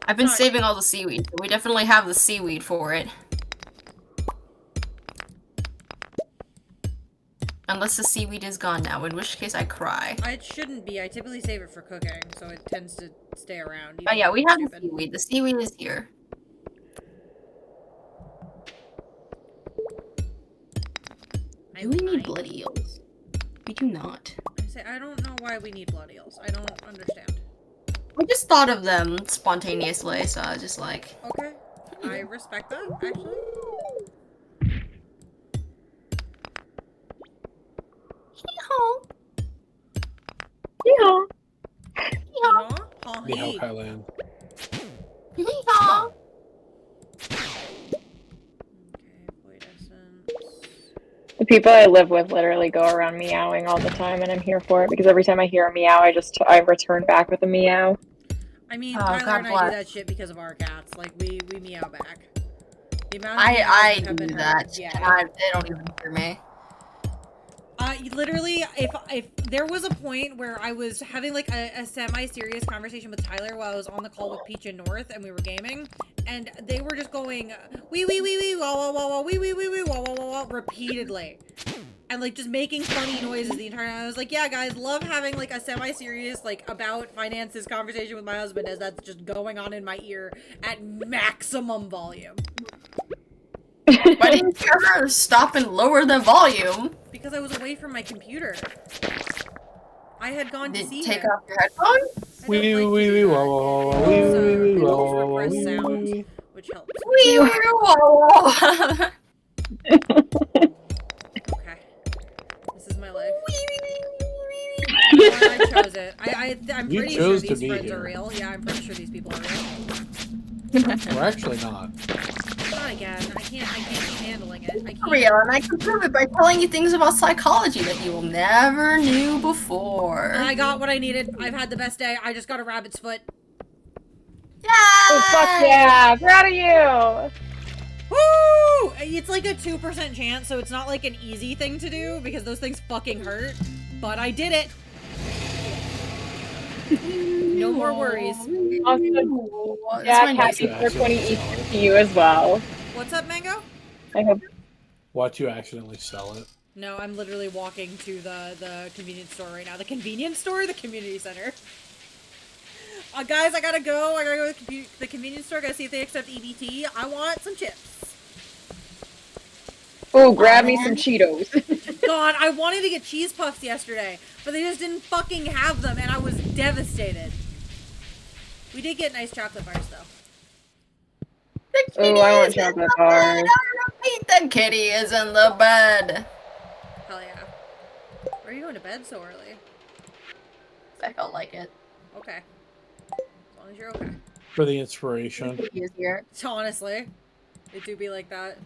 I've been Sorry. saving all the seaweed, so we definitely have the seaweed for it. Unless the seaweed is gone now, in which case I cry. It shouldn't be. I typically save it for cooking, so it tends to stay around. Oh even yeah, though we it's have the stupid. seaweed. The seaweed is here. Do we need blood eels? We do not. I say, I don't know why we need blood eels. I don't understand. I just thought of them spontaneously, so I was just like... Okay. I respect that, actually. Hee-haw. Yeah. Yeehaw? Haw The hee. Thailand. Hee-haw. Okay, void essence. The people I live with literally go around meowing all the time, and I'm here for it because every time I hear a meow, I return back with a meow. I mean, Oh, Tyler God and I bless. do that shit because of our cats. Like, we meow back. The amount of I meows that have do been that, heard, yeah. and they don't even hear me. Literally, if there was a point where I was having like a semi-serious conversation with Tyler while I was on the call with Peach and North and we were gaming, and they were just going wee wah wah wah wah wee wah wah wah wah repeatedly, and like just making funny noises the entire time. I was like, yeah, guys, love having like a semi-serious like about finances conversation with my husband as that's just going on in my ear at maximum volume. Why didn't you ever stop and lower the volume? Because I was away from my computer. I had gone to Did see you take him. off your headphones? I don't like to do that. It helps repress sound, which helps. Wee wee wah wah. Okay. This is my life. You know what? I chose it. I'm You pretty sure chose to these be friends here. are real. Yeah, I'm pretty sure these people are real. We're actually not. Not again. I can't keep handling it. I can't. Real, and I can prove it by telling you things about psychology that you will never knew before. I got what I needed. I've had the best day. I just got a rabbit's foot. Yeah! Oh, fuck yeah! Proud of you! Woo! It's like a 2% chance, so it's not like an easy thing to do because those things fucking hurt. But I did it. No more worries. Awesome. That's Yeah, my happy next- 420 Easter to you as well. What's up, Mango? I hope. Watch you accidentally sell it. No, I'm literally walking to the convenience store right now. The convenience store? The community center. Guys, I gotta go. I gotta go to the convenience store. Gotta see if they accept EBT. I want some chips. Oh, grab me some Cheetos. God, I wanted to get cheese puffs yesterday, but they just didn't fucking have them, and I was devastated. We did get nice chocolate bars, though. Oh, I want chocolate bars. Repeat, the kitty is in the bed. Hell yeah. Why are you going to bed so early? I felt like it. Okay. As long as you're okay. For the inspiration. He is here. Honestly, it do be like that.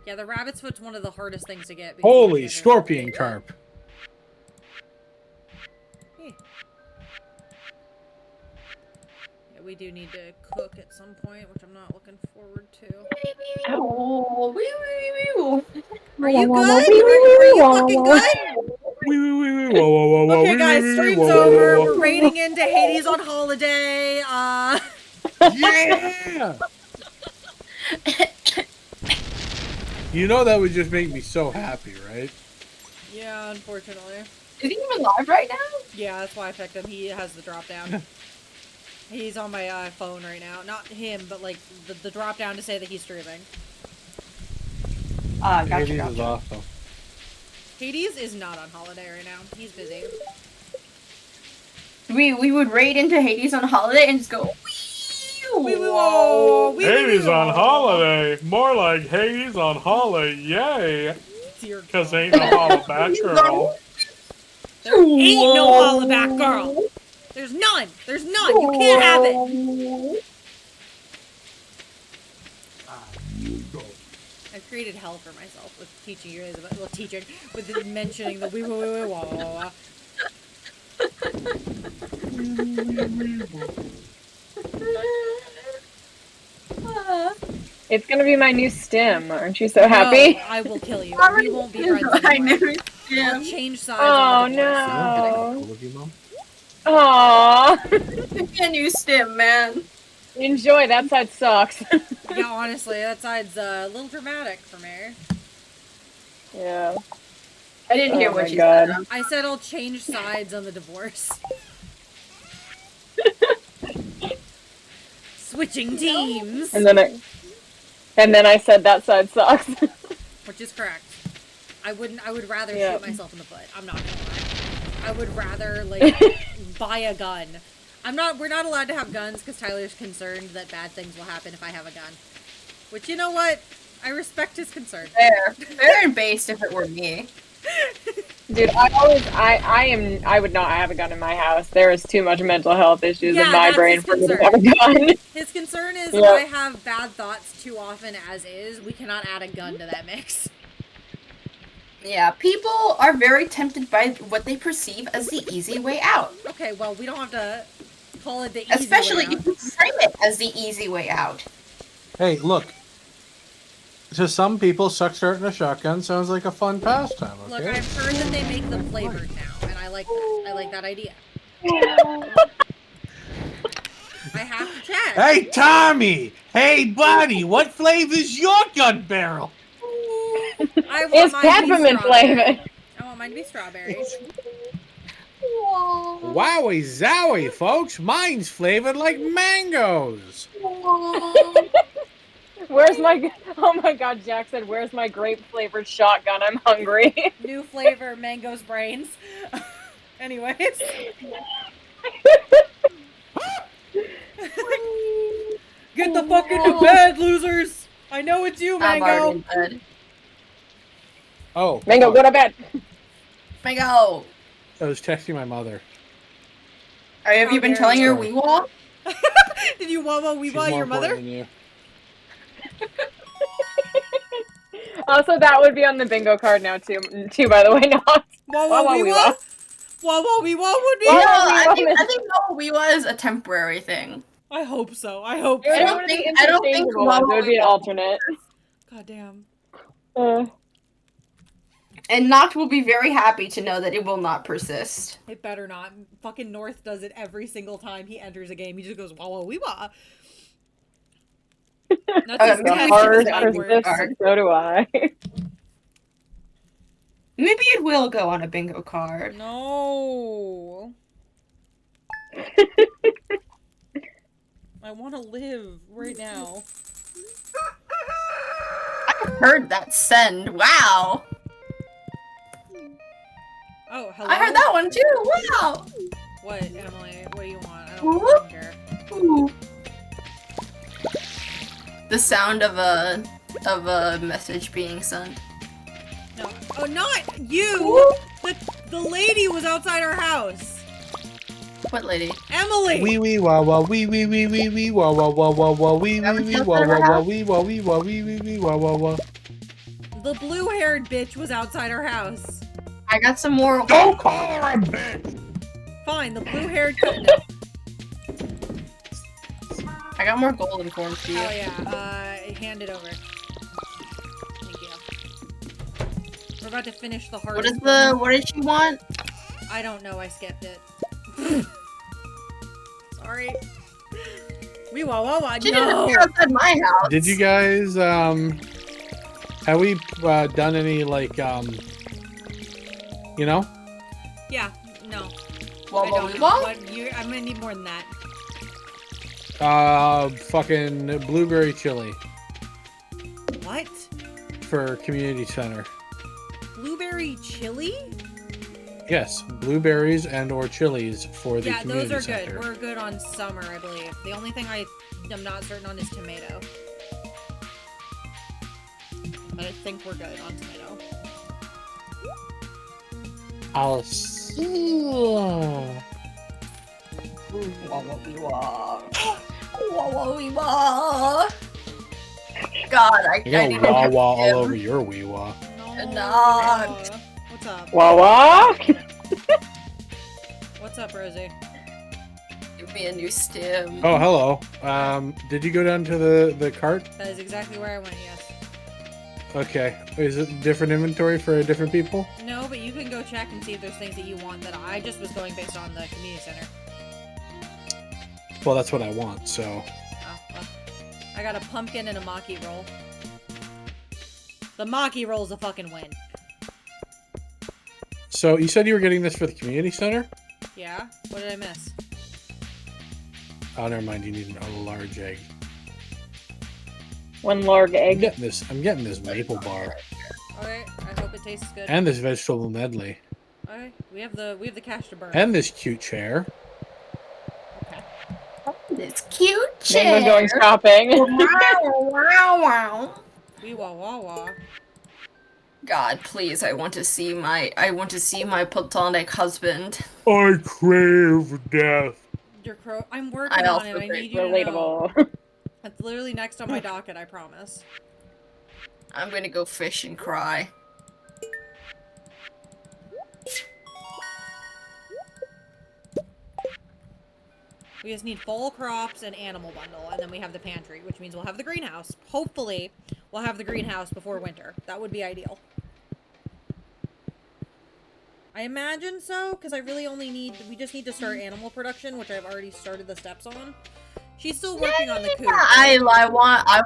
Yeah, the rabbit's foot's one of the hardest things to get. because you Holy have to- scorpion carp. Hey. Yeah, we do need to cook at some point, which I'm not looking forward to. Oh, wee, wee, wee, wee. Are you good? Are you fucking good? Wee, wee, wee, wee, whoa, whoa, whoa, whoa, Okay, wee, guys, wee, wee, stream's whoa, whoa, over. whoa, We're whoa. raiding into Hades on holiday. Yeah! You know that would just make me so happy, right? Yeah, unfortunately. Is he even live right now? Yeah, that's why I picked him. He has the drop down. He's on my phone right now. Not him, but like the drop down to say that he's streaming. Gotcha, Hades is gotcha. awesome. Hades is not on holiday right now. He's busy. We would raid into Hades on holiday and just go. Wee, wee, whoa, wee, wee, Hades wee, on whoa. holiday. More like Hades on holiday. Yay. Dear Cause God. ain't no hollaback girl. There ain't no hollaback girl. There's none. There's none. You can't have it. I've created hell for myself with teaching you guys about, well, teaching, with mentioning the wee wee wee wee wah wah wah. It's gonna be my new stim. Aren't you so happy? No, I will kill you. We won't be friends I anymore. knew I'll him. change sides. Oh, on the no. divorce. Cool of you, Mom? Aww. A new stim, man. Enjoy. That side sucks. Yeah, honestly, that side's a little dramatic for me. Yeah. I didn't hear Oh what my you God. said. I said I'll change sides on the divorce. Switching teams, And then I said that side sucks. which is correct. I would rather Yeah. shoot myself in the foot. I'm not gonna lie. I would rather, like, buy a gun. We're not allowed to have guns because Tyler's concerned that bad things will happen if I have a gun. Which, you know what? I respect his concern. Fair and based if it were me. Dude, I would not have a gun in my house. There is too much mental health issues Yeah, in my that's brain his for me to concern. have a gun. His concern is Yeah. if I have bad thoughts too often as is, we cannot add a gun to that mix. Yeah, people are very tempted by what they perceive as the easy way out. Okay, well, we don't have to call it the easy Especially way if out. you frame it as the easy way out. Hey, look. To some people, sex starting a shotgun sounds like a fun pastime. Okay. Look, I've heard that they make them flavored now, and I like that. I like that idea. I have to check. Hey, Tommy! Hey, buddy! What flavor's your gun barrel? I want It's mine to be peppermint strawberry. flavored. I want mine to be strawberry. Wowie zowie, folks! Mine's flavored like mangoes. Where's my? Oh my God, Jack said, "Where's my grape flavored shotgun? I'm hungry." New flavor, mango's brains. Anyways. Get the fuck into bed, losers! I know it's you, I'm already Mango! in bed. Oh, Mango, go to bed. Mango! I was texting my mother. Have you been dare telling you. your Weewah? Did you wawa She's weewa more your mother? important than you. Also, that would be on the bingo card now too. By the way, not. Wawa Wawa weewa? Wawa weewa would be? No, Wawa I Weewah. think Wawa Weewah is a temporary thing. I hope so. I hope It would so. don't be think- I don't think interchangeable ones. It would be an Wawa- alternate. God damn. And Noct will be very happy to know that it will not persist. It better not. Fucking North does it every single time he enters a game. He just goes wawa weewa. That's his The The tag hard in hard his part words. persists, so do I. Maybe it will go on a bingo card. No. I want to live right now. I heard that send. Wow. Oh, hello? I heard that one too. Wow. What, Emily? What do you want? I don't care. Ooh. The sound of a message being sent. No. Oh, not you! The lady was outside our house. What lady? Emily! Wee wee wah wah wee wee wee wee wee wah wah wah wah wah wee wee wee wah wah wah wee wah wee wah wee wee wee wah wah wah. The blue-haired bitch was outside our house. I got some more. Don't call her a bitch. Fine, the blue-haired... No. I got more golden corn for you. Oh yeah, hand it over. Thank you. We're about to finish the hardest What did she want? I don't know, I skipped it. Sorry. We wah wah wah, She didn't no! appear outside my house. Did you guys have we done any like you know? Yeah, no. Wah, I wah, don't wee, know. wah? What, I'm gonna need more than that. Fucking blueberry chili What? for community center. Blueberry chili? Yes, blueberries and or chilies for the Yeah, community those are center. good. We're good on summer, I believe. The only thing I am not certain on is tomato. But I think we're good on tomato. I'll see. Wah, wah, wee, wah. Wah, wah, wee, wah. God, I You got need wah to wah all him. over your wee wah. No. Not. What's up? Wawa. What's up, Rosie? Give me a new stim. Oh, hello. Did you go down to the cart? That is exactly where I went, yes. Okay. Is it different inventory for different people? No, but you can go check and see if there's things that you want that I just was going based on the community center. Well, that's what I want, so. Oh, well. I got a pumpkin and a maki roll. The maki roll's a fucking win. So, you said you were getting this for the community center? Yeah? What did I miss? Oh, never mind. You need a large egg. One large I'm egg. getting this maple bar. Okay, I hope it tastes good. And this vegetable medley. Okay, we have the cash to burn. And this cute chair. Okay. This cute Mango's chair. going shopping. Wow. Wee wah wah wah. God, please, I want to see my platonic husband. I crave death. Your crow. I'm working I on also it. I crave need you to know. Relatable. It's literally next on my docket. I promise. I'm gonna go fish and cry. We just need fall crops and animal bundle, and then we have the pantry, which means we'll have the greenhouse. Hopefully, we'll have the greenhouse before winter. That would be ideal. I imagine so, because I really only need... We just need to start animal production, which I've already started the steps on. She's still working on the coop. I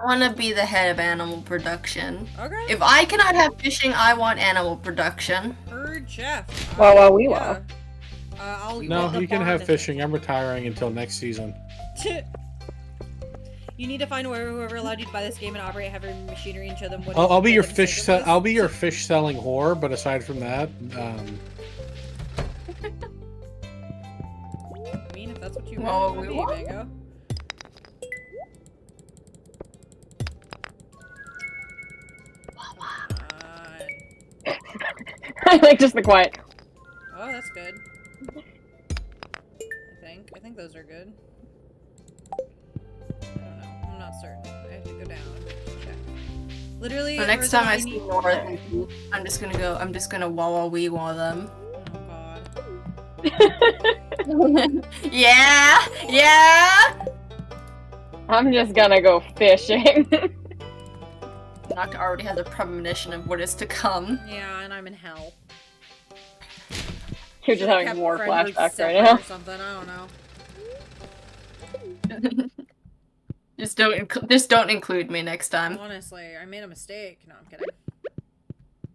want to be the head of animal production. Okay. If I cannot have fishing, I want animal production. Herd chef. Wow, wee yeah. wow. I'll No, get the you can barn have if- fishing. I'm retiring until next season. You need to find whoever allowed you to buy this game and operate heavy machinery and show them what. I'll be your what the fish. mistake was. I'll be your fish selling whore. But aside from that, I mean, if that's what you Well, want, we be, want- Mango. I like just the quiet. Oh, that's good. I think those are good. I don't know. I'm not certain. I have to go down and check. Literally. The next Rosa, time I see need- north, I'm just gonna wah wee wah them. Oh god. Yeah. I'm just gonna go fishing. Nocta already has a premonition of what is to come. Yeah, and I'm in hell. You're just Should've having kept war friend groups flashbacks right separate now. Or something. I don't know. Just don't include me next time. Honestly, I made a mistake. No, I'm kidding.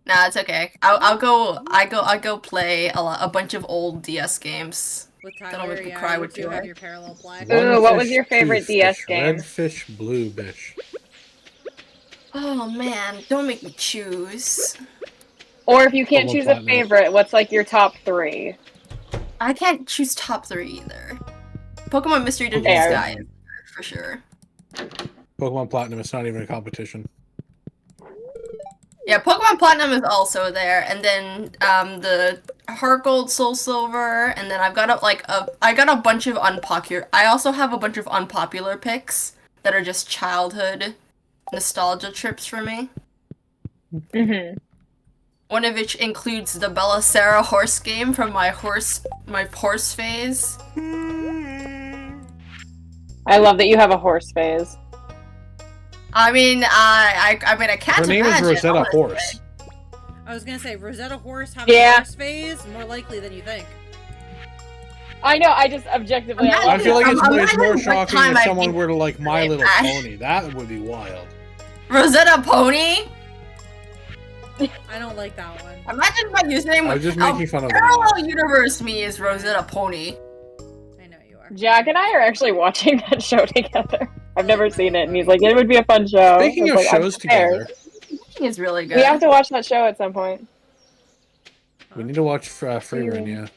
Nah, it's okay. I'll go play a bunch of old DS games. With That'll Tyler, make me yeah, cry you with do joy. have your parallel play. Ooh, one what was fish, your favorite two DS fish, game? Red fish, blue fish. Oh man, don't make me choose. Or if you can't Pokemon choose a Platinum. favorite, what's like your top 3? I can't choose top 3 either. Pokemon Mystery Dungeon Fair. Sky is for sure. Pokemon Platinum. It's not even a competition. Yeah, Pokemon Platinum is also there, and then the Heart Gold, Soul Silver, and then I've got a bunch of unpopular. I also have a bunch of unpopular picks that are just childhood nostalgia trips for me. Mm-hmm. One of which includes the Bellicera horse game from my horse phase. I love that you have a horse phase. I mean, I can't Her name is imagine, Rosetta honestly. Horse. I was gonna say, Rosetta Horse having Yeah. a horse phase? More likely than you think. I know, I just objectively Imagine- love I feel like it's Imagine more what shocking time if I'd someone be were to like My Little back. Pony. That would be wild. Rosetta Pony? I don't like that one. Imagine my username I was was just making fun of the Parallel Universe me is Rosetta Pony. I know you are. Jack and I are actually watching that show together. I've never seen it, and he's like, it would be a fun show. Speaking I of was like, I'm shows prepared. together, It's really good. We have to watch that show at some point. we need to watch Freerun, yeah.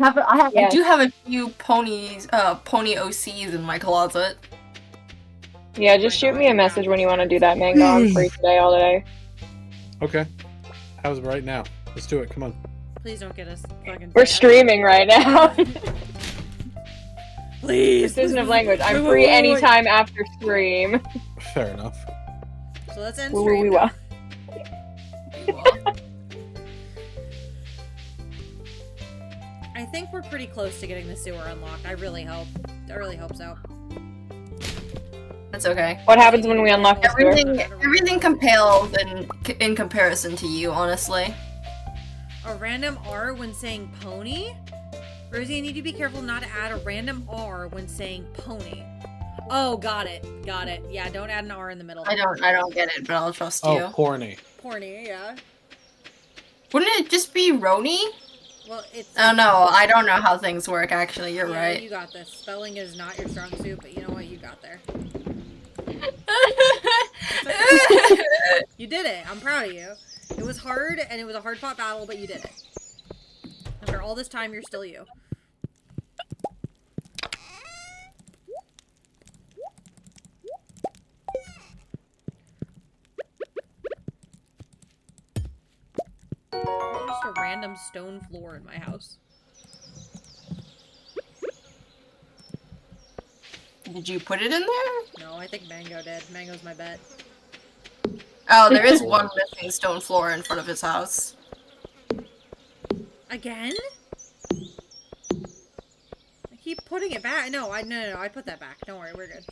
I Yes. do have a few ponies, pony OCs in my closet. Yeah, just shoot me a message when you want to do that, Mango. I'm free today, all day. Okay. How's it right now? Let's do it. Come on. Please don't get us fucking. We're banned. streaming right now. Please. Precision of please, language. I'm wait, free wait, wait, wait. anytime after stream. Fair enough. So let's end Woo, woo, stream. wee, now. wah. I think we're pretty close to getting the sewer unlocked. I really hope. I really hope so. That's okay. What happens when we unlock the sewer? Everything compels in comparison to you, honestly. A random R when saying pony? Rosie, I need you to be careful not to add a random R when saying pony. Oh, got it. Got it. Yeah, don't add an R in the middle. I don't get it, but I'll trust you. Oh, corny. Porny, yeah. Wouldn't it just be Roni? Well, it's... Oh no, I don't know how things work actually, you're Yeah, right. you got this. Spelling is not your strong suit, but you know what? You got there. You did it. I'm proud of you. It was hard, and it was a hard-fought battle, but you did it. After all this time, you're still you. There's just a random stone floor in my house. Did you put it in there? No, I think Mango did. Mango's my bet. Oh, there is one missing stone floor in front of his house. Again? I keep putting it back. No, I put that back. Don't worry, we're good.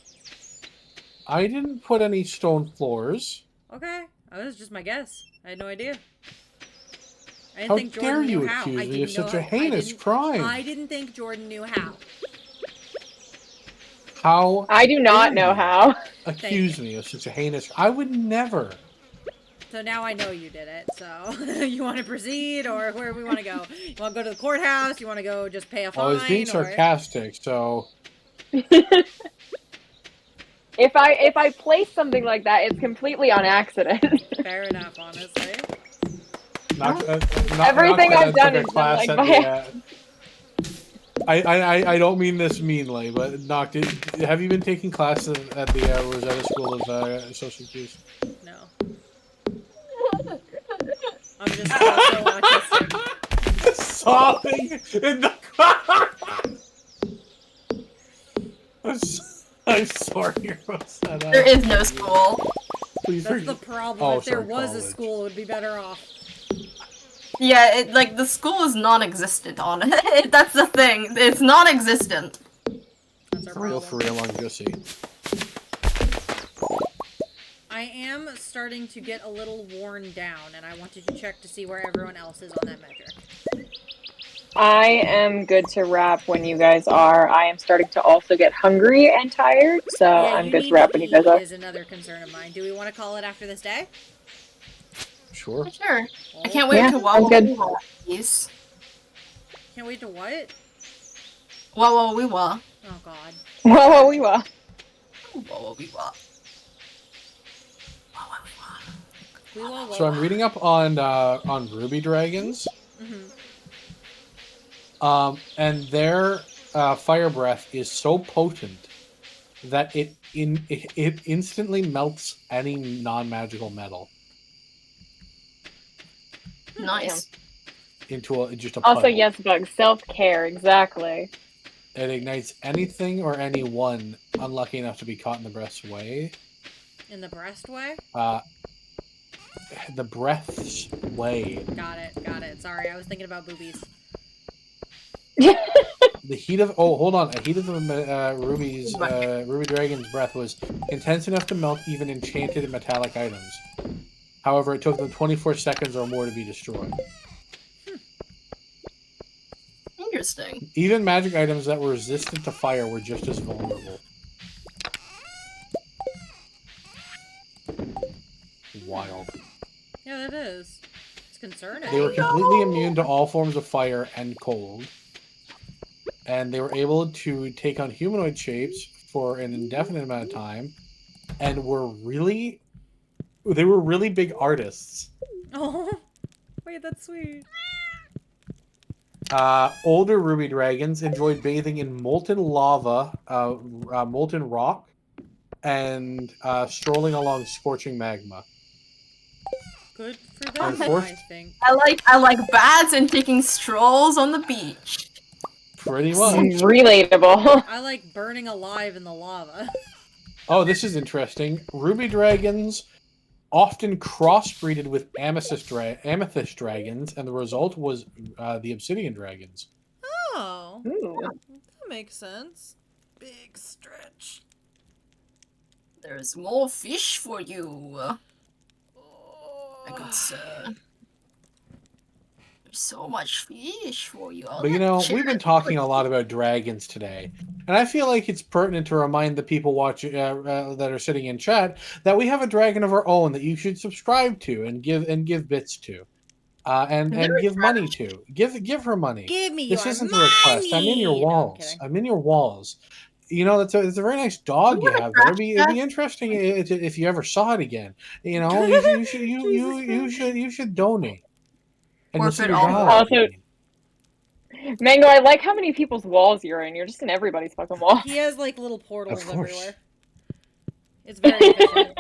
I didn't put any stone floors. Okay, that was just my guess. I had no idea. I didn't How think dare Jordan you knew how. accuse I me didn't of such know- a heinous crime? I didn't think Jordan knew how. How I do not know how. accuse me of such a heinous? I would never. So now I know you did it. So you want to proceed, or where we want to go? You want to go to the courthouse? You want to go just pay a fine? I was being or... sarcastic, so If I place something like that, it's completely on accident. Fair enough, honestly. Everything I've done took a is class done, at like, the, I don't mean this meanly, but Noct, have you been taking classes at the Rosetta School of Social Cues? No. I'm just so autistic. Sobbing in the car. I'm sorry, Rosetta. There is no school. Please That's the forgive- problem. Oh, If there sorry, was a college. school, it would be better off. Yeah, the school is non-existent on it. That's the thing. It's non-existent. That's our For real, problem. on Gussie. I am starting to get a little worn down, and I wanted to check to see where everyone else is on that metric. I am good to wrap when you guys are. I am starting to also get hungry and tired, so Yeah, I'm you good need to wrap to when you guys eat are. is another concern of mine. Do we want to call it after this day? Sure. Sure. Oh, I can't wait Yeah, to sounds good. please. Can't wait to what? Whoa, we were. Oh god. Whoa, we were. Whoa, we were. We will. So I'm reading up on ruby dragons. Mhm. And their fire breath is so potent that it instantly melts any non-magical metal Nice. into just a Also, puddle. yes, Bug. Self-care, exactly. It ignites anything or anyone unlucky enough to be caught in the breath's way. In the breast way? The breath's way. Got it. Sorry, I was thinking about boobies. The heat of hold on. A heat of the ruby dragon's breath was intense enough to melt even enchanted and metallic items. However, it took them 24 seconds or more to be destroyed. Interesting. Even magic items that were resistant to fire were just as vulnerable. Wild. Yeah, that is. It's concerning. They were completely immune to all forms of fire and cold. And they were able to take on humanoid shapes for an indefinite amount of time. And they were really big artists. Oh, wait, that's sweet. Older ruby dragons enjoyed bathing in molten lava, molten rock, and strolling along scorching magma. Good for them, Unfortunate- I think. I like baths and taking strolls on the beach. Pretty much. Relatable. I like burning alive in the lava. Oh, this is interesting. Ruby dragons often crossbreeded with amethyst dragons, and the result was the obsidian dragons. Oh, Ooh. that makes sense. Big stretch. There's more fish for you, my good Oh. sir. There's so much fish for you. But you know, we've been talking a lot about dragons today, and I feel like it's pertinent to remind the people watching that are sitting in chat that we have a dragon of our own that you should subscribe to and give bits to, and give money to. Give her money. Give me This your isn't money. a request. I'm in your No, I'm walls. kidding. I'm in your walls. You know, it's a very nice dog you What a have there. trash It'd be interesting if you ever saw it again. You know, you should donate. And you'll see Forfeit your all dog. Also, Mango, I like how many people's walls you're in. You're just in everybody's fucking walls. He has like little portals Of course. everywhere. It's very efficient.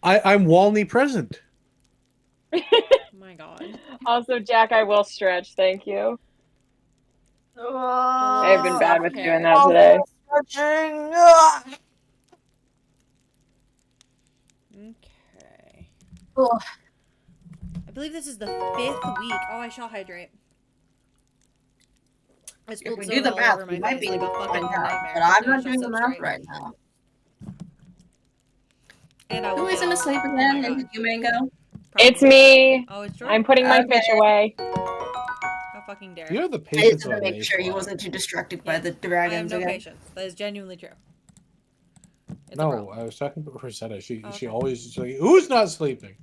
I'm Walney present. Oh my god. Also, Jack, I will stretch. Thank you. I've been bad with doing that today. Okay. Ugh. I believe this is the 5th week. Oh, I shall hydrate. I If spilled we soda do the all math, over we my might face be like a able to fucking find out. nightmare. But I'm So I not shall doing sit the math straight. right now. And I Who will isn't get- asleep oh my again? God. Is it you, Mango? It's Probably. me. Oh, it's Jordan? I'm putting my fish Okay. away. How fucking dare. You have the I just patience had of to an make sure he A-flower. wasn't too distracted by Yeah. the I have dragons no again. patience. That is genuinely true. It's a No, problem. I was talking about Rosetta. She Okay. always is like, who's not sleeping?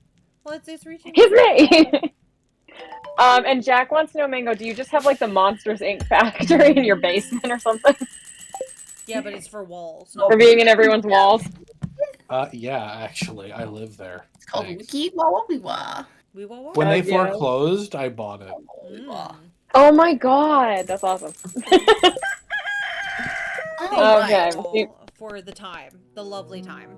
Well, it's reaching. He's me. And Jack wants to know, Mango, do you just have like the Monsters Inc. factory in your basement or something Yeah, but it's for walls. Oh, for being in everyone's walls? Yeah, actually, I live there. It's called Thanks. Wiki Wawa. We will walk. When they Yeah. foreclosed, I bought it. Mm. Oh my god, that's awesome. Oh, Okay. right. For the time, the lovely time.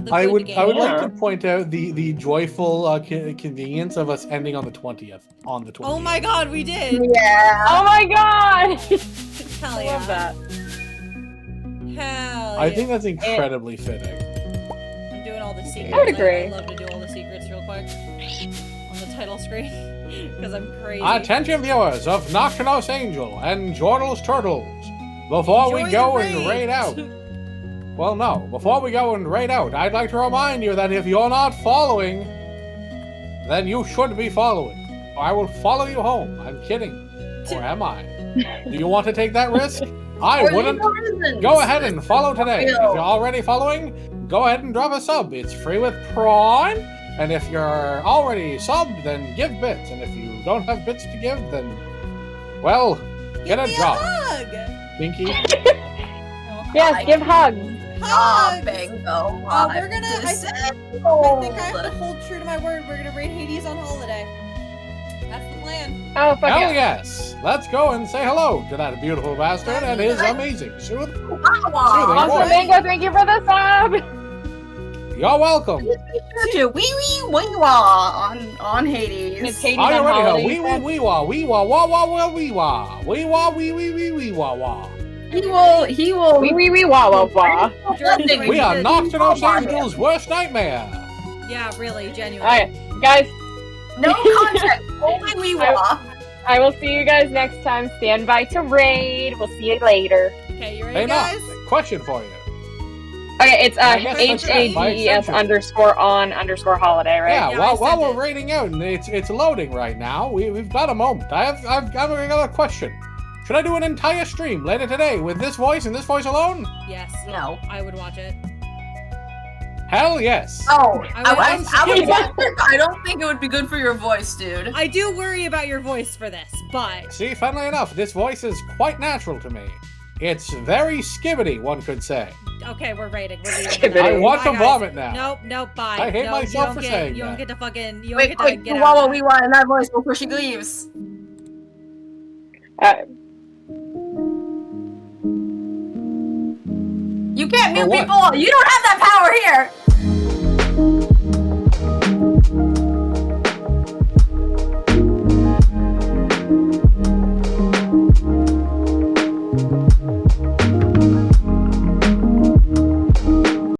The I good would game. like Yeah. to point out the joyful convenience of us ending on the 20th. On the 20th. Oh my god, we did! Yeah. Oh my god! Hell I yeah. love that. Hell I yeah. think that's incredibly fitting. I'm doing all the secrets. I would agree. I love to do all the secrets real quick. On the title screen. Because I'm crazy. Attention viewers of Nocturnos Angel and Jordal's Turtles. Before Enjoy we go the and raid out. Well, no. Before we go and raid out, I'd like to remind you that if you're not following, then you should be following. Or I will follow you home. I'm kidding. Or am I? Do you want to take that risk? I wouldn't. Go ahead and follow today. If you're already following, go ahead and drop a sub. It's free with Prime. And if you're already subbed, then give bits. And if you don't have bits to give, then, well, get a job. Hug! Pinky. Yes, give hugs. Hug! Bingo. We're gonna. I think I have to hold true to my word. We're gonna raid Hades on holiday. That's the plan. Oh, fuck Hell yeah. yes. Let's go and say hello to that beautiful bastard and his amazing soothing Also, voice. Mango, thank you for the sub! You're welcome. Wee wee wee wah on Hades. It's Hades Are you on ready? holiday, Wee you wee said? wee wah wee wah wah wah wah wee wah wee wah wee wee wee wee wah wah. He will Wee wee wee wah wah wah. Jordan, We are good. Nocturnos Angel's worst nightmare. Yeah, really, genuinely. Alright, guys, no context, only wee wah. I will see you guys next time. Stand by to raid. We'll see you later. Okay, you Hey, ready, Knox, guys? question for you. Okay, it's I guess that's HADES by extension. _on_ holiday, right? Yeah, Yeah, while I sent we're it. raiding out and it's loading right now, we've got a moment. I've got a question. Should I do an entire stream later today with this voice and this voice alone? Yes. No. I would watch it. Hell yes. Oh, I I don't think it would be good for your voice, dude. I do worry about your voice for this, but See, funnily enough, this voice is quite natural to me. It's very skibbity, one could say. okay, we're raiding. We're leaving. Skibbity. I want Bye, to guys. vomit now. Nope, nope, bye. I hate no, myself you don't for get, saying You don't that. get to fucking. You don't Wait, get to quick, get wee out. wah of wee that. wah in that voice before she leaves. You can't For mute what? people. You don't have that power here.